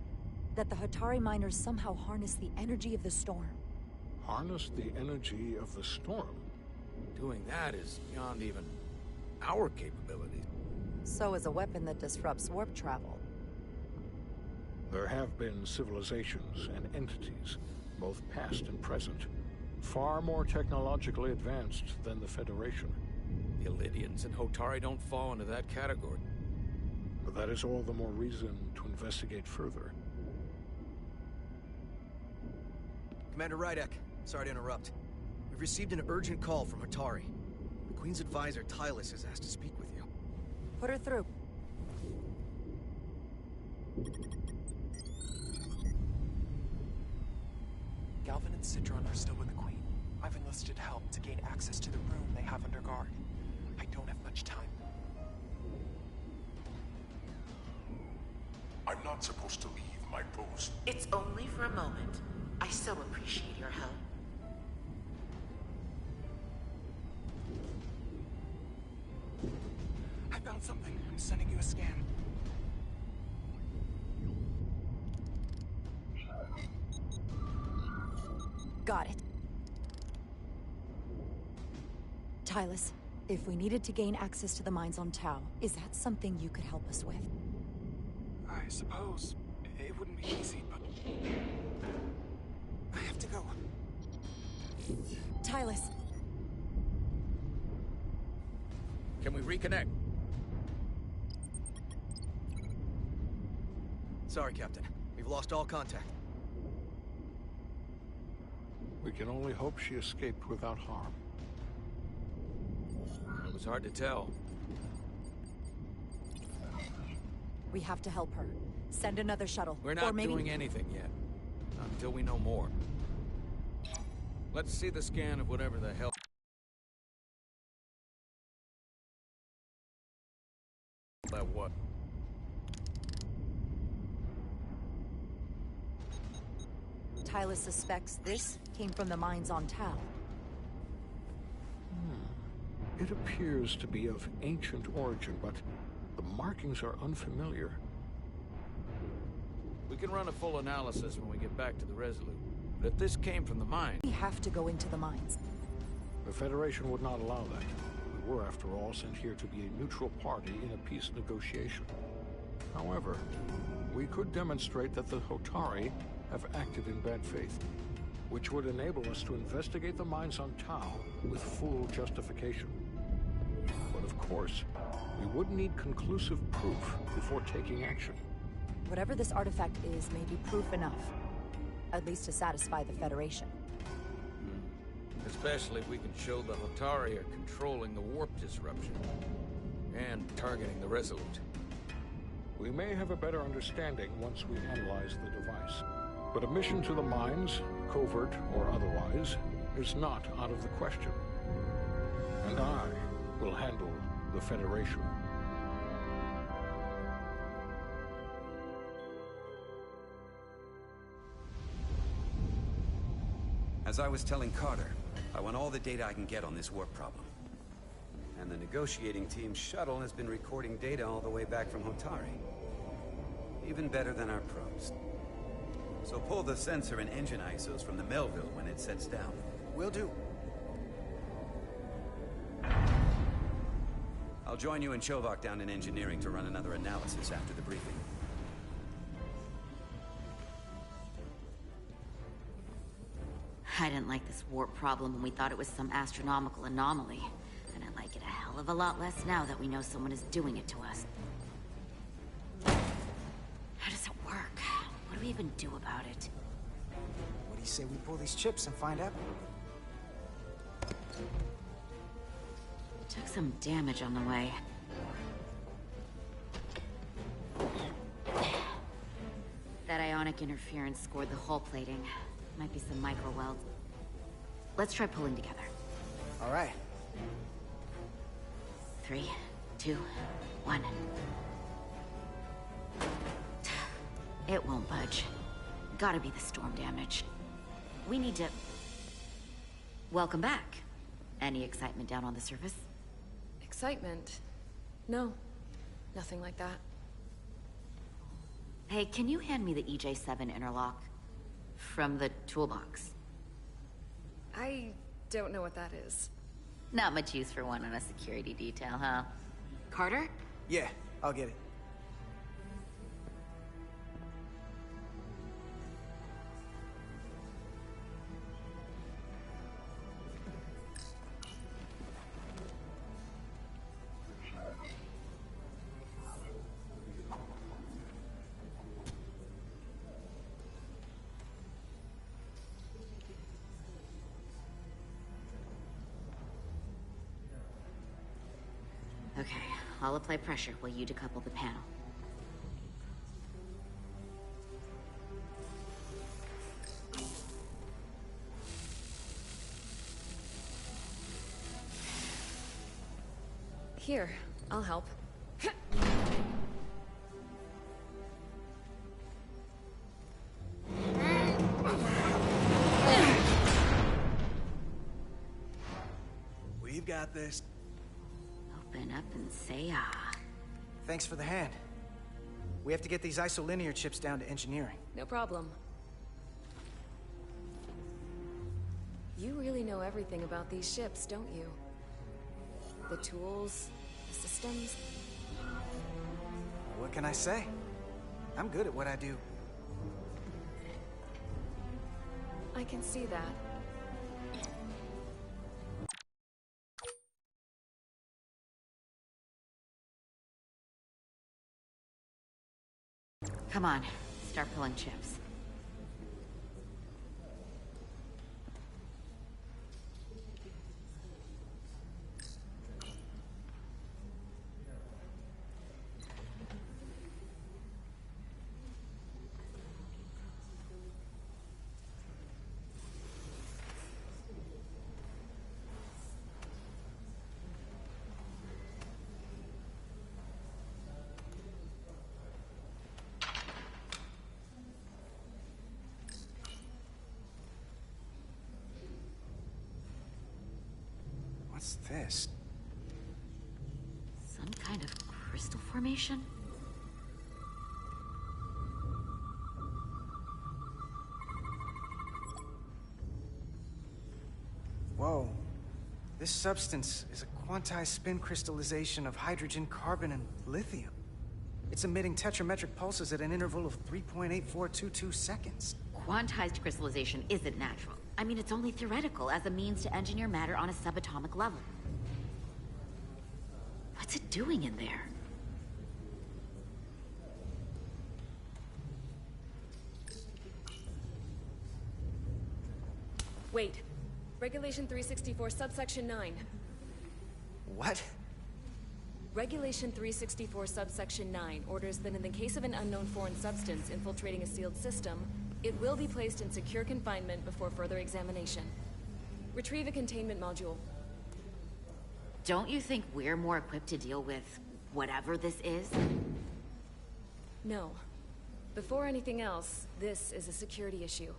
That the Hotari miners somehow harness the energy of the storm. Harness the energy of the storm? Doing that is beyond even our capabilities. So is a weapon that disrupts warp travel. There have been civilizations and entities, both past and present, far more technologically advanced than the Federation. The Elydians and Hotari don't fall into that category. But that is all the more reason to investigate further. Commander Rydek, sorry to interrupt. We've received an urgent call from Hotari. The Queen's advisor, Tylus, has asked to speak with you. Put her through. Galvin and Sidron are still with the Queen. I've enlisted help to gain access to the room they have under guard. I don't have much time. I'm not supposed to leave my post. It's only for a moment. I so appreciate your help. I found something. I'm sending you a scan. Got it. Tylus, if we needed to gain access to the mines on Tau, is that something you could help us with? I suppose it wouldn't be easy, but I have to go. Tylus. Can we reconnect? Sorry, Captain. We've lost all contact. We can only hope she escaped without harm. It was hard to tell. We have to help her. Send another shuttle. We're not doing anything yet. Not until we know more. Let's see the scan of whatever the hell... that what? Tyler suspects this came from the mines on Tau. It appears to be of ancient origin, but the markings are unfamiliar. We can run a full analysis when we get back to the Resolute. But if this came from the mine... We have to go into the mines. The Federation would not allow that. We were, after all, sent here to be a neutral party in a peace negotiation. However, we could demonstrate that the Hotari have acted in bad faith, which would enable us to investigate the mines on Tau with full justification. But of course, we would need conclusive proof before taking action. Whatever this artifact is may be proof enough. At least to satisfy the Federation. Especially if we can show the Hotari are controlling the warp disruption. And targeting the Resolute. We may have a better understanding once we analyze the device. But a mission to the mines, covert or otherwise, is not out of the question. And I will handle the Federation. As I was telling Carter, I want all the data I can get on this warp problem. And the negotiating team's shuttle has been recording data all the way back from Hotari. Even better than our probes. So pull the sensor and engine ISOs from the Melville when it sets down. Will do. I'll join you and Chovak down in engineering to run another analysis after the briefing. I didn't like this warp problem when we thought it was some astronomical anomaly. And I like it a hell of a lot less now that we know someone is doing it to us. How does it work? What do we even do about it? What do you say we pull these chips and find out? Took some damage on the way. That ionic interference scored the hull plating. Might be some micro welds. Let's try pulling together. All right. 3, 2, 1. It won't budge. Gotta be the storm damage. We need to... Welcome back. Any excitement down on the surface? Excitement? No. Nothing like that. Hey, can you hand me the EJ7 interlock? From the toolbox. I don't know what that is. Not much use for one on a security detail, huh? Carter? Yeah, I'll get it. Okay, I'll apply pressure while you decouple the panel. Here, I'll help. We've got this. Open up and say ah. Thanks for the hand. We have to get these isolinear chips down to engineering. No problem. You really know everything about these ships, don't you? The tools, the systems. What can I say? I'm good at what I do. I can see that. Come on, start pulling chips. What's this? Some kind of crystal formation? Whoa. This substance is a quantized spin crystallization of hydrogen, carbon, and lithium. It's emitting tetrametric pulses at an interval of 3.8422 seconds. Quantized crystallization isn't natural. I mean, it's only theoretical as a means to engineer matter on a subatomic level. What's it doing in there? Wait. Regulation 364, subsection 9. What? Regulation 364, subsection 9 orders that in the case of an unknown foreign substance infiltrating a sealed system, it will be placed in secure confinement before further examination. Retrieve a containment module. Don't you think we're more equipped to deal with whatever this is? No. Before anything else, this is a security issue.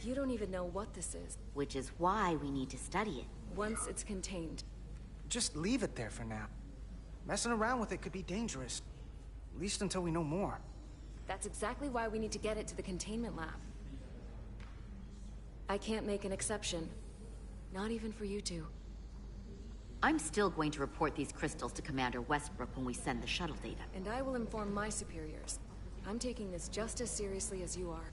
You don't even know what this is. Which is why we need to study it. Once it's contained. Just leave it there for now. Messing around with it could be dangerous. At least until we know more. That's exactly why we need to get it to the containment lab. I can't make an exception. Not even for you two. I'm still going to report these crystals to Commander Westbrook when we send the shuttle data. And I will inform my superiors. I'm taking this just as seriously as you are.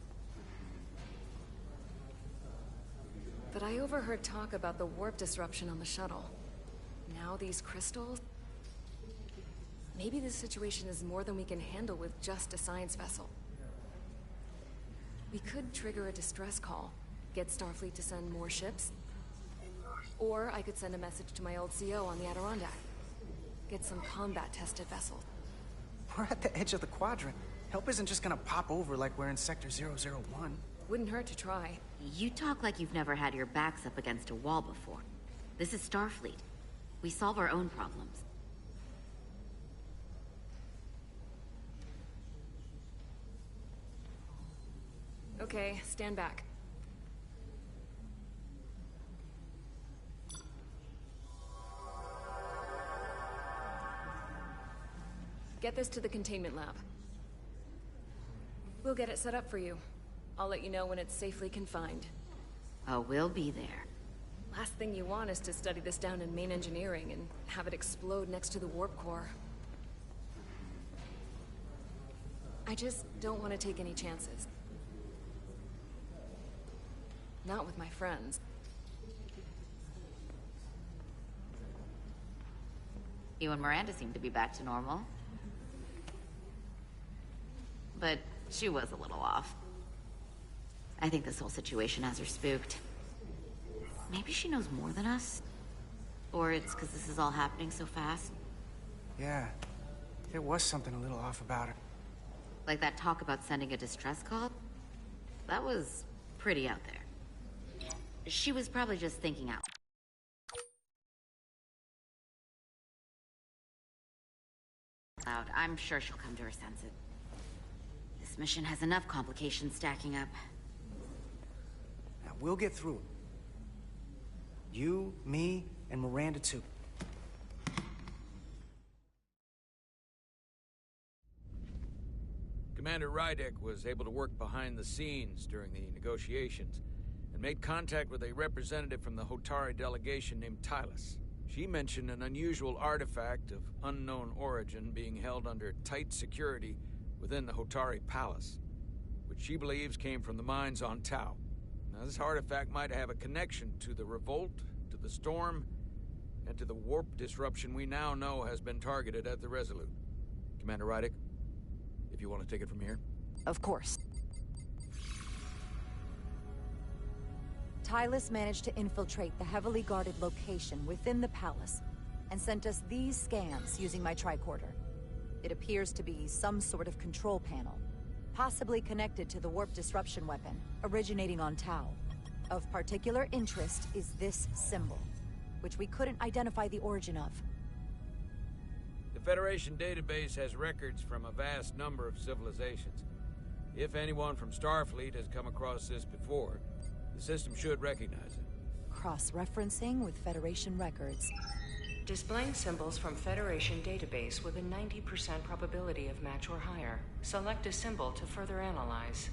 But I overheard talk about the warp disruption on the shuttle. Now these crystals? Maybe this situation is more than we can handle with just a science vessel. We could trigger a distress call, get Starfleet to send more ships. Or I could send a message to my old CO on the Adirondack. Get some combat-tested vessels. We're at the edge of the quadrant. Help isn't just gonna pop over like we're in Sector 001. Wouldn't hurt to try. You talk like you've never had your backs up against a wall before. This is Starfleet. We solve our own problems. Okay, stand back. Get this to the containment lab. We'll get it set up for you. I'll let you know when it's safely confined. Oh, we'll be there. Last thing you want is to study this down in main engineering and have it explode next to the warp core. I just don't want to take any chances. Not with my friends. You and Miranda seem to be back to normal. But she was a little off. I think this whole situation has her spooked. Maybe she knows more than us? Or it's because this is all happening so fast? Yeah, there was something a little off about her. Like that talk about sending a distress call? That was pretty out there. She was probably just thinking out. Loud. I'm sure she'll come to her senses. This mission has enough complications stacking up. Now, we'll get through it. You, me, and Miranda too. Commander Rydek was able to work behind the scenes during the negotiations and made contact with a representative from the Hotari delegation named Tylus. She mentioned an unusual artifact of unknown origin being held under tight security within the Hotari Palace, which she believes came from the mines on Tau. Now, this artifact might have a connection to the revolt, to the storm, and to the warp disruption we now know has been targeted at the Resolute. Commander Rydek, if you want to take it from here. Of course. Tylus managed to infiltrate the heavily guarded location within the palace and sent us these scans using my tricorder. It appears to be some sort of control panel, possibly connected to the warp disruption weapon originating on Tau. Of particular interest is this symbol, which we couldn't identify the origin of. The Federation database has records from a vast number of civilizations. If anyone from Starfleet has come across this before, the system should recognize it. cross-referencing with Federation records. Displaying symbols from Federation database with a 90% probability of match or higher. Select a symbol to further analyze.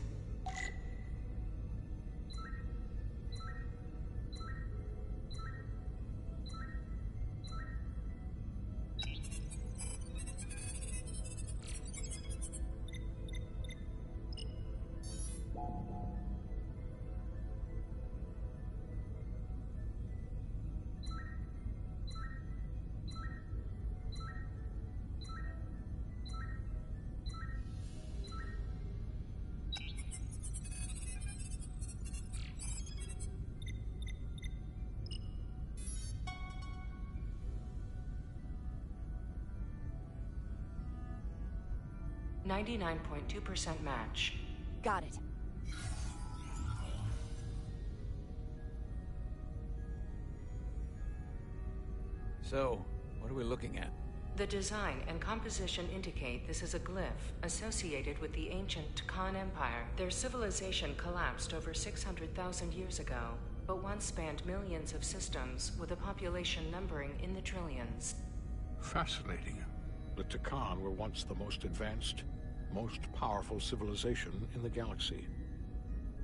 .2% match. Got it. So, what are we looking at? The design and composition indicate this is a glyph associated with the ancient Khan Empire. Their civilization collapsed over 600,000 years ago, but once spanned millions of systems with a population numbering in the trillions. Fascinating. The Takan were once the most advanced, most powerful civilization in the galaxy.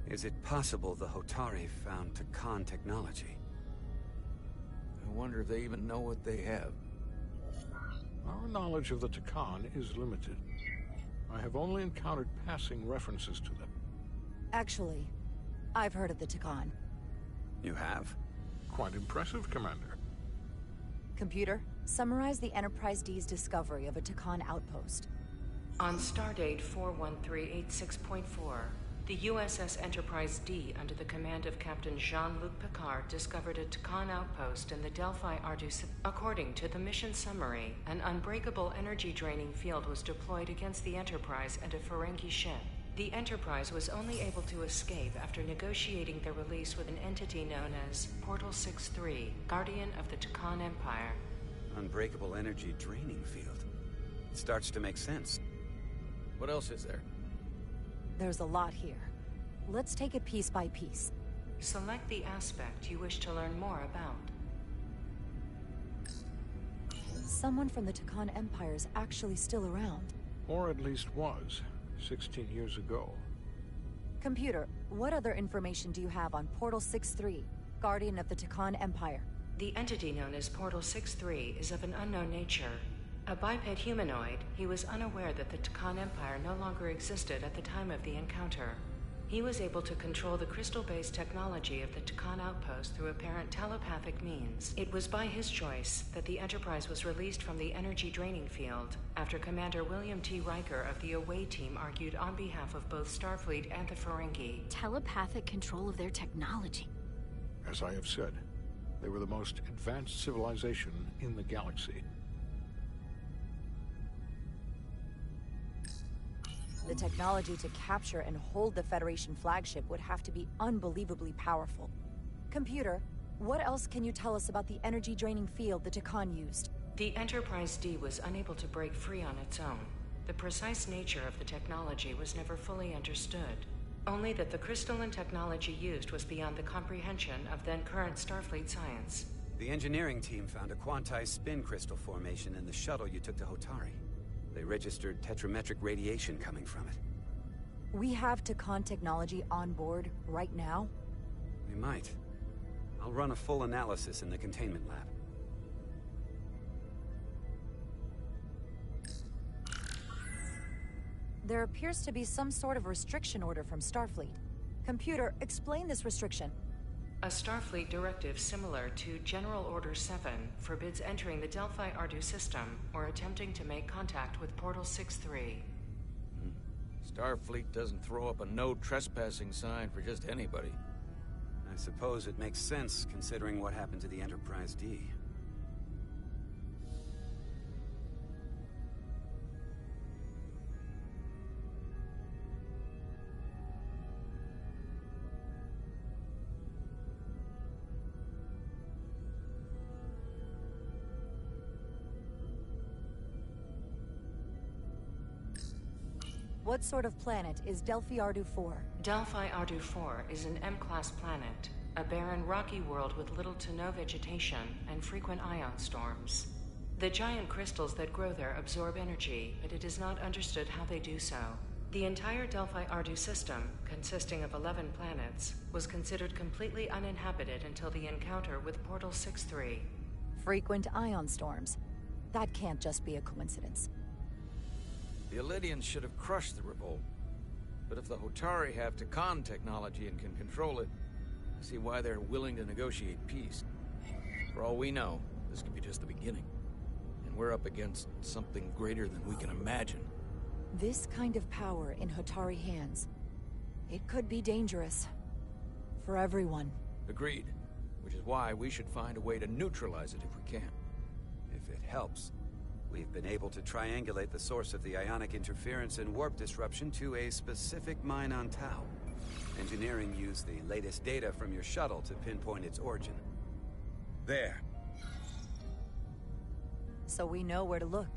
Is it possible the Hotari found Takan technology? I wonder if they even know what they have. Our knowledge of the Takan is limited. I have only encountered passing references to them. Actually, I've heard of the Takan. You have? Quite impressive, Commander. Computer, summarize the Enterprise D's discovery of a Takan outpost. On stardate 41386.4, the USS Enterprise D, under the command of Captain Jean-Luc Picard, discovered a Takan outpost in the Delphi Ardus. According to the mission summary, an unbreakable energy-draining field was deployed against the Enterprise and a Ferengi ship. The Enterprise was only able to escape after negotiating their release with an entity known as Portal 6-3, Guardian of the Takan Empire. Unbreakable energy draining field. It starts to make sense. What else is there? There's a lot here. Let's take it piece by piece. Select the aspect you wish to learn more about. Someone from the Takan Empire is actually still around. Or at least was, 16 years ago. Computer, what other information do you have on Portal 6-3, Guardian of the Takan Empire? The entity known as Portal 6-3 is of an unknown nature. A biped humanoid, he was unaware that the Takan Empire no longer existed at the time of the encounter. He was able to control the crystal-based technology of the Takan outpost through apparent telepathic means. It was by his choice that the Enterprise was released from the energy draining field after Commander William T. Riker of the Away Team argued on behalf of both Starfleet and the Ferengi. Telepathic control of their technology. As I have said, they were the most advanced civilization in the galaxy. The technology to capture and hold the Federation flagship would have to be unbelievably powerful. Computer, what else can you tell us about the energy-draining field the Takan used? The Enterprise D was unable to break free on its own. The precise nature of the technology was never fully understood. Only that the crystalline technology used was beyond the comprehension of then-current Starfleet science. The engineering team found a quantized spin crystal formation in the shuttle you took to Hotari. They registered tetrametric radiation coming from it. We have Takan technology on board right now? We might. I'll run a full analysis in the containment lab. There appears to be some sort of restriction order from Starfleet. Computer, explain this restriction. A Starfleet directive similar to General Order 7 forbids entering the Delphi Ardus system or attempting to make contact with Portal 6-3. Starfleet doesn't throw up a no trespassing sign for just anybody. I suppose it makes sense considering what happened to the Enterprise D. What sort of planet is Delphi Ardu 4? Delphi Ardu 4 is an M-class planet. a barren rocky world with little to no vegetation and frequent ion storms. The giant crystals that grow there absorb energy, but it is not understood how they do so. The entire Delphi-Ardu system, consisting of 11 planets, was considered completely uninhabited until the encounter with Portal 6-3. Frequent ion storms. That can't just be a coincidence. The Elydians should have crushed the revolt. But if the Hotari have Takan technology and can control it, I see why they're willing to negotiate peace. For all we know, this could be just the beginning. And we're up against something greater than we can imagine. This kind of power in Hotari hands, it could be dangerous. For everyone. Agreed. Which is why we should find a way to neutralize it if we can. If it helps, we've been able to triangulate the source of the ionic interference and warp disruption to a specific mine on Tau. Engineering used the latest data from your shuttle to pinpoint its origin. There. So we know where to look.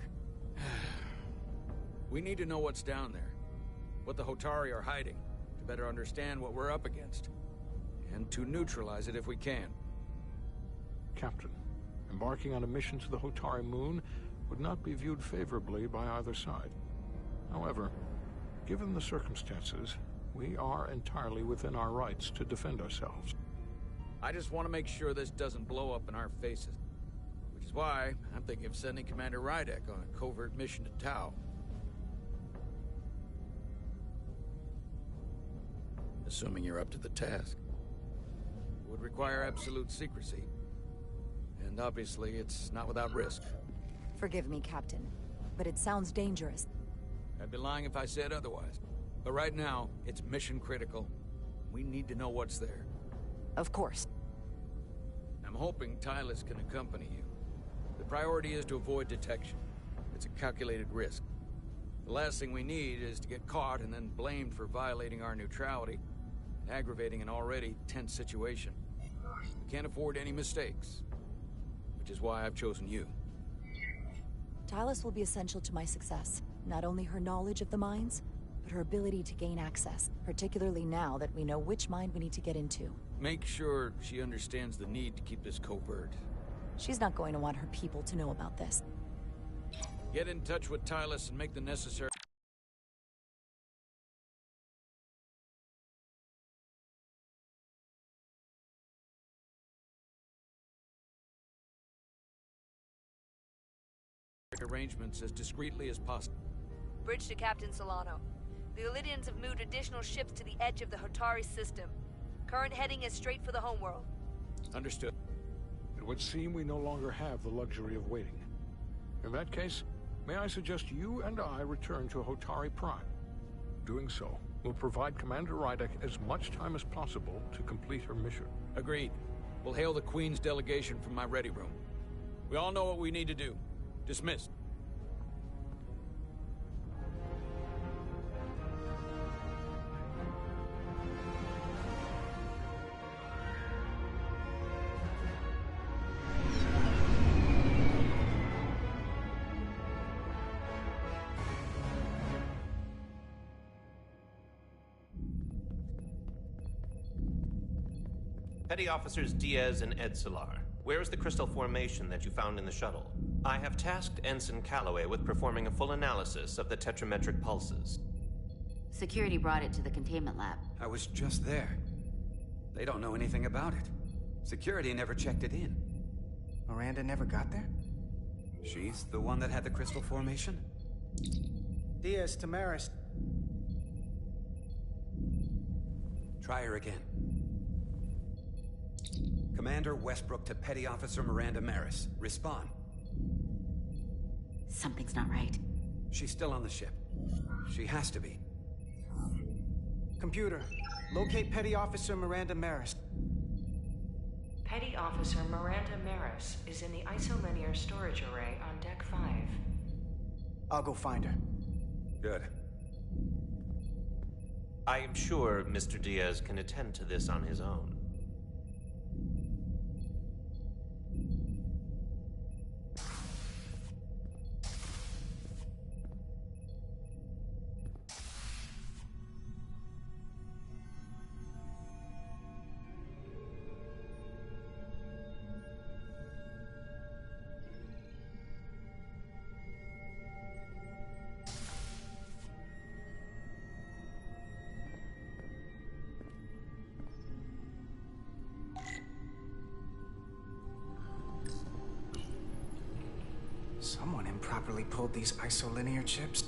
We need to know what's down there. What the Hotari are hiding, to better understand what we're up against. And to neutralize it if we can. Captain, embarking on a mission to the Hotari moon would not be viewed favorably by either side. However, given the circumstances, we are entirely within our rights to defend ourselves. I just want to make sure this doesn't blow up in our faces. Which is why I'm thinking of sending Commander Rydek on a covert mission to Tau. Assuming you're up to the task. It would require absolute secrecy. And obviously, it's not without risk. Forgive me, Captain, but it sounds dangerous. I'd be lying if I said otherwise. But right now, it's mission critical. We need to know what's there. Of course. I'm hoping Tylus can accompany you. The priority is to avoid detection. It's a calculated risk. The last thing we need is to get caught and then blamed for violating our neutrality, and aggravating an already tense situation. We can't afford any mistakes, which is why I've chosen you. Tylus will be essential to my success. Not only her knowledge of the mines, but her ability to gain access, particularly now that we know which mine we need to get into. Make sure she understands the need to keep this covert. She's not going to want her people to know about this. Get in touch with Tylus and make the necessary... arrangements as discreetly as possible. Bridge to Captain Solano. The Elydians have moved additional ships to the edge of the Hotari system. Current heading is straight for the homeworld. Understood. It would seem we no longer have the luxury of waiting. In that case, may I suggest you and I return to Hotari Prime? Doing so will provide Commander Rydek as much time as possible to complete her mission. Agreed. We'll hail the Queen's delegation from my ready room. We all know what we need to do. Dismissed. Petty Officers Diaz and Edsolar, where is the crystal formation that you found in the shuttle? I have tasked Ensign Calloway with performing a full analysis of the tetrametric pulses. Security brought it to the containment lab. I was just there. They don't know anything about it. Security never checked it in. Miranda never got there? She's the one that had the crystal formation? Diaz, Tamaris. Try her again. Commander Westbrook to Petty Officer Miranda Maris. Respond. Something's not right. She's still on the ship. She has to be. Computer, locate Petty Officer Miranda Maris. Petty Officer Miranda Maris is in the isolinear storage array on Deck 5. I'll go find her. Good. I am sure Mr. Diaz can attend to this on his own. properly pulled these isolinear chips?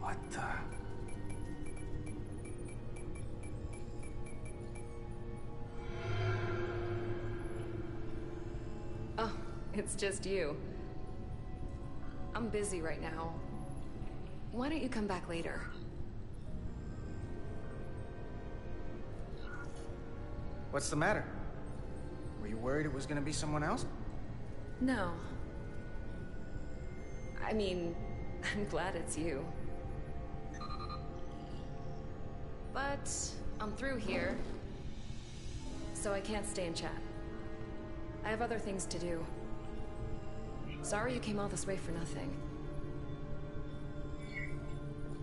What the... Oh, it's just you. I'm busy right now. Why don't you come back later? What's the matter? Were you worried it was gonna be someone else? No. I mean, I'm glad it's you. But I'm through here, so I can't stay and chat. I have other things to do. Sorry you came all this way for nothing.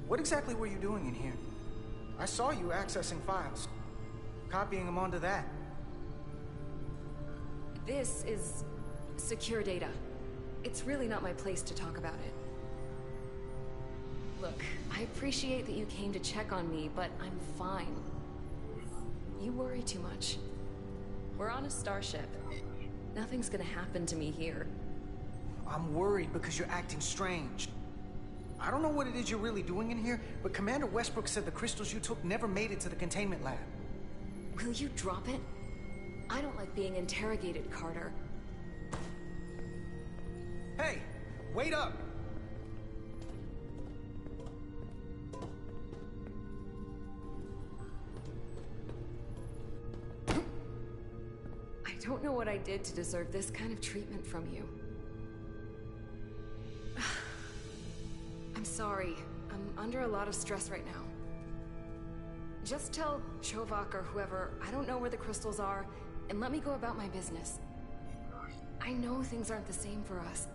What exactly were you doing in here? I saw you accessing files, copying them onto that. This is secure data. It's really not my place to talk about it. Look, I appreciate that you came to check on me, but I'm fine. You worry too much. We're on a starship. Nothing's gonna happen to me here. I'm worried because you're acting strange. I don't know what it is you're really doing in here, but Commander Westbrook said the crystals you took never made it to the containment lab. Will you drop it? I don't like being interrogated, Carter. Hey, wait up! I don't know what I did to deserve this kind of treatment from you. I'm sorry. I'm under a lot of stress right now. Just tell Chovak or whoever I don't know where the crystals are, and let me go about my business. I know things aren't the same for us,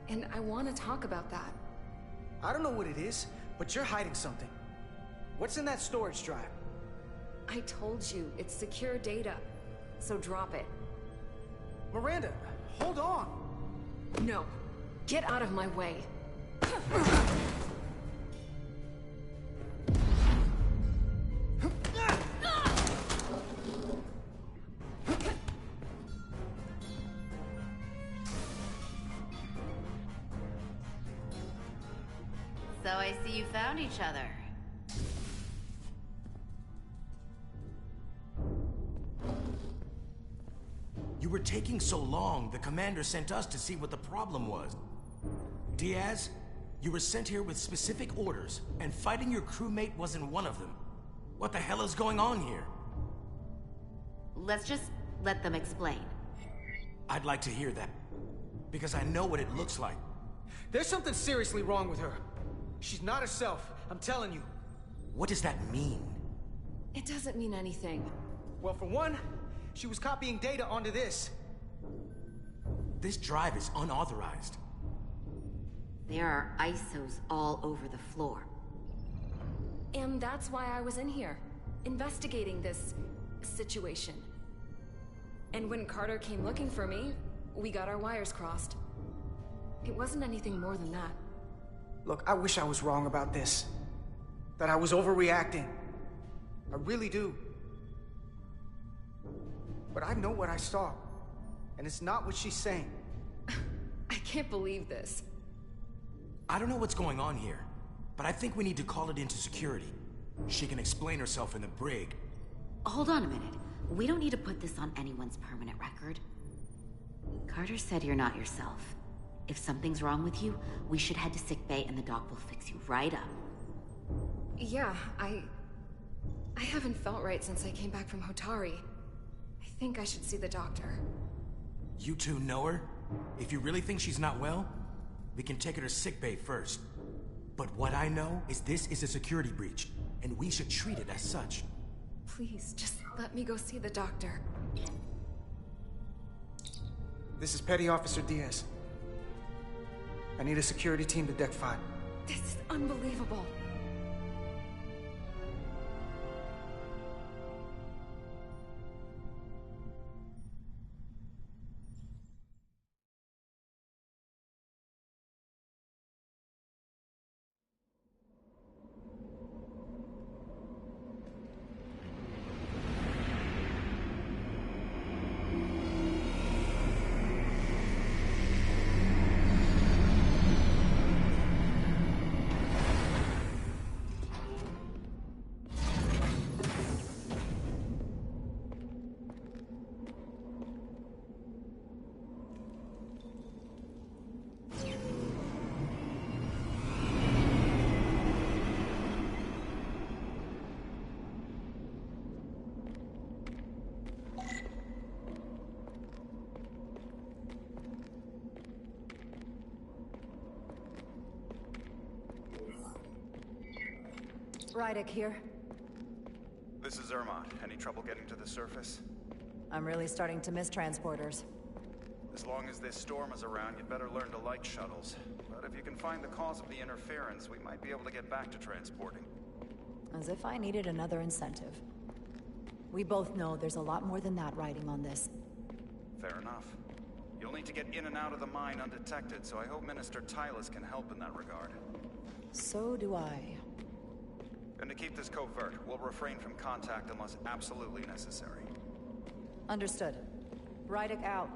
and I want to talk about that. I don't know what it is, but you're hiding something. What's in that storage drive? I told you, it's secure data, so drop it. Miranda, hold on! No, get out of my way. So I see you found each other. You were taking so long, the commander sent us to see what the problem was. Diaz, you were sent here with specific orders, and fighting your crewmate wasn't one of them. What the hell is going on here? Let's just let them explain. I'd like to hear that, because I know what it looks like. There's something seriously wrong with her. She's not herself, I'm telling you. What does that mean? It doesn't mean anything. Well, for one, she was copying data onto this. This drive is unauthorized. There are ISOs all over the floor. And that's why I was in here, investigating this situation. And when Carter came looking for me, we got our wires crossed. It wasn't anything more than that. Look, I wish I was wrong about this. That I was overreacting. I really do. But I know what I saw. And it's not what she's saying. I can't believe this. I don't know what's going on here, but I think we need to call it into security. She can explain herself in the brig. Hold on a minute. We don't need to put this on anyone's permanent record. Carter said you're not yourself. If something's wrong with you, we should head to sickbay and the doc will fix you right up. Yeah, I haven't felt right since I came back from Hotari. I think I should see the doctor. You two know her? If you really think she's not well, we can take her to sickbay first. But what I know is this is a security breach, and we should treat it as such. Please, just let me go see the doctor. This is Petty Officer Diaz. I need a security team to deck 5. This is unbelievable. Rydick here. This is Ermont. Any trouble getting to the surface? I'm really starting to miss transporters. As long as this storm is around, you'd better learn to like shuttles. But if you can find the cause of the interference, we might be able to get back to transporting. As if I needed another incentive. We both know there's a lot more than that riding on this. Fair enough. You'll need to get in and out of the mine undetected, so I hope Minister Tylus can help in that regard. So do I. And to keep this covert, we'll refrain from contact unless absolutely necessary. Understood. Rydick out.